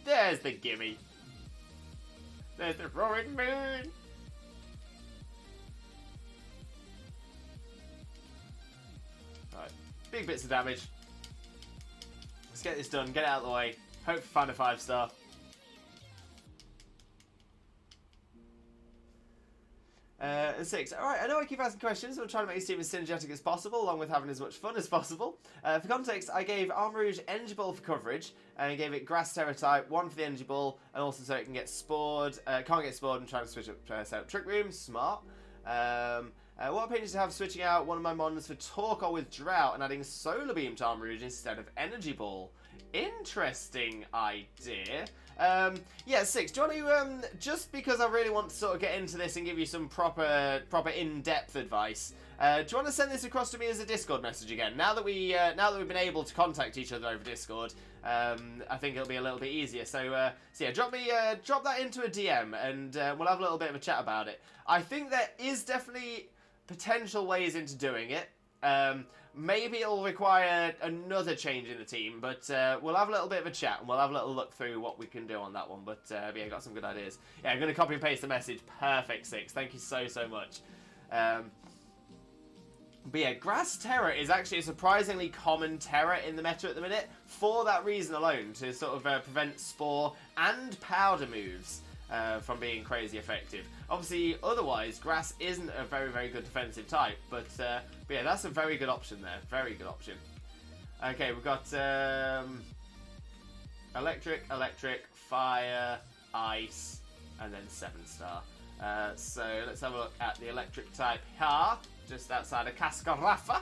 There's the Gimme. There's the Roaring Moon. Alright, big bits of damage. Let's get this done, get it out of the way. Hope to find a 5 star. And 6. Alright, I know I keep asking questions, so I'm trying to make this team as synergetic as possible, along with having as much fun as possible. For context, I gave Armarouge Energy Ball for coverage, and I gave it Grass Terror type, 1 for the Energy Ball, and also so it can get Spored. Can't get Spored and trying to switch up, set up Trick Room. Smart. What opinions do you have switching out one of my Mons for Torkoal with Drought and adding Solar Beam to Armarouge instead of Energy Ball? Interesting idea. Yeah, 6. Do you want to, just because I really want to sort of get into this and give you some proper in-depth advice, do you want to send this across to me as a Discord message again? Now that we've been able to contact each other over Discord, I think it'll be a little bit easier. So yeah, drop that into a DM, and we'll have a little bit of a chat about it. I think there is definitely potential ways into doing it. Maybe it'll require another change in the team, but we'll have a little bit of a chat and we'll have a little look through what we can do on that one. But yeah, got some good ideas. Yeah, I'm going to copy and paste the message. Perfect, Six. Thank you so much. But yeah, Grass Terror is actually a surprisingly common terror in the meta at the minute, for that reason alone, to sort of prevent Spore and Powder moves from being crazy effective. Obviously, otherwise, Grass isn't a very, very good defensive type, but yeah, that's a very good option there. Very good option. Okay, we've got Electric, Fire, Ice, and then 7-star. So let's have a look at the Electric type here, just outside of Cascarafa.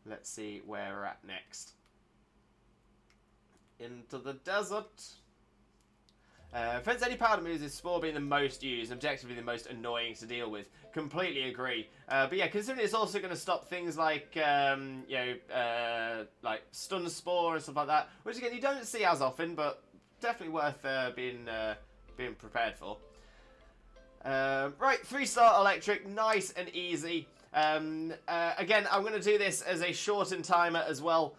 Let's see where we're at next. Into the desert. Defense any powder moves is Spore being the most used, objectively the most annoying to deal with. Completely agree. But yeah, considering it's also going to stop things like, like Stun Spore and stuff like that, which again you don't see as often, but definitely worth being prepared for. Right, 3-star Electric, nice and easy. Again, I'm going to do this as a shortened timer as well.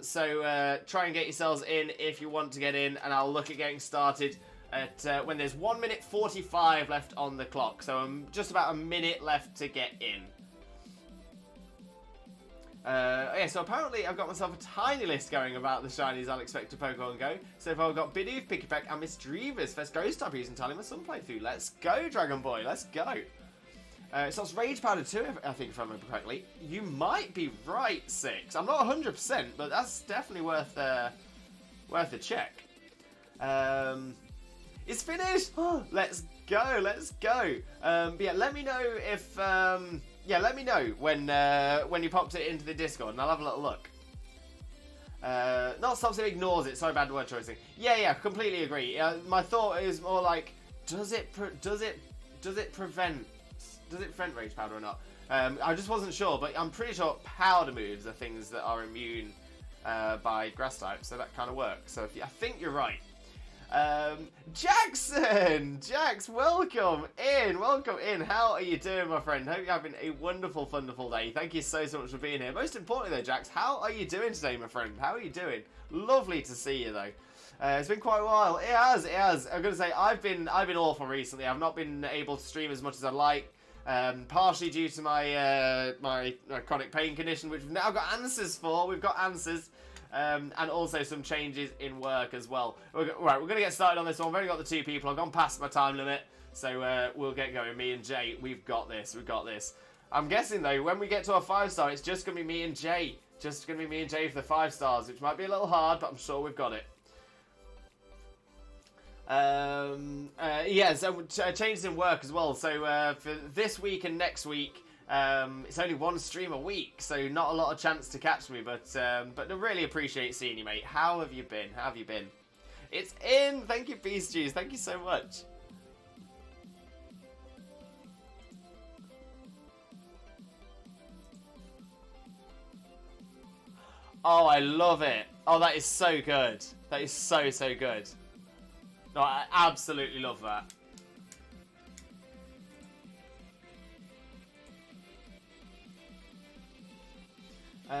So try and get yourselves in if you want to get in, and I'll look at getting started at when there's 1 minute 45 left on the clock. So I'm just about a minute left to get in. Yeah, so apparently I've got myself a tiny list going about the shinies I'll expect to Pokemon Go. So far I've got Bidoof, Pikipek, and Misdreavus. First Ghost type using entirely my Sun playthrough. Let's go, Dragon Boy, let's go. It starts Rage Powder too, I think, if I remember correctly. You might be right, Six. I'm not 100%, but that's definitely worth a check. It's finished! Let's go, let's go. But yeah, let me know if... yeah, let me know when you popped it into the Discord, and I'll have a little look. Not stops it, ignores it. Sorry, bad word choicing. Yeah, completely agree. My thought is more like, does it prevent Rage Powder or not? I just wasn't sure, but I'm pretty sure Powder moves are things that are immune by Grass type, so that kind of works. So I think you're right. Jackson! Jax, welcome in. How are you doing, my friend? Hope you're having a wonderful, wonderful day. Thank you so much for being here. Most importantly, though, Jax, how are you doing today, my friend? How are you doing? Lovely to see you, though. It's been quite a while. It has. I'm gonna say I've been awful recently. I've not been able to stream as much as I'd like. Partially due to my my chronic pain condition, which we've now got answers for. We've got answers. And also some changes in work as well. Right, we're going to get started on this one. I've only got the 2 people. I've gone past my time limit. So we'll get going. Me and Jay, we've got this. I'm guessing, though, when we get to a 5-star, it's just going to be me and Jay. Just going to be me and Jay for the 5 stars, which might be a little hard, but I'm sure we've got it. Yeah, so changes in work as well. So for this week and next week, it's only 1 stream a week, so not a lot of chance to catch me, but I really appreciate seeing you, mate. How have you been? It's in! Thank you, Beast Juice. Thank you so much. Oh, I love it. Oh, that is so good. That is so good. No, I absolutely love that.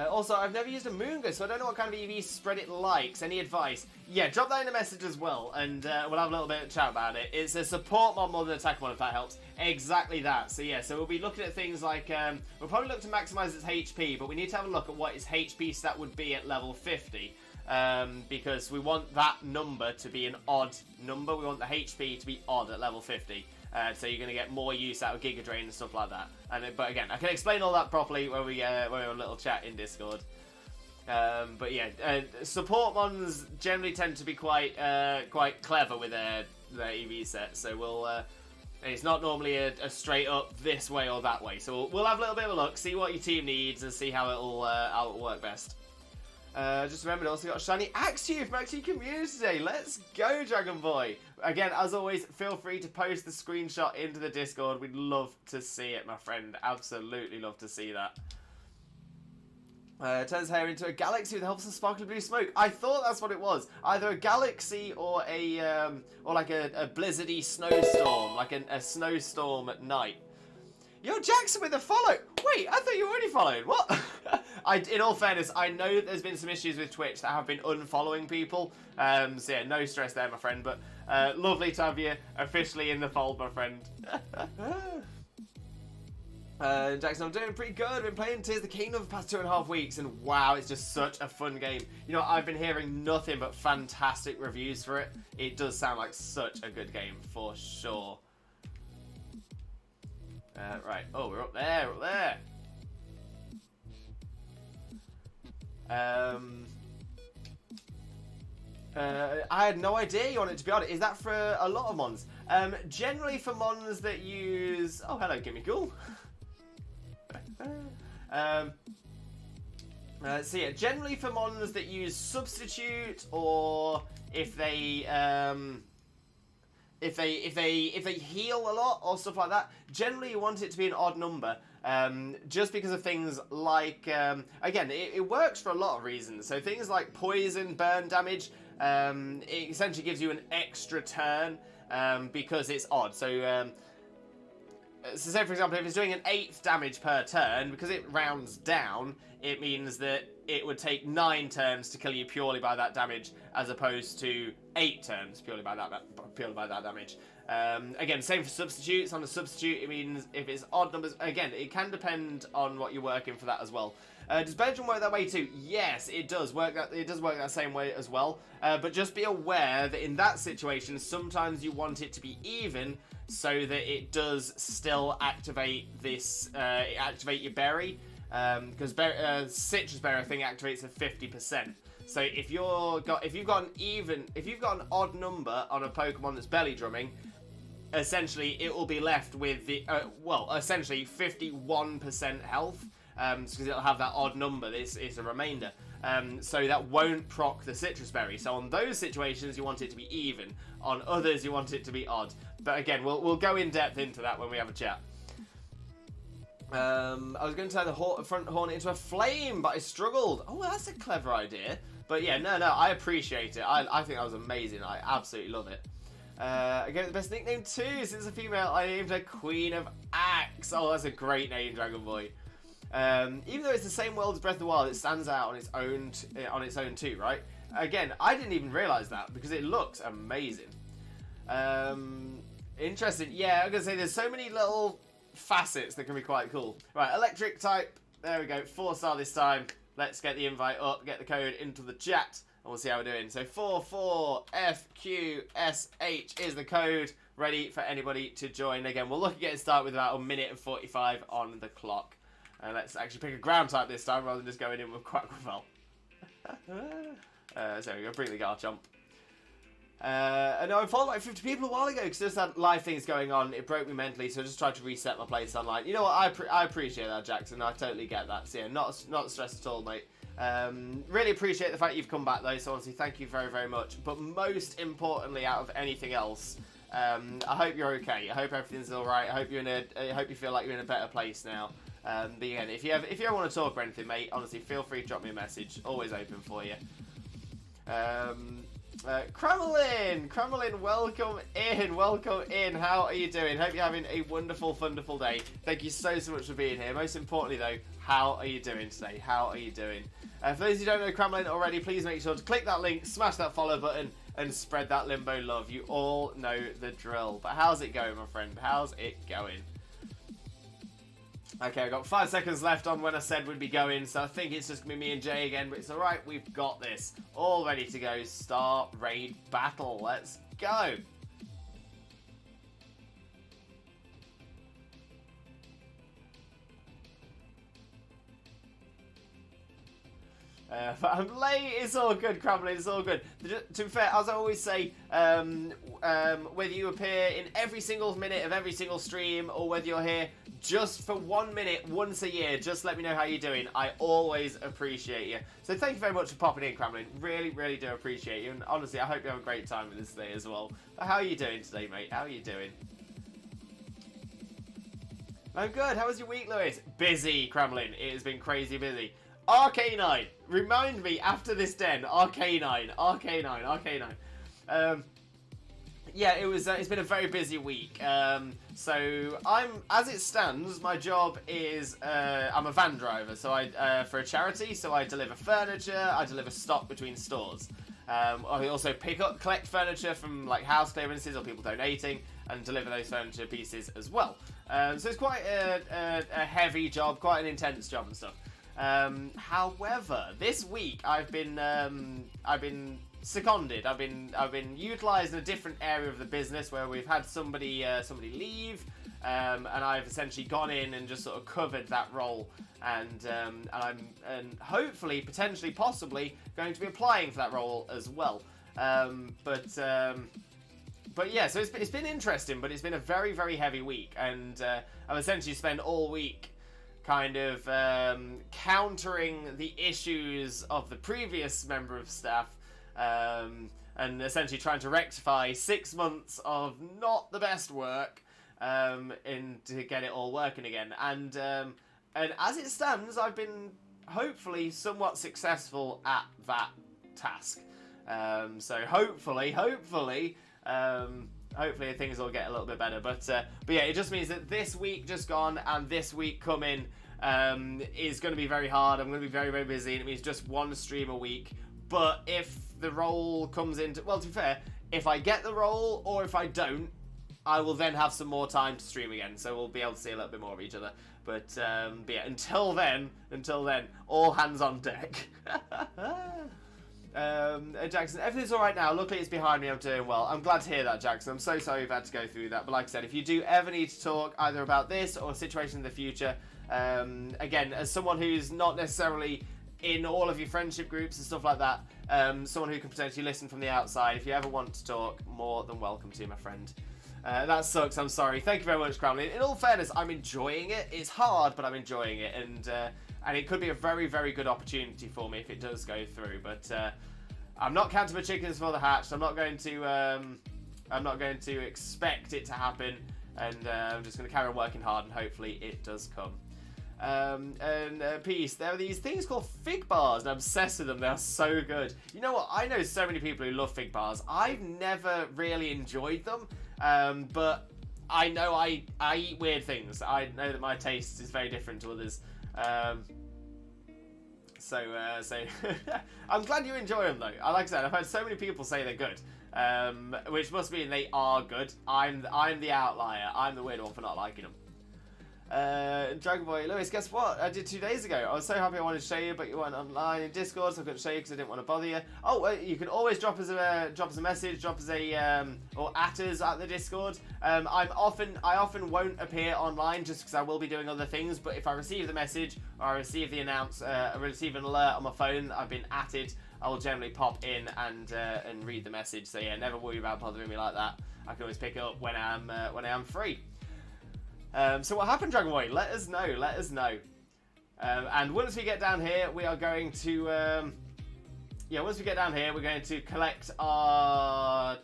Also, I've never used a Moonga, so I don't know what kind of EV spread it likes. Any advice? Yeah, drop that in the message as well, and we'll have a little bit of chat about it. It's a support mod more than attack mod, if that helps. Exactly that. So yeah, so we'll be looking at things like, we'll probably look to maximise its HP, but we need to have a look at what its HP stat would be at level 50. Because we want that number to be an odd number. We want the HP to be odd at level 50. So you're going to get more use out of Giga Drain and stuff like that. But again, I can explain all that properly when we have a little chat in Discord. But yeah, support mons generally tend to be quite clever with their EV set. So we'll it's not normally a straight up this way or that way. So we'll have a little bit of a look, see what your team needs, and see how it'll work best. Just remembered, also got a shiny Axew from Axew Community today. Let's go, Dragon Boy. Again, as always, feel free to post the screenshot into the Discord. We'd love to see it, my friend. Absolutely love to see that. Turns his hair into a galaxy with the help of sparkly blue smoke. I thought that's what it was. Either a galaxy or like a blizzardy snowstorm, like a snowstorm at night. Yo, Jackson with a follow. Wait, I thought you already followed. What? In all fairness, I know that there's been some issues with Twitch that have been unfollowing people. So yeah, no stress there, my friend. But lovely to have you officially in the fold, my friend. Jackson, I'm doing pretty good. I've been playing Tears of the Kingdom for the past 2.5 weeks, and wow, it's just such a fun game. You know, I've been hearing nothing but fantastic reviews for it. It does sound like such a good game, for sure. Right. Oh, we're up there, I had no idea you wanted to be on it. Is that for a lot of mons? Generally for mons that use... Oh, hello, GIMMIGHOUL. So yeah, generally for mons that use substitute, or if they heal a lot or stuff like that, generally you want it to be an odd number. Just because of things like, again, it works for a lot of reasons. So things like poison, burn damage, it essentially gives you an extra turn because it's odd. So say, for example, if it's doing an 8th damage per turn, because it rounds down, it means that it would take 9 turns to kill you purely by that damage, as opposed to 8 turns purely by that damage. Again, same for substitutes. On a substitute, it means if it's odd numbers, again, it can depend on what you're working for that as well. Does Belgium work that way too? Yes, it does work that same way as well. But just be aware that in that situation, sometimes you want it to be even, so that it does still activate this, activate your berry. Because citrus berry, I think, activates at 50%. So if you've got an odd number on a Pokemon that's belly drumming, essentially it will be left with the essentially 51% health, because it'll have that odd number. This is a remainder. So that won't proc the citrus berry. So on those situations, you want it to be even. On others, you want it to be odd. But again, we'll go in depth into that when we have a chat. I was going to turn the front hornet into a flame, but I struggled. Oh, that's a clever idea. But yeah, no, I appreciate it. I think that was amazing. I absolutely love it. I gave it the best nickname too. Since a female, I named her Queen of Axe. Oh, that's a great name, Dragon Boy. Even though it's the same world as Breath of the Wild, it stands out on its own too, right? Again, I didn't even realise that because it looks amazing. Interesting. Yeah, I'm gonna say there's so many little facets that can be quite cool. Right, electric type. There we go. 4-star this time. Let's get the invite up, get the code into the chat, and we'll see how we're doing. So 44FQSH is the code, ready for anybody to join. Again, we'll look at getting started with about 1 minute and 45 on the clock. And let's actually pick a ground type this time rather than just going in with Quackquavel. So we're going to bring the Garchomp. And I followed like 50 people a while ago because just had live things going on. It broke me mentally, so I just tried to reset my place online. You know what? I appreciate that, Jackson. I totally get that. So yeah, not stressed at all, mate. Really appreciate the fact you've come back though. So honestly, thank you very, very much. But most importantly, out of anything else, I hope you're okay. I hope everything's all right. I hope you feel like you're in a better place now. But again, if you ever want to talk or anything, mate, honestly, feel free to drop me a message. Always open for you. Cramelin, welcome in. How are you doing? Hope you're having a wonderful day. Thank you so much for being here. Most importantly though, how are you doing today? How are you doing? For those who don't know Cramelin already, please make sure to click that link, smash that follow button, and spread that Limbo love. You all know the drill. But how's it going, my friend? How's it going? Okay, I've got 5 seconds left on when I said we'd be going, so I think it's just going to be me and Jay again, but it's alright, we've got this. All ready to go. Start raid battle. Let's go. But I'm late, it's all good, Crumbling, it's all good. To be fair, as I always say, whether you appear in every single minute of every single stream, or whether you're here just for 1 minute once a year, just let me know how you're doing. I always appreciate you. So thank you very much for popping in, Crumbling. Really, really do appreciate you. And honestly, I hope you have a great time with us today as well. But how are you doing today, mate? How are you doing? I'm good. How was your week, Lewis? Busy, Kremlin. It has been crazy busy. Arcanine. Remind me after this den. Arcanine. Yeah, it's been a very busy week. So as it stands, my job is I'm a van driver. So I for a charity. So I deliver furniture. I deliver stock between stores. I also collect furniture from like house clearances or people donating, and deliver those furniture pieces as well. So it's quite a heavy job, quite an intense job and stuff. However, this week I've been seconded. I've been utilised in a different area of the business where we've had somebody leave, and I've essentially gone in and just sort of covered that role, and I'm hopefully, potentially, possibly going to be applying for that role as well. But yeah, so it's been interesting, but it's been a very, very heavy week, and I've essentially spent all week kind of countering the issues of the previous member of staff, and essentially trying to rectify 6 months of not the best work to get it all working again. And as it stands, I've been hopefully somewhat successful at that task. So hopefully things will get a little bit better. But yeah, it just means that this week just gone and this week coming is going to be very hard. I'm going to be very, very busy, and it means just one stream a week. But if the role comes into... Well, to be fair, if I get the role or if I don't, I will then have some more time to stream again. So we'll be able to see a little bit more of each other. But yeah, until then, all hands on deck. Jackson, everything's alright now. Luckily it's behind me, I'm doing well. I'm glad to hear that, Jackson. I'm so sorry you've had to go through that. But like I said, if you do ever need to talk either about this or a situation in the future, again, as someone who's not necessarily in all of your friendship groups and stuff like that, someone who can potentially listen from the outside, if you ever want to talk, more than welcome to, my friend. That sucks, I'm sorry. Thank you very much, Cramlin. In all fairness, I'm enjoying it. It's hard, but I'm enjoying it, and it could be a very, very good opportunity for me if it does go through. But I'm not counting my chickens before they're hatched. I'm not going to expect it to happen, and I'm just going to carry on working hard, and hopefully it does come. Peace. There are these things called fig bars, and I'm obsessed with them. They're so good. You know what? I know so many people who love fig bars. I've never really enjoyed them, but I know I eat weird things. I know that my taste is very different to others. So I'm glad you enjoy them, though. Like I said, I've heard so many people say they're good, which must mean they are good. I'm the outlier. I'm the weird one for not liking them. Dragon Boy Lewis, guess what? I did 2 days ago. I was so happy I wanted to show you, but you weren't online in Discord, so I couldn't show you because I didn't want to bother you. Oh, you can always drop us a message, drop us or at us at the Discord. I often won't appear online just because I will be doing other things. But if I receive the message or I receive the I receive an alert on my phone that I've been atted, I will generally pop in and read the message. So yeah, never worry about bothering me like that. I can always pick it up when I am free. So what happened, Dragon Boy? Let us know. And once we get down here, we are going to... once we get down here, we're going to collect our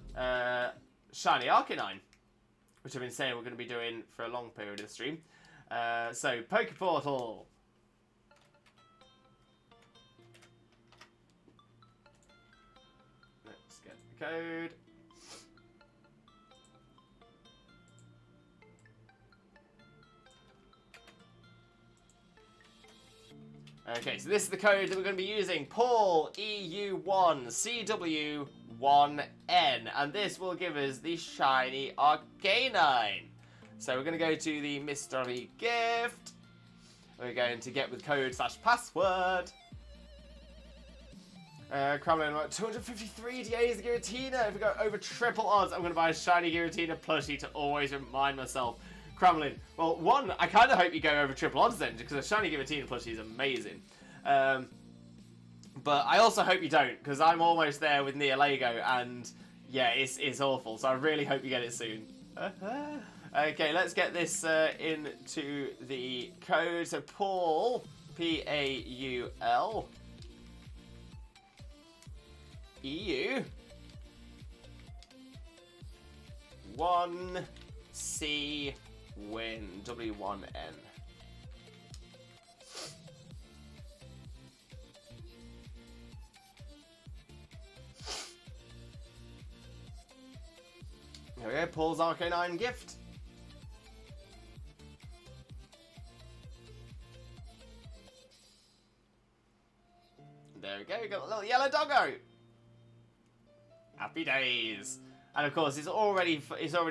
Shiny Arcanine, which I've been saying we're going to be doing for a long period of the stream. So, Poke Portal. Let's get the code. Okay, so this is the code that we're going to be using. Paul EU1 CW1N, and this will give us the shiny Arcanine. So we're going to go to the mystery gift. We're going to get with code /password. Kremlin, 253 DAs the Giratina. If we go over triple odds, I'm going to buy a shiny Giratina plushie to always remind myself. Kremlin, well, one, I kind of hope you go over triple odds then, because a shiny Giratina plushie is amazing. But I also hope you don't, because I'm almost there with Nia Lego, and yeah, it's awful. So I really hope you get it soon. Okay, let's get this into the code. So Paul, Paul, EU, 1C. Win W1N. go, Paul's Arcanine gift. There we go, we got a little yellow doggo. Happy days. And of course, it's already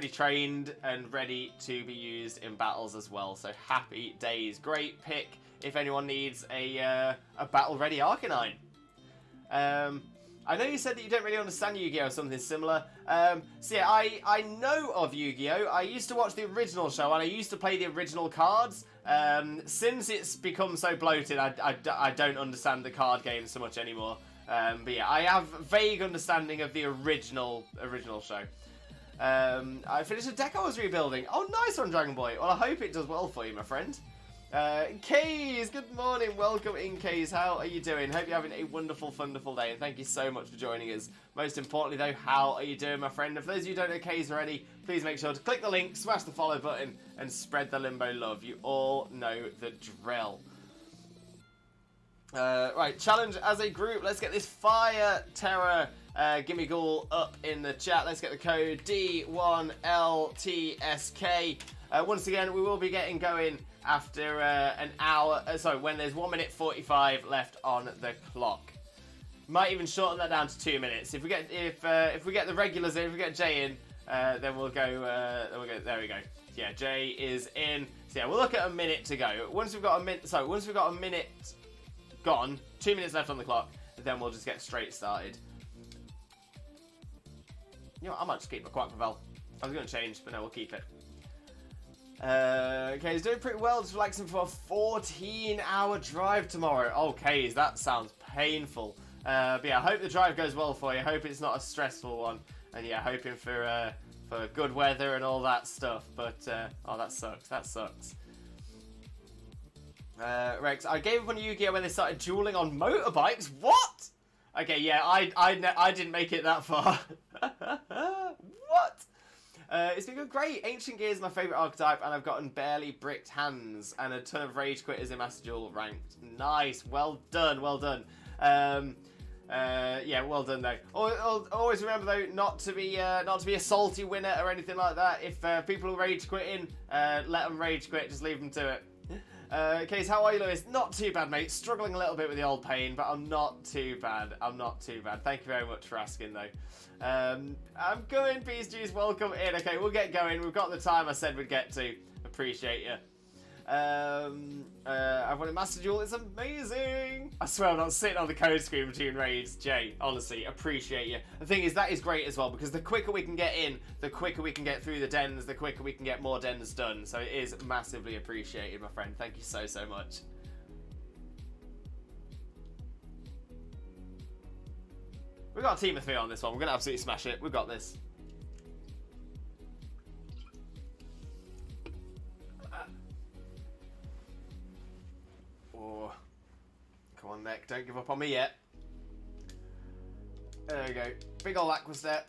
trained and ready to be used in battles as well. So happy days. Great pick if anyone needs a battle-ready Arcanine. I know you said that you don't really understand Yu-Gi-Oh! Or something similar. So yeah, I know of Yu-Gi-Oh! I used to watch the original show and I used to play the original cards. Since it's become so bloated, I don't understand the card game so much anymore. But yeah, I have vague understanding of the original show. I finished a deck I was rebuilding. Oh, nice one, Dragon Boy. Well, I hope it does well for you, my friend. Kays, good morning. Welcome in, Kays. How are you doing? Hope you're having a wonderful, wonderful day, and thank you so much for joining us. Most importantly, though, how are you doing, my friend? And for those of you who don't know Kays already, please make sure to click the link, smash the follow button, and spread the Limbo love. You all know the drill. Right, challenge as a group. Let's get this Fire Terror Gimmighoul up in the chat. Let's get the code D1LTSK. Once again, we will be getting going after an hour. Sorry, when there's 1 minute 45 left on the clock. Might even shorten that down to 2 minutes. If we get the regulars in, if we get Jay in, then we'll go. There we go. Yeah, Jay is in. So yeah, we'll look at a minute to go. Once we've got a minute gone, 2 minutes left on the clock, then we'll just get straight started. You know what, I might just keep my Quackpavel. I was going to change, but no, we'll keep it. Okay, he's doing pretty well, just relaxing for a 14-hour drive tomorrow. Okay, that sounds painful. But yeah, I hope the drive goes well for you. I hope it's not a stressful one. And yeah, hoping for good weather and all that stuff. But, oh, that sucks. That sucks. Rex, I gave up on Yu-Gi-Oh! When they started dueling on motorbikes. What? Okay, yeah, I didn't make it that far. What? It's been going great. Ancient Gear is my favourite archetype, and I've gotten barely bricked hands and a ton of rage quitters in Master Duel ranked. Nice, well done, well done. Yeah, well done though. Always remember though, not to be a salty winner or anything like that. If people are rage quitting, let them rage quit. Just leave them to it. Okay, so how are you, Lewis? Not too bad, mate. Struggling a little bit with the old pain, but I'm not too bad. I'm not too bad. Thank you very much for asking, though. I'm going, Peace Juice. Welcome in. Okay, we'll get going. We've got the time I said we'd get to. Appreciate you. I've won a Master Duel. It's amazing. I swear I'm not sitting on the code screen between raids. Jay, honestly, appreciate you. The thing is, that is great as well, because the quicker we can get in, the quicker we can get through the dens, the quicker we can get more dens done. So it is massively appreciated, my friend. Thank you so, so much. We've got a team of 3 on this one. We're going to absolutely smash it. We've got this. Oh, come on, Nick. Don't give up on me yet. There we go. Big ol' aqua step.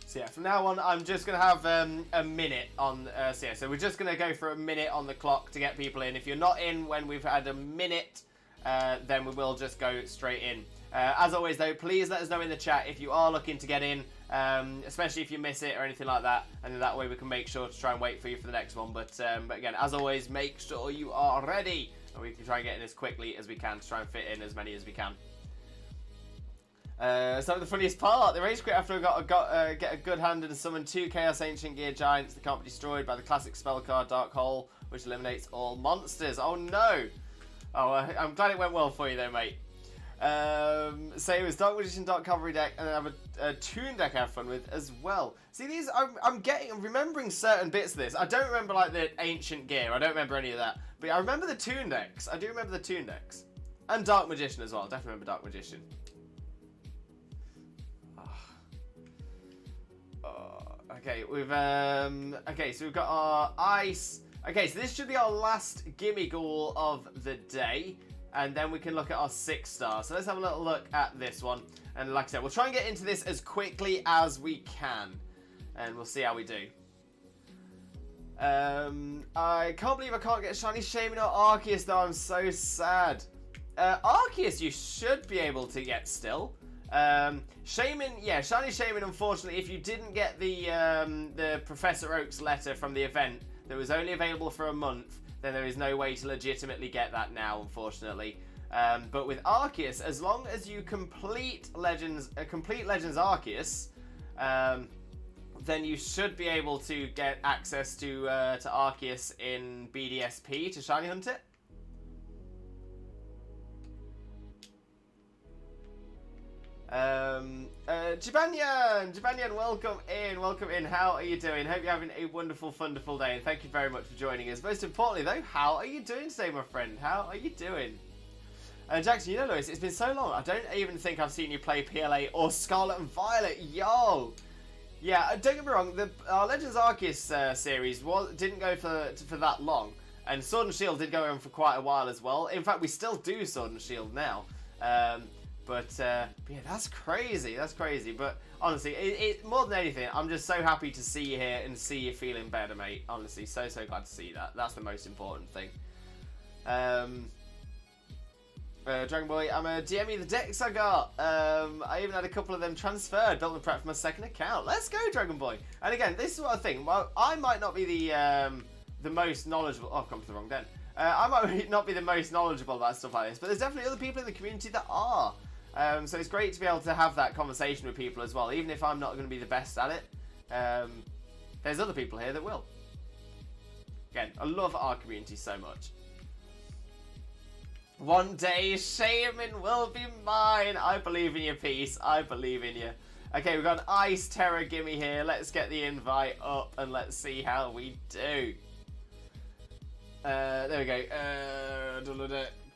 So yeah, from now on, I'm just going to have a minute on... so yeah, so we're just going to go for a minute on the clock to get people in. If you're not in when we've had a minute, then we will just go straight in. As always, though, please let us know in the chat if you are looking to get in, especially if you miss it or anything like that, and then that way we can make sure to try and wait for you for the next one. But again, as always, make sure you are ready, and we can try and get in as quickly as we can to try and fit in as many as we can. So the funniest part, the rage quit after I get a good hand and summon 2 Chaos Ancient Gear Giants that can't be destroyed by the classic spell card Dark Hole, which eliminates all monsters. Oh no! Oh, I'm glad it went well for you though, mate. Say it was Dark Magician, Dark Cavalry deck, and then I have a Toon deck I have fun with as well. See, these, I'm remembering certain bits of this. I don't remember, like, the Ancient Gear. I don't remember any of that. But I remember the Toon decks. I do remember the Toon decks. And Dark Magician as well. Definitely remember Dark Magician. Okay, okay, so we've got our Ice. Okay, so this should be our last Gimmighoul of the day. And then we can look at our 6-star. So let's have a little look at this one. And like I said, we'll try and get into this as quickly as we can. And we'll see how we do. I can't believe I can't get Shiny Shaman or Arceus though. I'm so sad. Arceus you should be able to get still. Shaman, yeah, Shiny Shaman, unfortunately, if you didn't get the Professor Oak's letter from the event that was only available for a month, then there is no way to legitimately get that now, unfortunately. But with Arceus, as long as you complete Legends Arceus, then you should be able to get access to Arceus in BDSP to Shiny Hunt it. Jibanyan, welcome in. How are you doing? Hope you're having a wonderful day, and thank you very much for joining us. Most importantly, though, how are you doing today, my friend? How are you doing? Jackson, you know, Lewis, it's been so long. I don't even think I've seen you play PLA or Scarlet and Violet. Yo! Yeah, don't get me wrong, our Legends Arceus series didn't go for that long, and Sword and Shield did go on for quite a while as well. In fact, we still do Sword and Shield now. But yeah, that's crazy. But honestly, it more than anything, I'm just so happy to see you here and see you feeling better, mate. Honestly, so glad to see that. That's the most important thing. Dragon Boy, I'm a DME the decks I got. I even had a couple of them transferred, built and prepped for my second account. Let's go, Dragon Boy. And again, this is what I think. Well, I might not be the most knowledgeable. Oh, I've come to the wrong den. I might not be the most knowledgeable about stuff like this, but there's definitely other people in the community that are. So it's great to be able to have that conversation with people as well, even if I'm not going to be the best at it. There's other people here that will. Again, I love our community so much. One day, Shaman will be mine. I believe in your piece. I believe in you. Okay, we've got an Ice Terra Gimme here. Let's get the invite up and let's see how we do. There we go.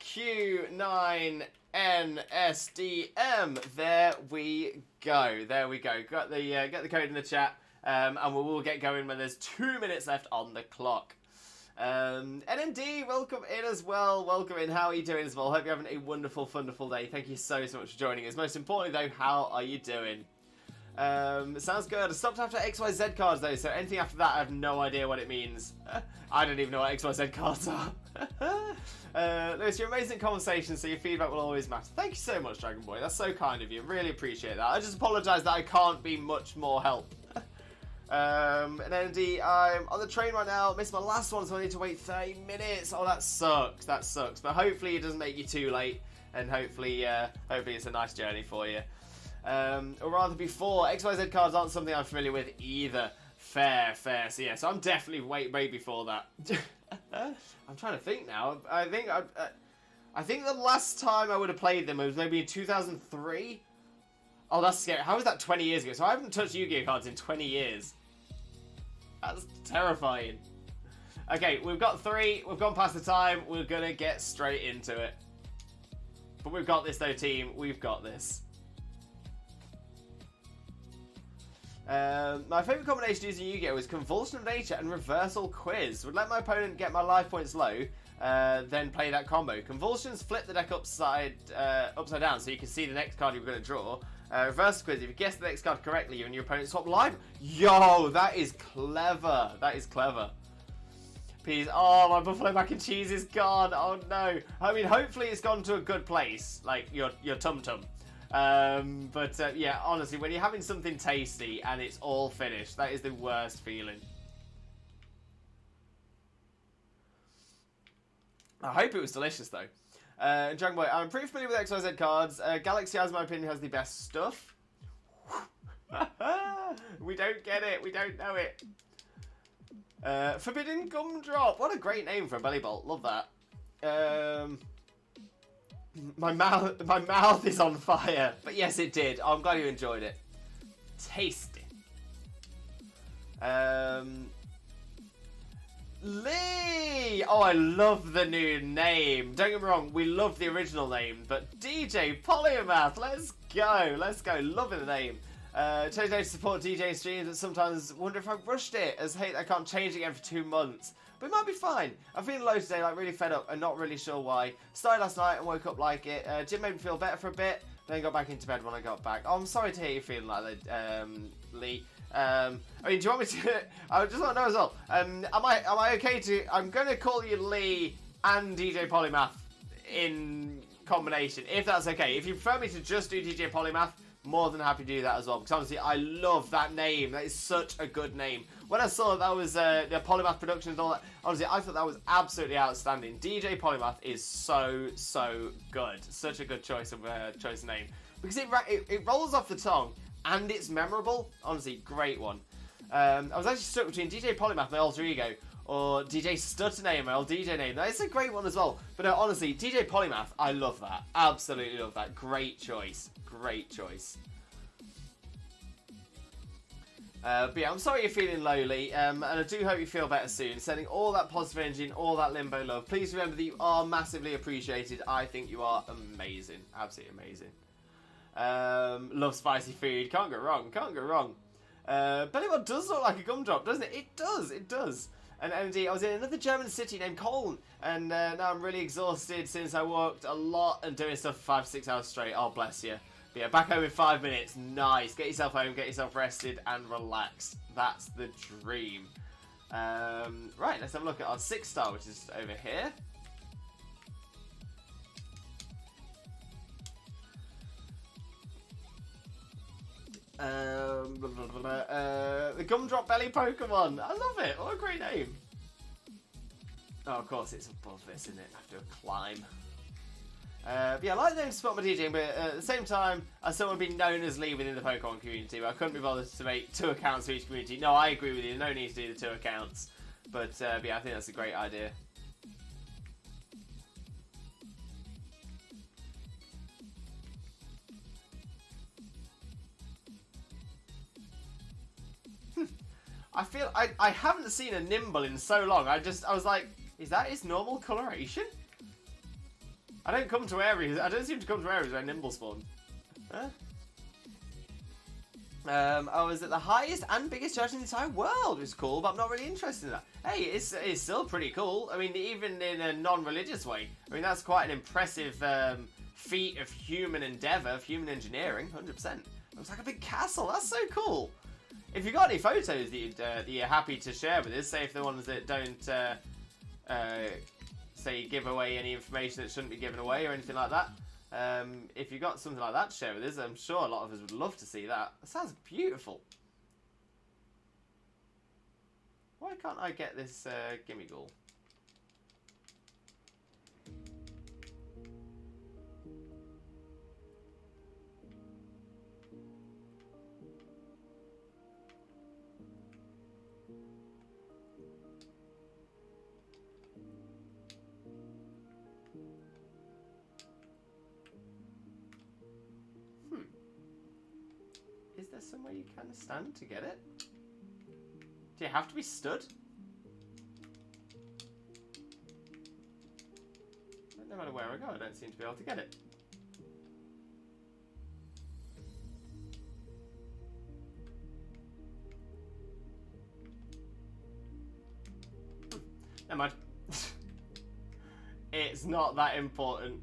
Q9NSDM. There we go. Got the code in the chat, and we will get going when there's 2 minutes left on the clock. NMD, welcome in as well. Welcome in. How are you doing as well? Hope you're having a wonderful day. Thank you so much for joining us. Most importantly, though, how are you doing? Sounds good. I stopped after XYZ cards though, so anything after that I have no idea what it means. I don't even know what XYZ cards are. Lewis, you're amazing conversation, so your feedback will always matter. Thank you so much, Dragon Boy. That's so kind of you. Really appreciate that. I just apologise that I can't be much more help. And ND, I'm on the train right now. Missed my last one, so I need to wait 30 minutes. Oh, that sucks. But hopefully it doesn't make you too late, and hopefully it's a nice journey for you. Or rather, before XYZ cards aren't something I'm familiar with either. Fair. So yeah, so I'm definitely way before that. I'm trying to think now. I think the last time I would have played them was maybe in 2003. Oh, that's scary. How was that 20 years ago? So I haven't touched Yu-Gi-Oh cards in 20 years. That's terrifying. Okay, we've got 3. We've gone past the time. We're gonna get straight into it. But we've got this though, team. We've got this. My favourite combination using Yu-Gi-Oh is Convulsion of Nature and Reversal Quiz. Would let my opponent get my life points low, then play that combo. Convulsions flip the deck upside down so you can see the next card you're going to draw. Reversal Quiz, if you guess the next card correctly, you and your opponent swap live. Yo, that is clever. Please. Oh, my buffalo mac and cheese is gone. Oh no. I mean, hopefully it's gone to a good place, like your tum-tum. Yeah, honestly, when you're having something tasty and it's all finished, that is the worst feeling. I hope it was delicious, though. Dragon Boy, I'm pretty familiar with XYZ cards. Galaxy, in my opinion, has the best stuff. We don't get it. We don't know it. Forbidden Gumdrop. What a great name for a belly bolt. Love that. My mouth is on fire. But yes, it did. I'm glad you enjoyed it. Tasty. Lee! Oh, I love the new name. Don't get me wrong, we love the original name, but DJ Polymath, let's go. Loving the name. Change name to support DJ streams, but sometimes wonder if I rushed it, as hate I can't change it again for 2 months. But it might be fine. I'm feeling low today, like really fed up and not really sure why. Started last night and woke up like it. Gym made me feel better for a bit, then got back into bed when I got back. Oh, I'm sorry to hear you feeling like that, Lee. I mean, do you want me to? I just want to know as well. Am I okay to? I'm going to call you Lee and DJ Polymath in combination, if that's okay. If you prefer me to just do DJ Polymath, more than happy to do that as well. Because honestly, I love that name. That is such a good name. When I saw that was the Polymath Productions and all that, honestly, I thought that was absolutely outstanding. DJ Polymath is so good. Such a good choice of name because it rolls off the tongue and it's memorable. Honestly, great one. I was actually stuck between DJ Polymath, my alter ego, or DJ Stuttername, my old DJ name. That is a great one as well. But no, honestly, DJ Polymath, I love that. Absolutely love that. Great choice. Great choice. But yeah, I'm sorry you're feeling lowly, and I do hope you feel better soon. Sending all that positive energy and all that limbo love. Please remember that you are massively appreciated. I think you are amazing. Absolutely amazing. Love spicy food. Can't go wrong. Can't go wrong. Bellybot does look like a gumdrop, doesn't it? It does. It does. And indeed, I was in another German city named Cologne, and now I'm really exhausted since I worked a lot and doing stuff for 5-6 hours straight. Oh, bless you. But yeah, back home in 5 minutes. Nice. Get yourself home, get yourself rested and relaxed. That's the dream. Right, let's have a look at our 6-star, which is over here. The Gumdrop Belly Pokemon. I love it. What a great name. Oh, of course, it's above this, isn't it? I have to climb. But yeah, I like the name to support my DJing, but at the same time, I still want to be known as Lee within the Pokemon community, but I couldn't be bothered to make 2 accounts for each community. No, I agree with you. No need to do the 2 accounts. But yeah, I think that's a great idea. I feel I haven't seen a Nimble in so long. I was like, is that his normal coloration? I don't come to areas. I don't seem to come to areas where Nimble spawn. Huh? I was at the highest and biggest church in the entire world. It was cool, but I'm not really interested in that. Hey, it's still pretty cool. I mean, even in a non-religious way. I mean, that's quite an impressive feat of human endeavour, of human engineering. 100%. It looks like a big castle. That's so cool. If you've got any photos that you're happy to share with us, say if the ones that don't say give away any information that shouldn't be given away or anything like that, if you've got something like that to share with us, I'm sure a lot of us would love to see that. That sounds beautiful. Why can't I get this Gimmighoul? Is there somewhere you can stand to get it? Do you have to be stood? No matter where I go, I don't seem to be able to get it. Never mind. It's not that important.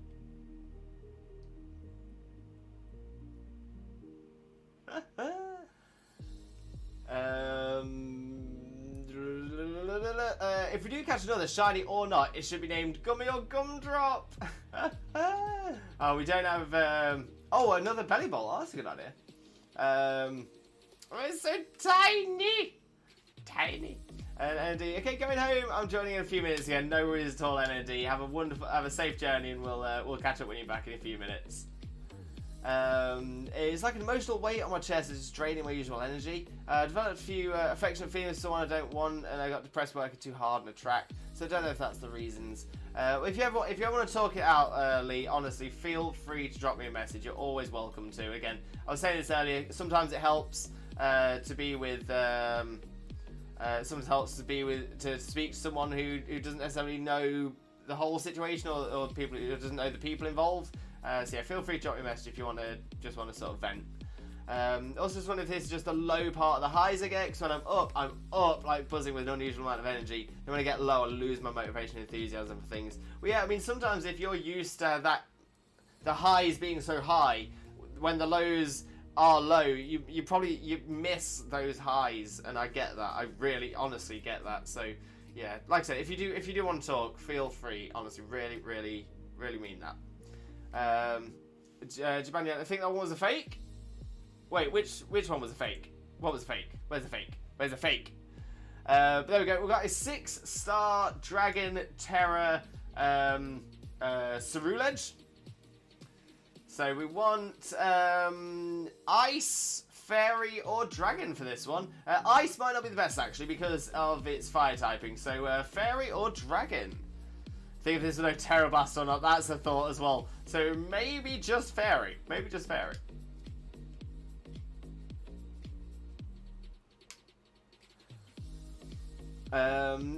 If we do catch another, shiny or not, it should be named Gummy or Gumdrop. Oh, we don't have... Oh, another Belly Bolt. Oh, that's a good idea. Oh, it's so tiny. Tiny. And ND, okay, going home. I'm joining in a few minutes again. No worries at all, ND. Have a safe journey, and we'll catch up when you're back in a few minutes. It's like an emotional weight on my chest. It's just draining my usual energy. I developed a few affectionate feelings for someone I don't want, and I got depressed working too hard on a track. So I don't know if that's the reasons. If you ever want to talk it out, Lee, honestly, feel free to drop me a message. You're always welcome to. Again, I was saying this earlier. Sometimes it helps to be with. Sometimes it helps to speak to someone who doesn't necessarily know the whole situation or people who doesn't know the people involved. So yeah, feel free to drop me a message if you want to sort of vent. Also just wonder if this is just the low part of the highs I get, because when I'm up like buzzing with an unusual amount of energy, and when I get low I lose my motivation and enthusiasm for things. Well yeah, I mean sometimes if you're used to the highs being so high, when the lows are low, you miss those highs, and I get that. I really honestly get that. So yeah, like I said, if you do want to talk, feel free. Honestly, really mean that. Jabania, I think that one was a fake. Wait, which one was a fake? What was a fake? Where's the fake? Where's the fake? There we go. We've got a 6-star Dragon Terra Cerulege. So we want Ice, Fairy, or Dragon for this one. Ice might not be the best, actually, because of its fire typing. So Fairy or Dragon. I think if there's no Terra Blast or not, that's a thought as well. So maybe just Fairy. Maybe just Fairy.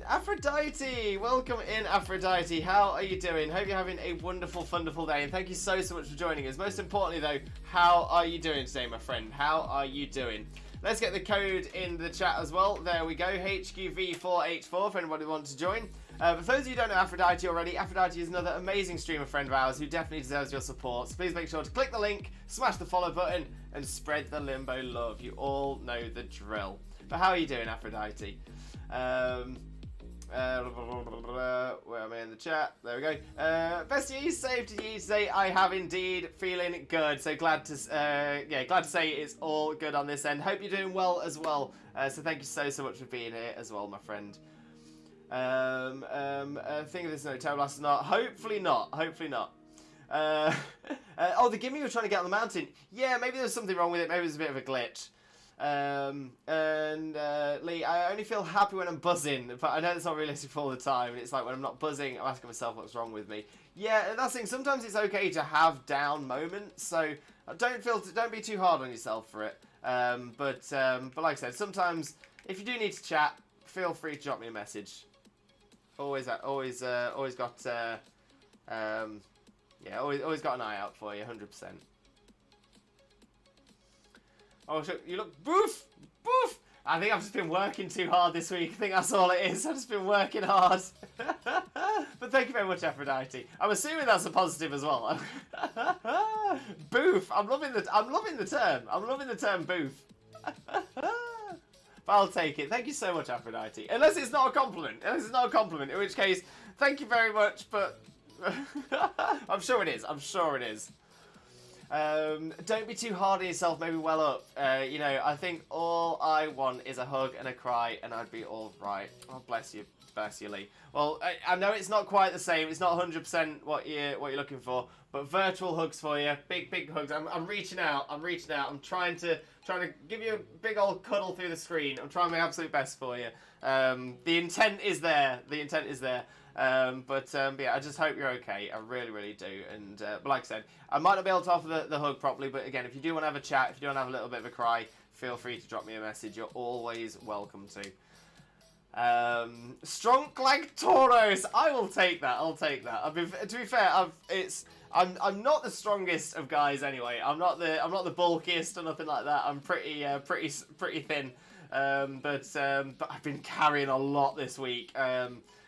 Aphrodite, welcome in, Aphrodite. How are you doing? Hope you're having a wonderful, wonderful day, and thank you so much for joining us. Most importantly, though, how are you doing today, my friend? How are you doing? Let's get the code in the chat as well. There we go, HQV484 for anybody who wants to join. But for those of you who don't know Aphrodite already, Aphrodite is another amazing streamer friend of ours who definitely deserves your support. So please make sure to click the link, smash the follow button, and spread the Limbo love. You all know the drill. But how are you doing, Aphrodite? Where am I in the chat? There we go. Bestie, saved to you today. I have indeed, feeling good. So glad to say it's all good on this end. Hope you're doing well as well. So thank you so much for being here as well, my friend. I think there's no Terra Blast or not. Hopefully not. Hopefully not. Oh, the gimme was trying to get on the mountain. Yeah, maybe there's something wrong with it. Maybe it was a bit of a glitch. Lee, I only feel happy when I'm buzzing, but I know it's not realistic all the time. It's like when I'm not buzzing, I'm asking myself what's wrong with me. Yeah, that's the thing. Sometimes it's okay to have down moments, so don't be too hard on yourself for it. But like I said, sometimes if you do need to chat, feel free to drop me a message. Always got always got an eye out for you, 100%. Oh, you look boof! Boof! I think I've just been working too hard this week. I think that's all it is. I've just been working hard. But thank you very much, Aphrodite. I'm assuming that's a positive as well. Boof! I'm loving the term. I'm loving the term boof. But I'll take it. Thank you so much, Aphrodite. Unless it's not a compliment. In which case, thank you very much, but I'm sure it is. Don't be too hard on yourself, maybe well up. I think all I want is a hug and a cry, and I'd be all right. Oh, bless you, Lee. Well, I know it's not quite the same. It's not 100% what you're looking for, but virtual hugs for you, big hugs. I'm reaching out. I'm trying to give you a big old cuddle through the screen. I'm trying my absolute best for you. The intent is there. But yeah, I just hope you're okay. I really do. And but like I said, I might not be able to offer the hug properly, but again, if you do want to have a chat, if you do want to have a little bit of a cry, feel free to drop me a message. You're always welcome to. Strong like Tauros. I will take that. To be fair, I'm not the strongest of guys anyway. I'm not the bulkiest or nothing like that. I'm pretty thin. But I've been carrying a lot this week.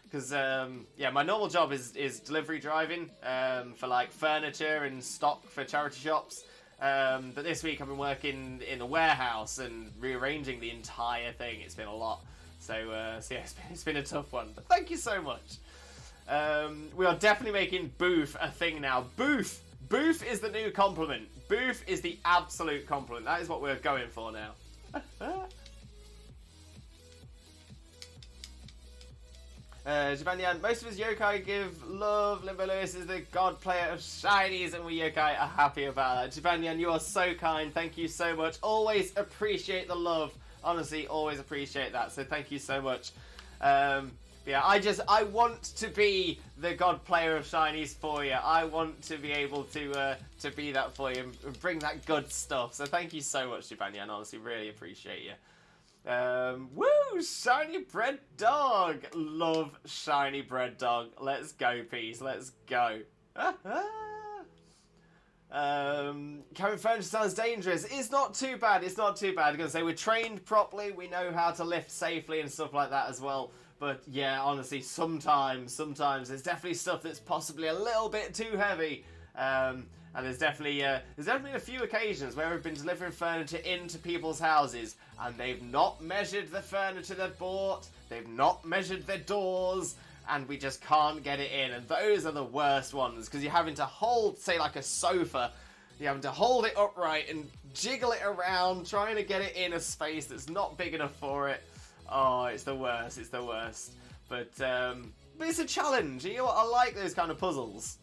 Because my normal job is delivery driving for like furniture and stock for charity shops. But this week I've been working in the warehouse and rearranging the entire thing. It's been a lot. So yeah, it's been a tough one. But thank you so much. We are definitely making boof a thing now. Boof is the new compliment. Boof is the absolute compliment. That is what we're going for now. Japan, most of us yokai give love. Limbo Lewis is the god player of shinies, and we yokai are happy about that. Japan, you are so kind. Thank you so much. Always appreciate the love. Honestly, always appreciate that. So thank you so much. Yeah, I want to be the god player of shinies for you. I want to be able to be that for you and bring that good stuff. So thank you so much, Japan. Honestly, really appreciate you. Woo! Shiny bread dog! Love shiny bread dog. Let's go, peas. Let's go. Carrying furniture sounds dangerous. It's not too bad. I'm gonna say we're trained properly. We know how to lift safely and stuff like that as well. But yeah, honestly, sometimes there's definitely stuff that's possibly a little bit too heavy. And And there's definitely a few occasions where we've been delivering furniture into people's houses, and they've not measured the furniture they've bought, they've not measured their doors, and we just can't get it in. And those are the worst ones, because you're having to hold, say, like a sofa, you're having to hold it upright and jiggle it around, trying to get it in a space that's not big enough for it. Oh, it's the worst, it's the worst. But it's a challenge. You know what? I like those kind of puzzles.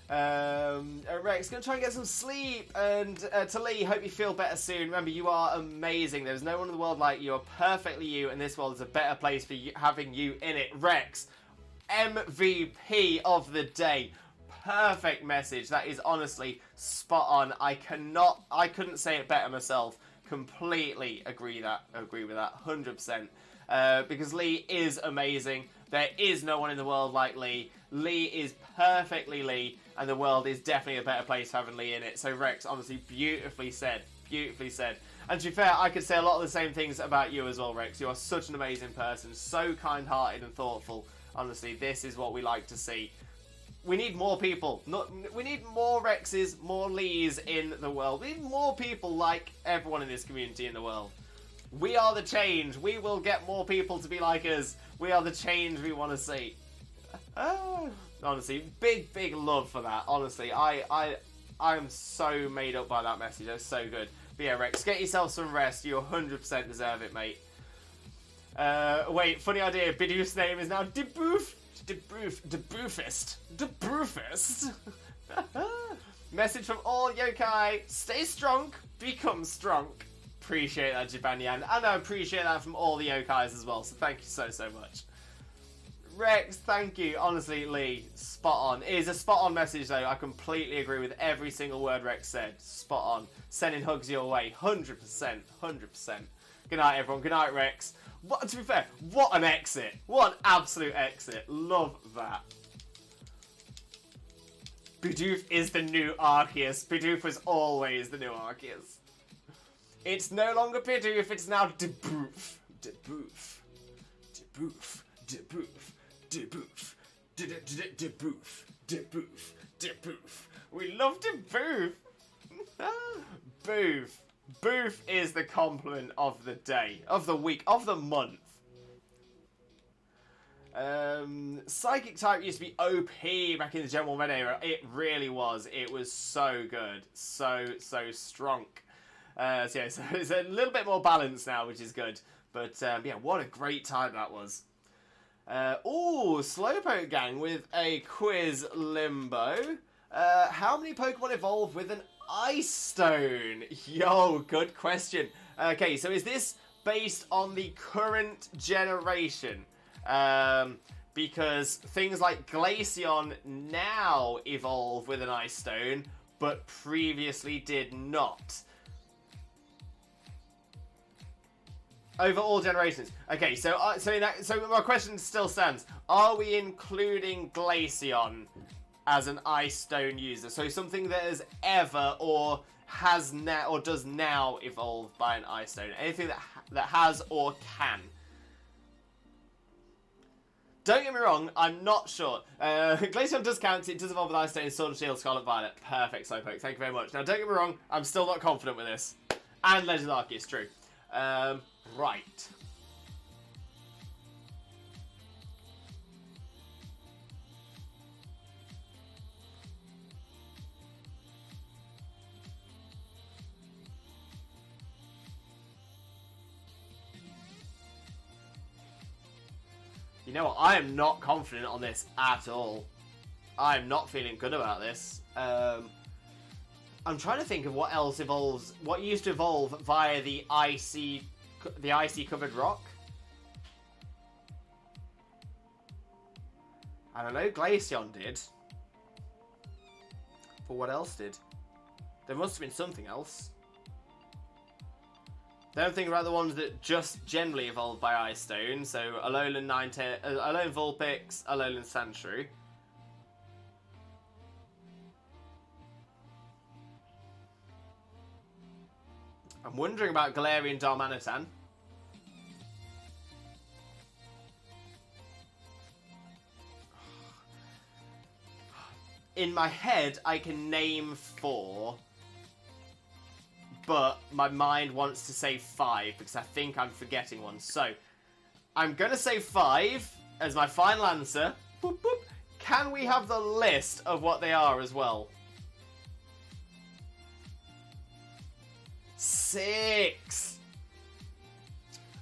Rex, gonna try and get some sleep. And to Lee, hope you feel better soon. Remember, you are amazing. There's no one in the world like you. You're perfectly you, and this world is a better place for you, having you in it. Rex, MVP of the day. Perfect message. That is honestly spot on. I couldn't say it better myself. Completely agree with that 100%. Because Lee is amazing. There is no one in the world like Lee. Lee is perfectly Lee, and the world is definitely a better place for having Lee in it. So Rex, honestly, beautifully said. Beautifully said. And to be fair, I could say a lot of the same things about you as well, Rex. You are such an amazing person, so kind-hearted and thoughtful. Honestly, this is what we like to see. We need more people. We need more Rexes, more Lees in the world. We need more people like everyone in this community in the world. We are the change. We will get more people to be like us. We are the change we want to see. Honestly, big love for that. Honestly, I am so made up by that message. That's so good. But yeah, Rex, get yourself some rest. You 100% deserve it, mate. Wait, funny idea. Bidoof's name is now Deboof. Deboofist. Message from all yokai. Stay strong. Become strong. Appreciate that, Jibanyan. And I appreciate that from all the yokais as well. So thank you so much. Rex, thank you. Honestly, Lee, spot on. It is a spot on message, though. I completely agree with every single word Rex said. Spot on. Sending hugs your way. 100%. 100%. Good night, everyone. Good night, Rex. What, to be fair, what an exit. What an absolute exit. Love that. Bidoof is the new Arceus. Bidoof was always the new Arceus. It's no longer Bidoof, it's now Deboof. Deboof. Deboof. Deboof. Deboof. Deboof. Deboof. Deboof. We love Deboof. Boof. Boof is the compliment of the day, of the week, of the month. Psychic type used to be OP back in the General Red era. It really was. It was so good. So strong. So it's a little bit more balanced now, which is good. But yeah, what a great time that was. Slowpoke Gang with a quiz limbo. How many Pokemon evolve with an Ice Stone? Yo, good question. Okay, so is this based on the current generation? Because things like Glaceon now evolve with an Ice Stone, but previously did not. Over all generations. Okay, so my question still stands. Are we including Glaceon as an Ice Stone user? So something that has ever or has now or does now evolve by an Ice Stone. Anything that has or can. Don't get me wrong, I'm not sure. Glaceon does count. It does evolve with Ice Stone, Sword and Shield, Scarlet Violet. Perfect, Slowpoke. Thank you very much. Now, don't get me wrong, I'm still not confident with this. And Legend Arceus, true. Right. You know what? I am not confident on this at all. I am not feeling good about this. I'm trying to think of what else evolves. What used to evolve via the icy covered rock. I don't know. Glaceon did. But what else did? There must have been something else. Don't think about the ones that just generally evolved by Ice Stone. So Alolan Alolan Vulpix, Alolan Sandshrew. I'm wondering about Galarian Darmanitan. in my head, I can name 4, but my mind wants to say 5 because I think I'm forgetting one. So, I'm going to say 5 as my final answer. Boop, boop. Can we have the list of what they are as well? 6.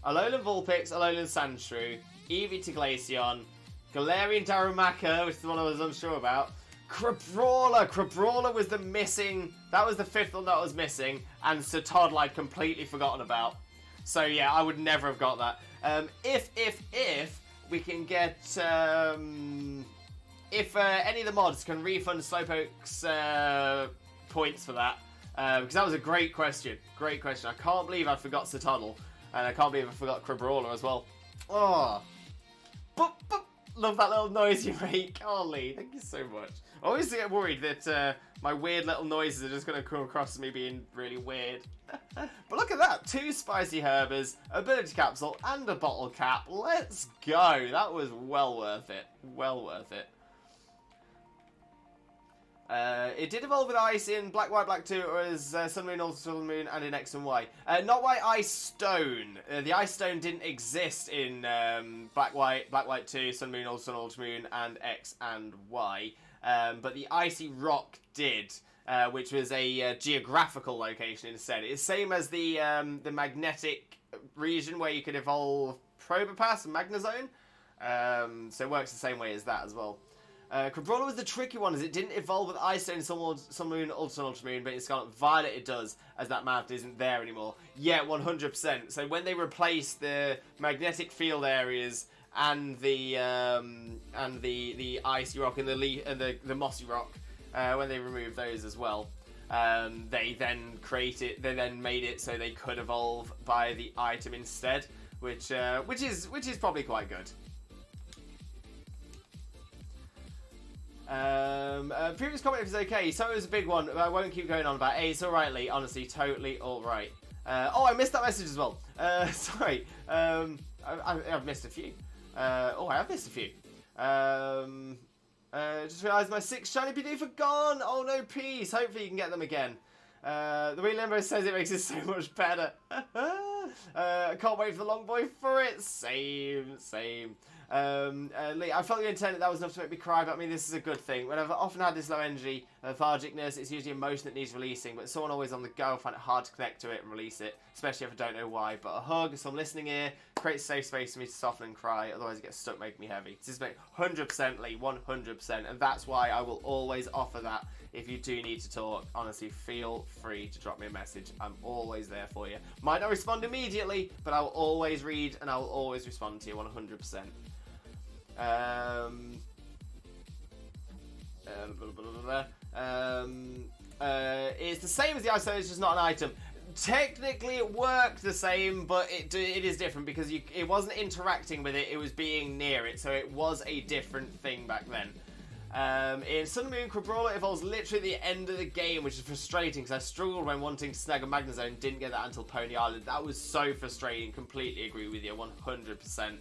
Alolan Vulpix, Alolan Sandshrew, Eevee Glaceon, Galarian Darumaka, which is the one I was unsure about. Crabrawler! Crabrawler was the missing... That was the 5th one that was missing. And Sotodle I'd completely forgotten about. So yeah, I would never have got that. If we can get... if any of the mods can refund Slowpoke's points for that. Because that was a great question. Great question. I can't believe I forgot Sotodle. And I can't believe I forgot Crabrawler as well. Oh. Boop, boop. Love that little noise you make. Oh, Lee, thank you so much. I always get worried that my weird little noises are just going to come across as me being really weird. But look at that. 2 spicy herbers, ability capsule, and a bottle cap. Let's go. That was well worth it. Well worth it. It did evolve with Ice in Black, White, Black 2, or as Sun, Moon, Ultra Sun, Moon, and in X and Y. Not White Ice Stone. The Ice Stone didn't exist in Black, White 2, Sun, Moon, Ultra Sun, Ultra Moon, and X and Y. But the Icy Rock did, which was a geographical location instead. It's same as the magnetic region where you could evolve Probopass and Magnezone. So it works the same way as that as well. Crabrawler was the tricky one, as it didn't evolve with Ice Stone, Sun Moon, Ultra Moon, but in Scarlet Violet it does, as that mouth isn't there anymore. Yeah, 100%. So when they replaced the magnetic field areas and the icy rock and the mossy rock, when they removed those as well, they then made it so they could evolve by the item instead, which is probably quite good. Previous comment is okay, so it was a big one, I won't keep going on about it. It's alright, Lee, honestly, totally alright. Oh, I missed that message as well. Sorry. I've missed a few. I have missed a few. Just realised my 6 shiny Pidoof are gone! Oh no, peace! Hopefully you can get them again. The way Limbo says it makes it so much better. I can't wait for the long boy for it. Same. Lee, I felt your intent that was enough to make me cry, but I mean, this is a good thing. When I've often had this low energy, lethargicness, it's usually emotion that needs releasing, but someone always on the go, I find it hard to connect to it and release it, especially if I don't know why. But a hug, some listening ear, creates a safe space for me to soften and cry, otherwise it gets stuck making me heavy. This is 100%, Lee, 100%, and that's why I will always offer that. If you do need to talk, honestly, feel free to drop me a message. I'm always there for you. Might not respond immediately, but I will always read and I will always respond to you 100%. It's the same as the ice, so it's just not an item. Technically, it worked the same, but it is different because it wasn't interacting with it; it was being near it, so it was a different thing back then. In Sun and Moon, Crabrawler evolves literally at the end of the game, which is frustrating because I struggled when wanting to snag a Magnezone, didn't get that until Pony Island. That was so frustrating. Completely agree with you, 100%.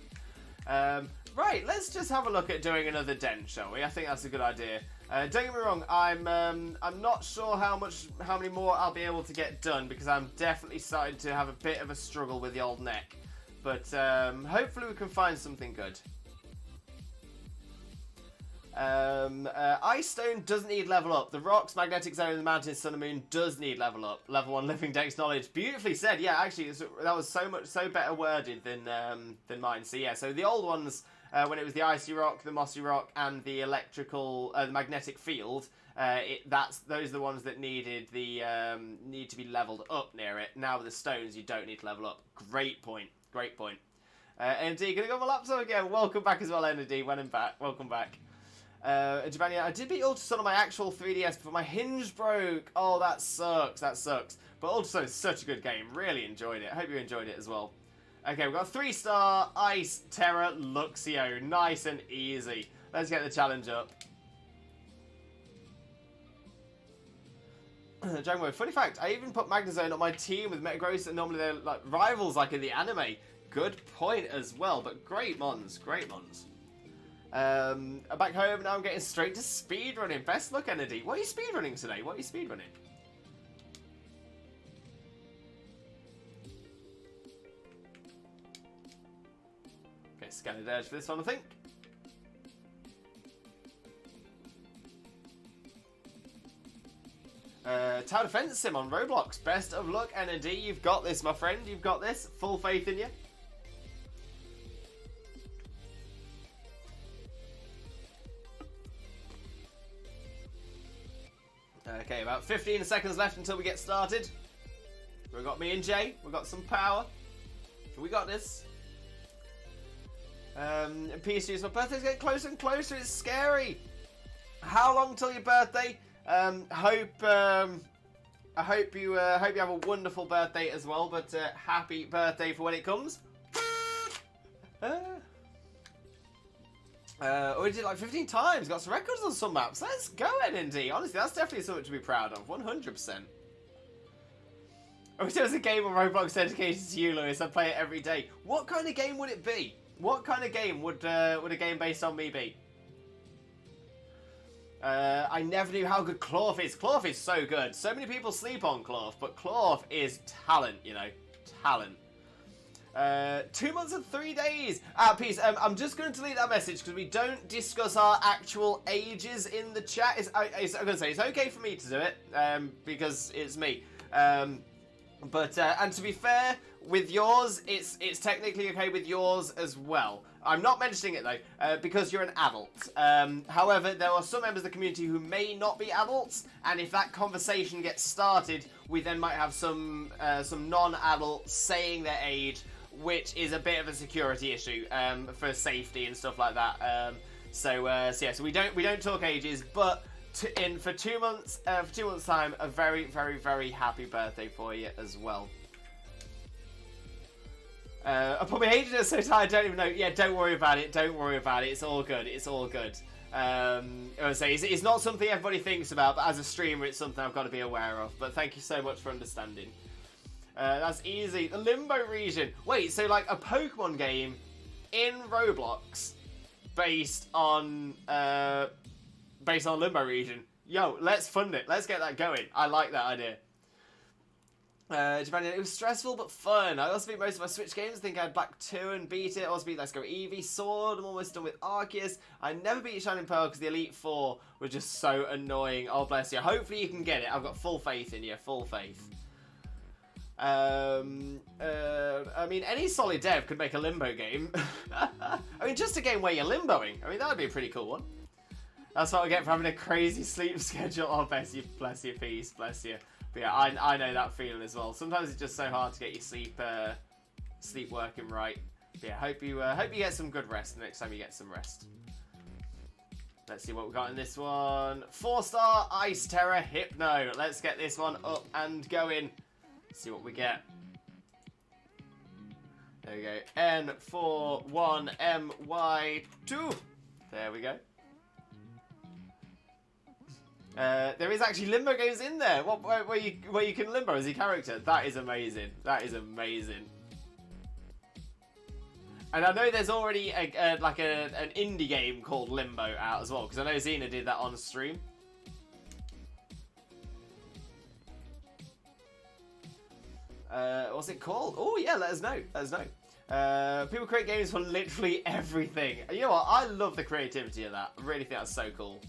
Right, let's just have a look at doing another den, shall we? I think that's a good idea. Don't get me wrong, I'm not sure how many more I'll be able to get done because I'm definitely starting to have a bit of a struggle with the old neck. But hopefully we can find something good. Ice Stone doesn't need level up. The rocks, magnetic zone, and the mountains, Sun and Moon does need level up. Level 1 living dex knowledge. Beautifully said. Yeah, actually, that was so better worded than mine. So yeah, so the old ones, when it was the icy rock, the mossy rock, and the electrical, the magnetic field, those are the ones that needed need to be leveled up near it. Now with the stones, you don't need to level up. Great point. Great point. ND, gonna go on my laptop again. Welcome back as well, ND. When I'm back, welcome back. Giovanni, I did beat Ultra Sun on my actual 3DS, but my hinge broke. Oh, that sucks. That sucks. But Ultra Sun is such a good game. Really enjoyed it. Hope you enjoyed it as well. Okay, we've got 3-star Ice Terra Luxio. Nice and easy. Let's get the challenge up. Dragon Ball. Funny fact, I even put Magnezone on my team with Metagross, and normally they're like rivals, like in the anime. Good point as well. But great mons. Great mons. I'm back home now. I'm getting straight to speedrunning. Best luck, Energy. What are you speedrunning today? What are you speedrunning? Okay, Scanner Dirge for this one, I think. Tower Defense Sim on Roblox. Best of luck, ND. You've got this, my friend. You've got this. Full faith in you. Okay, about 15 seconds left until we get started. We've got me and Jay. We've got some power. We got this. PC, my birthday's getting closer and closer. It's scary. How long till your birthday? I hope you have a wonderful birthday as well. But happy birthday for when it comes. We did like 15 times. Got some records on some maps. Let's go, NND. Honestly, that's definitely something to be proud of. 100%. I wish there was a game on Roblox dedicated to you, Lewis. I'd play it every day. What kind of game would it be? What kind of game would a game based on me be? I never knew how good Clorf is. Clorf is so good. So many people sleep on Clorf, but Clorf is talent, you know. Talent. 2 months and 3 days. Peace. I'm just going to delete that message because we don't discuss our actual ages in the chat. I'm going to say it's okay for me to do it because it's me. But and to be fair, with yours, it's technically okay with yours as well. I'm not mentioning it though because you're an adult. However, there are some members of the community who may not be adults, and if that conversation gets started, we then might have some non-adults saying their age, which is a bit of a security issue for safety and stuff like that. So we don't talk ages, but for 2 months time, a very, very, very happy birthday for you as well. I probably hated it so tired, I don't even know. Yeah, don't worry about it. Don't worry about it. It's all good. It's all good. I would say it's not something everybody thinks about, but as a streamer, it's something I've got to be aware of. But thank you so much for understanding. That's easy. The Limbo region. Wait, so like a Pokemon game in Roblox based on Limbo region. Yo, let's fund it. Let's get that going. I like that idea. Japan, it was stressful but fun. I also beat most of my Switch games. I think I had Black 2 and beat it. I also beat Let's Go Eevee, Sword. I'm almost done with Arceus. I never beat Shining Pearl because the Elite Four were just so annoying. Oh, bless you. Hopefully you can get it. I've got full faith in you. Full faith. I mean, any solid dev could make a Limbo game. I mean, just a game where you're limboing. I mean, that would be a pretty cool one. That's what I get for having a crazy sleep schedule. Oh, bless you, peace, bless you. But yeah, I know that feeling as well. Sometimes it's just so hard to get your sleep working right. But yeah, hope you get some good rest the next time you get some rest. Let's see what we got in this one. 4-star Ice Terror Hypno. Let's get this one up and going. See what we get. There we go. N41MY2. There we go. There is actually limbo games in there. Where you can limbo as your character. That is amazing. That is amazing. And I know there's already an indie game called Limbo out as well, because I know Xena did that on stream. What's it called? Oh yeah, let us know. Let us know. People create games for literally everything. You know what? I love the creativity of that. I really think that's so cool.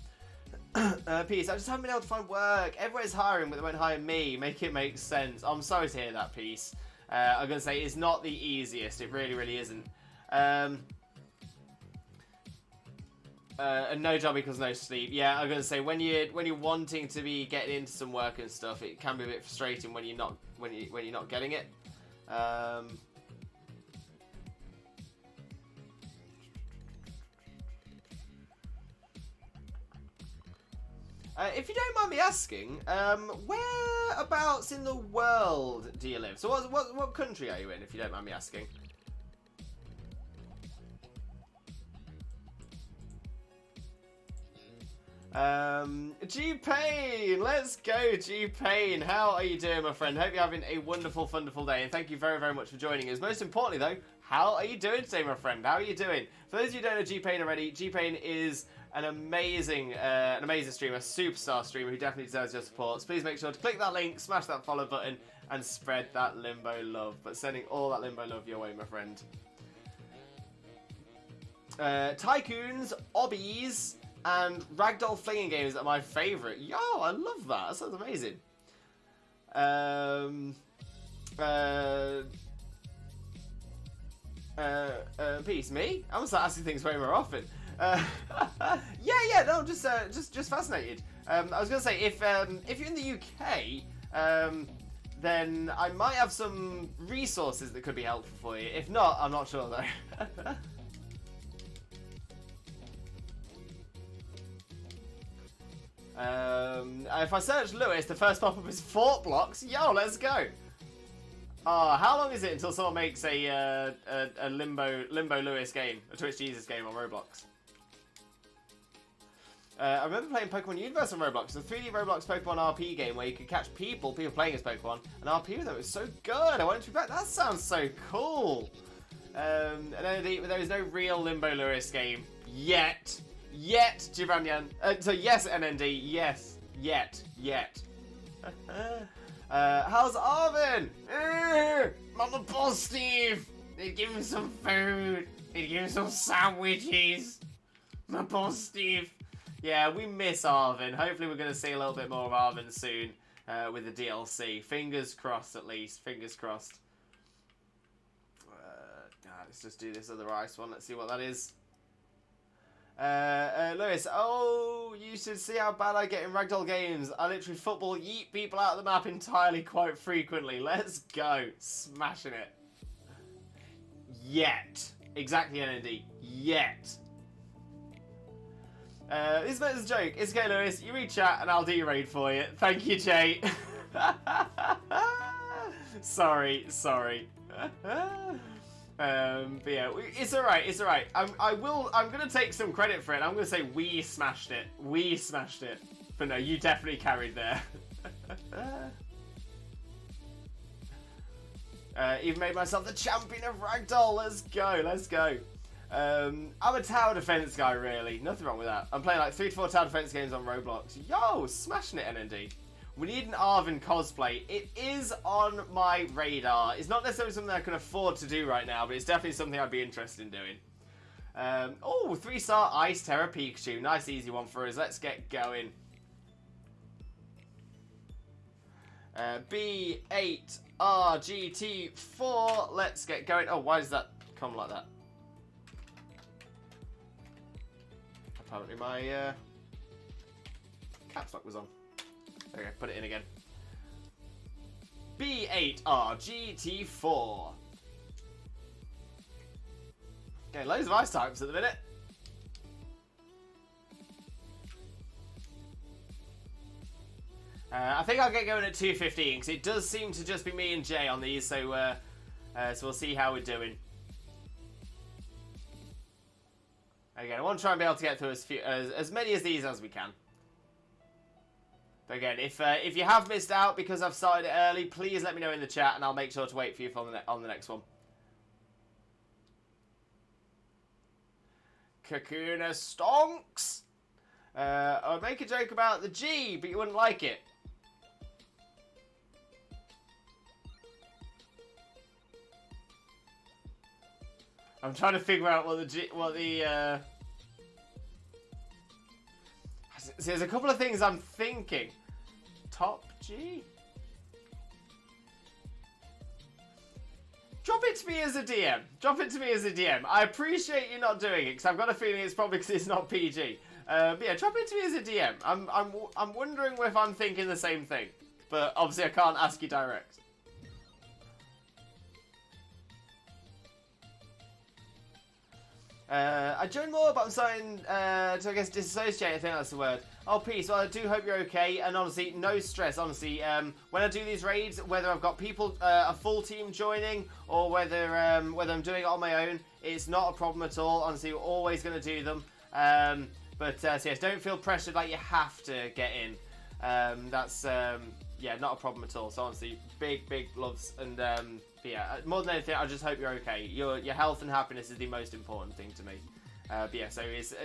Peace. I just haven't been able to find work. Everybody's hiring, but they won't hire me. Make it make sense. I'm sorry to hear that, Peace. I'm gonna say it's not the easiest. It really, really isn't. And no job equals no sleep. Yeah, I'm gonna say when you're wanting to be getting into some work and stuff, it can be a bit frustrating when you're not getting it. If you don't mind me asking, whereabouts in the world do you live? So what country are you in, if you don't mind me asking? G-Pain, let's go, G-Pain. How are you doing, my friend? Hope you're having a wonderful day, and thank you very, very much for joining us. Most importantly, though, how are you doing today, my friend? How are you doing? For those of you who don't know G-Pain already, G-Pain is an amazing streamer, superstar streamer who definitely deserves your support. So please make sure to click that link, smash that follow button, and spread that Limbo love. But sending all that Limbo love your way, my friend. Tycoons, Obbies, and Ragdoll Flinging Games are my favourite. Yo, I love that. That sounds amazing. Peace, me? I'm gonna start asking things way more often. Yeah, no, just fascinated. I was gonna say, if you're in the UK, then I might have some resources that could be helpful for you. If not, I'm not sure though. If I search Lewis, the first pop-up is Fort Blocks. Yo, let's go. How long is it until someone makes a Limbo Lewis game, a Twitch Jesus game on Roblox? I remember playing Pokemon Universe on Roblox, a 3D Roblox Pokemon RP game where you could catch people playing as Pokemon, and RP with them. It was so good. I wanted to be back. That sounds so cool. And then there is no real Limbo Lewis game yet. Giovannian. So yes, NND. Yes. Yet. How's Arvin? Mama Boss Steve. They give him some food. They give him some sandwiches. My boss Steve. Yeah, we miss Arvin. Hopefully we're going to see a little bit more of Arvin soon with the DLC. Fingers crossed, at least. Fingers crossed. Let's just do this other ice one. Let's see what that is. Lewis, you should see how bad I get in ragdoll games. I literally football yeet people out of the map entirely quite frequently. Let's go. Smashing it. Yet. Exactly, NND. Yet. This is meant as a joke. It's okay, Lewis. You read chat and I'll do your raid for you. Thank you, Jay. Sorry. But yeah, it's alright. I'm gonna take some credit for it. I'm gonna say we smashed it. But no, you definitely carried there. Even made myself the champion of Ragdoll. Let's go. I'm a tower defense guy, really. Nothing wrong with that. I'm playing like 3 to 4 tower defense games on Roblox. Yo, smashing it, NND. We need an Arvin cosplay. It is on my radar. It's not necessarily something I can afford to do right now, but it's definitely something I'd be interested in doing. 3-star Ice Terra Pikachu. Nice easy one for us. Let's get going. B8RGT4. Let's get going. Oh, why does that come like that? Apparently my caps lock was on. Okay, put it in again. B8RGT4. Okay, loads of ice types at the minute. I think I'll get going at 2:15 because it does seem to just be me and Jay on these, so we'll see how we're doing. Again, I want to try and be able to get through as many of these as we can. But again, if you have missed out because I've started it early, please let me know in the chat and I'll make sure to wait for you on the next one. Kakuna stonks! I would make a joke about the G, but you wouldn't like it. I'm trying to figure out See, there's a couple of things I'm thinking. Top G? Drop it to me as a DM. I appreciate you not doing it because I've got a feeling it's probably because it's not PG. But yeah, drop it to me as a DM. I'm wondering if I'm thinking the same thing, but obviously I can't ask you direct. I joined more, but I'm starting to, I guess, disassociate. I think that's the word. Oh, peace. Well, I do hope you're okay, and honestly, no stress. Honestly, when I do these raids, whether I've got people, a full team joining, or whether I'm doing it on my own, it's not a problem at all. Honestly, we're always going to do them. But so yes, don't feel pressured like you have to get in. That's yeah, not a problem at all. So honestly, big loves, and yeah, more than anything, I just hope you're okay. Your health and happiness is the most important thing to me. But yeah, so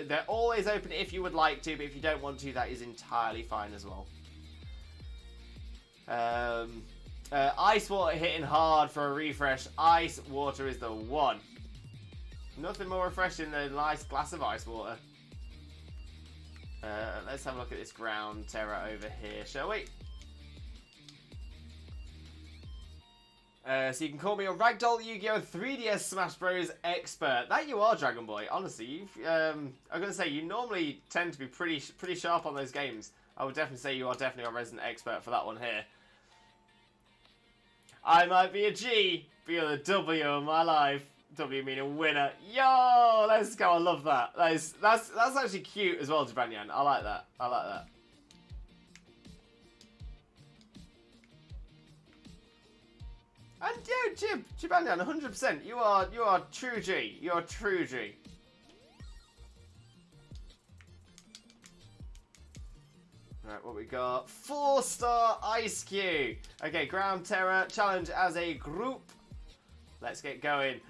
they're always open if you would like to, but if you don't want to, that is entirely fine as well. Ice water hitting hard for a refresh. Ice water is the one. Nothing more refreshing than a nice glass of ice water. Let's have a look at this ground Tera over here, shall we? So you can call me a Ragdoll Yu-Gi-Oh! 3DS Smash Bros. Expert. That you are, Dragon Boy. Honestly, you've. I'm gonna say you normally tend to be pretty sharp on those games. I would definitely say you are definitely a resident expert for that one here. I might be a G, but you're the W in my life. W meaning winner. Yo, let's go. I love that. That's actually cute as well, Jibanyan. I like that. I like that. And yeah, Jibanyan, 100%. You are true G. You are true G. Right, what we got? 4-star Ice Cube. Okay, Ground Terror challenge as a group. Let's get going.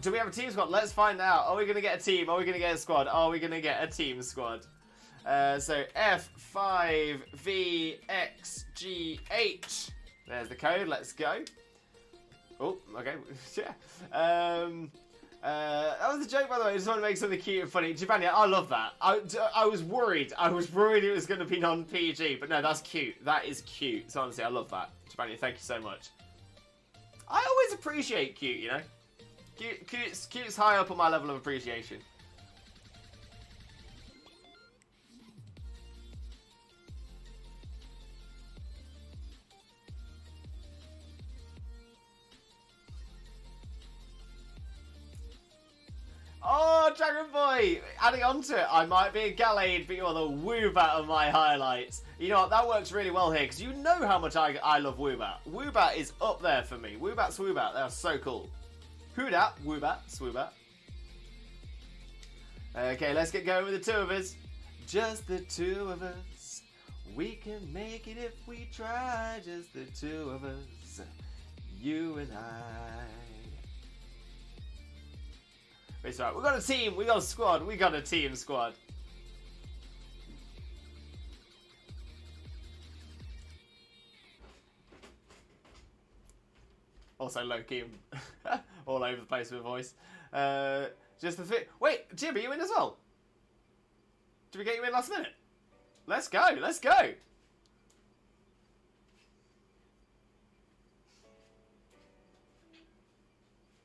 Do we have a team squad? Let's find out. Are we going to get a team? Are we going to get a squad? Are we going to get a team squad? So F5VXGH. There's the code. Let's go. Oh, okay. Yeah. That was a joke, by the way. I just want to make something cute and funny. Jibania, I love that. I was worried. I was worried it was going to be non-PG, but no, that's cute. That is cute. So honestly, I love that. Jibania, thank you so much. I always appreciate cute, you know? Cute's high up on my level of appreciation. Oh, Dragon Boy! Adding on to it, I might be a Gallade, but you're the Woobat of my highlights. You know what, that works really well here, because you know how much I love Woobat. Woobat is up there for me. Woobat, Swoobat, they are so cool. Who dat? Woobat, Swoobat. Okay, let's get going with the two of us. Just the two of us. We can make it if we try. Just the two of us. You and I. It's right. We got a team. We got a squad. We got a team squad. Also low key, all over the place with voice. Just the fit. Wait, Jib, are you in as well? Did we get you in last minute? Let's go. Let's go.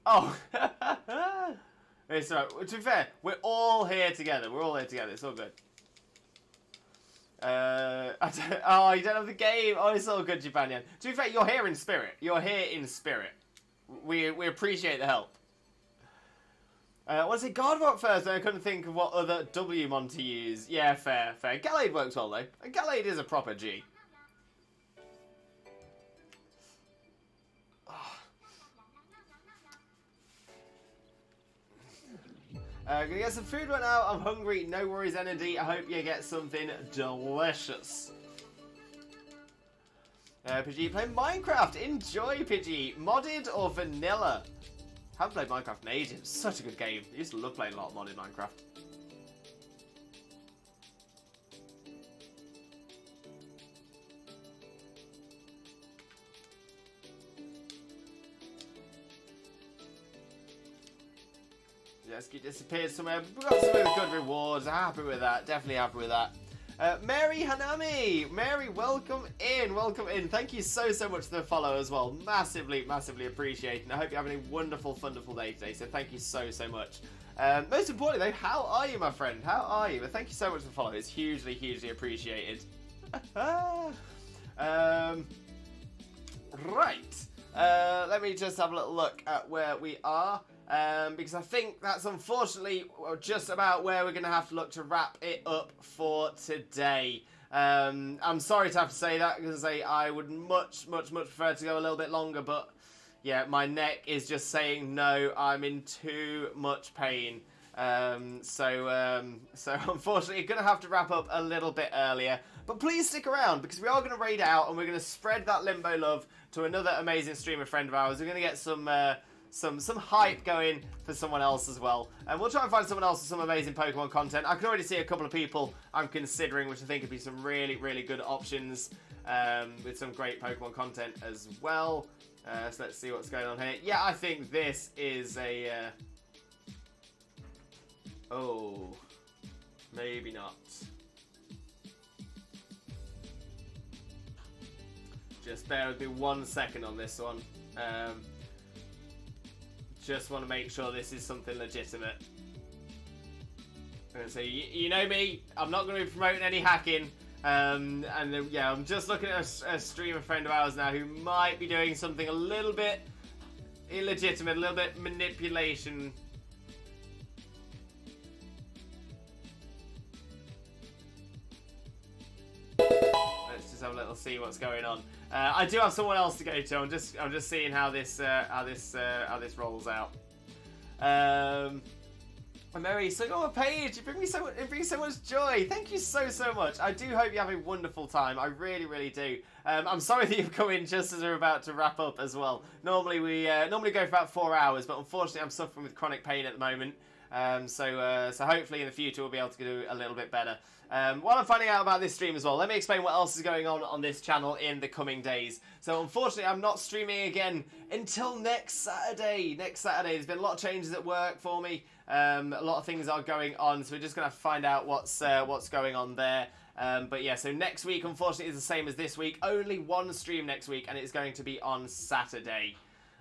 Oh. It's alright. To be fair, we're all here together. We're all here together. It's all good. Oh, you don't have the game. Oh, it's all good, Japanian. To be fair, you're here in spirit. You're here in spirit. We appreciate the help. Was it Godrock first? I couldn't think of what other Wmon to use. Yeah, fair. Gallade works well, though. Gallade is a proper G. Gonna get some food right now. I'm hungry. No worries, Energy. I hope you get something delicious. Pidgey, play Minecraft. Enjoy, Pidgey. Modded or vanilla? Haven't played Minecraft in ages. It's such a good game. I used to love playing a lot of modded Minecraft. He disappeared somewhere. We got some really good rewards. Happy with that. Definitely happy with that. Mary Hanami. Mary, welcome in. Welcome in. Thank you so much for the follow as well. Massively appreciate it. And I hope you're having a wonderful day today. So thank you so much. Most importantly though, how are you, my friend? How are you? But thank you so much for the follow. It's hugely appreciated. Right. Let me just have a little look at where we are. Because I think that's unfortunately just about where we're going to have to look to wrap it up for today. I'm sorry to have to say that, because I would much prefer to go a little bit longer, but yeah, my neck is just saying no, I'm in too much pain. So unfortunately, you're going to have to wrap up a little bit earlier. But please stick around, because we are going to raid out, and we're going to spread that Limbo love to another amazing streamer friend of ours. We're going to get some hype going for someone else as well. And we'll try and find someone else with some amazing Pokemon content. I can already see a couple of people I'm considering, which I think would be some really, really good options with some great Pokemon content as well. So let's see what's going on here. Yeah, I think this is a... Oh, maybe not. Just bear with me 1 second on this one. Just want to make sure this is something legitimate. So you know me, I'm not going to be promoting any hacking. Yeah, I'm just looking at a streamer friend of ours now who might be doing something a little bit illegitimate, a little bit manipulation. Let's just have a little see what's going on. I do have someone else to go to. I'm just seeing how this rolls out. Mary, so on a page, it brings me so much joy. Thank you so much. I do hope you have a wonderful time. I really, really do. I'm sorry that you've come in just as we're about to wrap up as well. Normally we go for about 4 hours, but unfortunately I'm suffering with chronic pain at the moment. So hopefully in the future we'll be able to do a little bit better. While I'm finding out about this stream as well, let me explain what else is going on this channel in the coming days. So unfortunately, I'm not streaming again until next Saturday. There's been a lot of changes at work for me. A lot of things are going on, so we're just going to have to find out what's going on there. But yeah, so next week, unfortunately, is the same as this week. Only one stream next week, and it's going to be on Saturday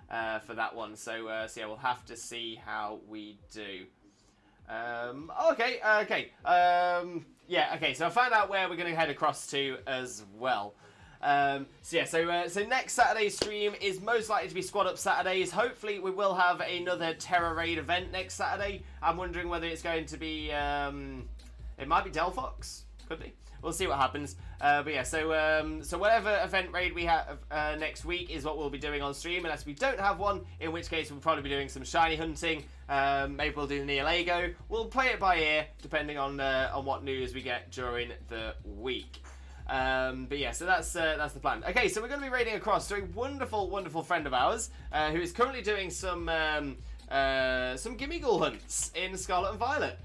for that one. So yeah, we'll have to see how we do. Yeah, okay, so I found out where we're going to head across to as well. So next Saturday's stream is most likely to be Squad Up Saturdays. Hopefully we will have another Tera Raid event next Saturday. I'm wondering whether it's going to be, it might be Delphox, could be. We'll see what happens. But yeah, so whatever event raid we have next week is what we'll be doing on stream, unless we don't have one, in which case we'll probably be doing some shiny hunting. Maybe we'll do Neolego. We'll play it by ear, depending on what news we get during the week. But yeah, so that's the plan. Okay, so we're going to be raiding across to a wonderful, wonderful friend of ours who is currently doing some Gimmighoul hunts in Scarlet and Violet.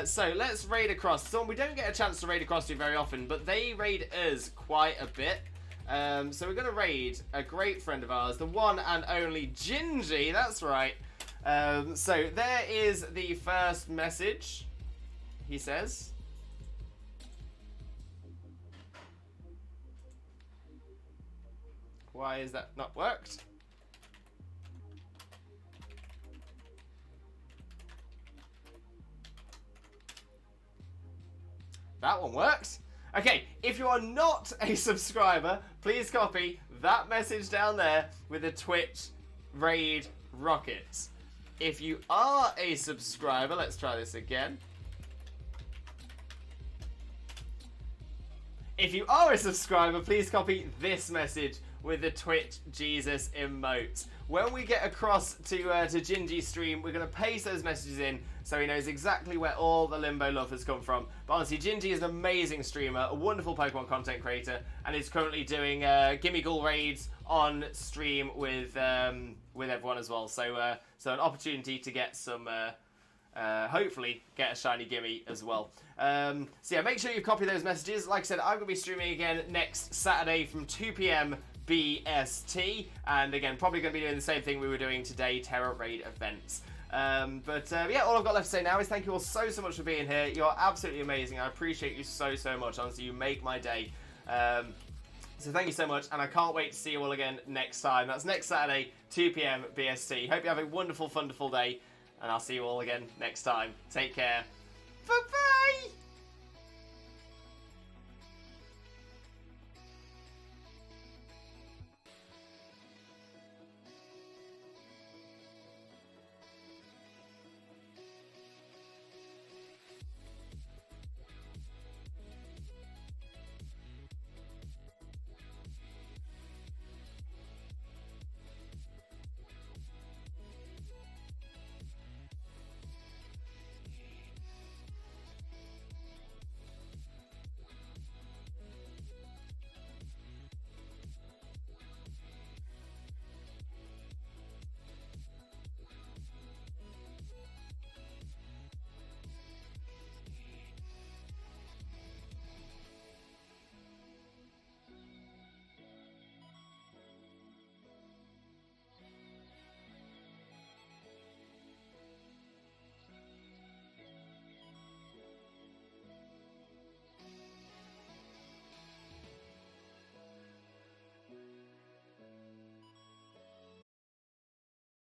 So let's raid across. Someone we don't get a chance to raid across to very often, but they raid us quite a bit. So we're going to raid a great friend of ours, the one and only Gingy. That's right. So there is the first message. He says, why is that not worked? That one works. Okay, if you are not a subscriber, please copy that message down there with the Twitch raid rockets. If you are a subscriber, let's try this again. If you are a subscriber, please copy this message with the Twitch Jesus emotes. When we get across to Gingy's stream, we're going to paste those messages in so he knows exactly where all the Limbo love has come from. But honestly, Gingy is an amazing streamer, a wonderful Pokemon content creator, and is currently doing Gimmighoul raids on stream with everyone as well. So an opportunity to get some, hopefully get a shiny Gimme as well. So yeah, make sure you copy those messages. Like I said, I'm going to be streaming again next Saturday from 2 PM BST, and again probably going to be doing the same thing we were doing today, Tera Raid events. Yeah, all I've got left to say now is thank you all so much for being here. You're absolutely amazing. I appreciate you so much. Honestly, you make my day. So thank you so much, and I can't wait to see you all again next time. That's next Saturday, 2 PM BST. Hope you have a wonderful, wonderful day, and I'll see you all again next time. Take care. Bye-bye!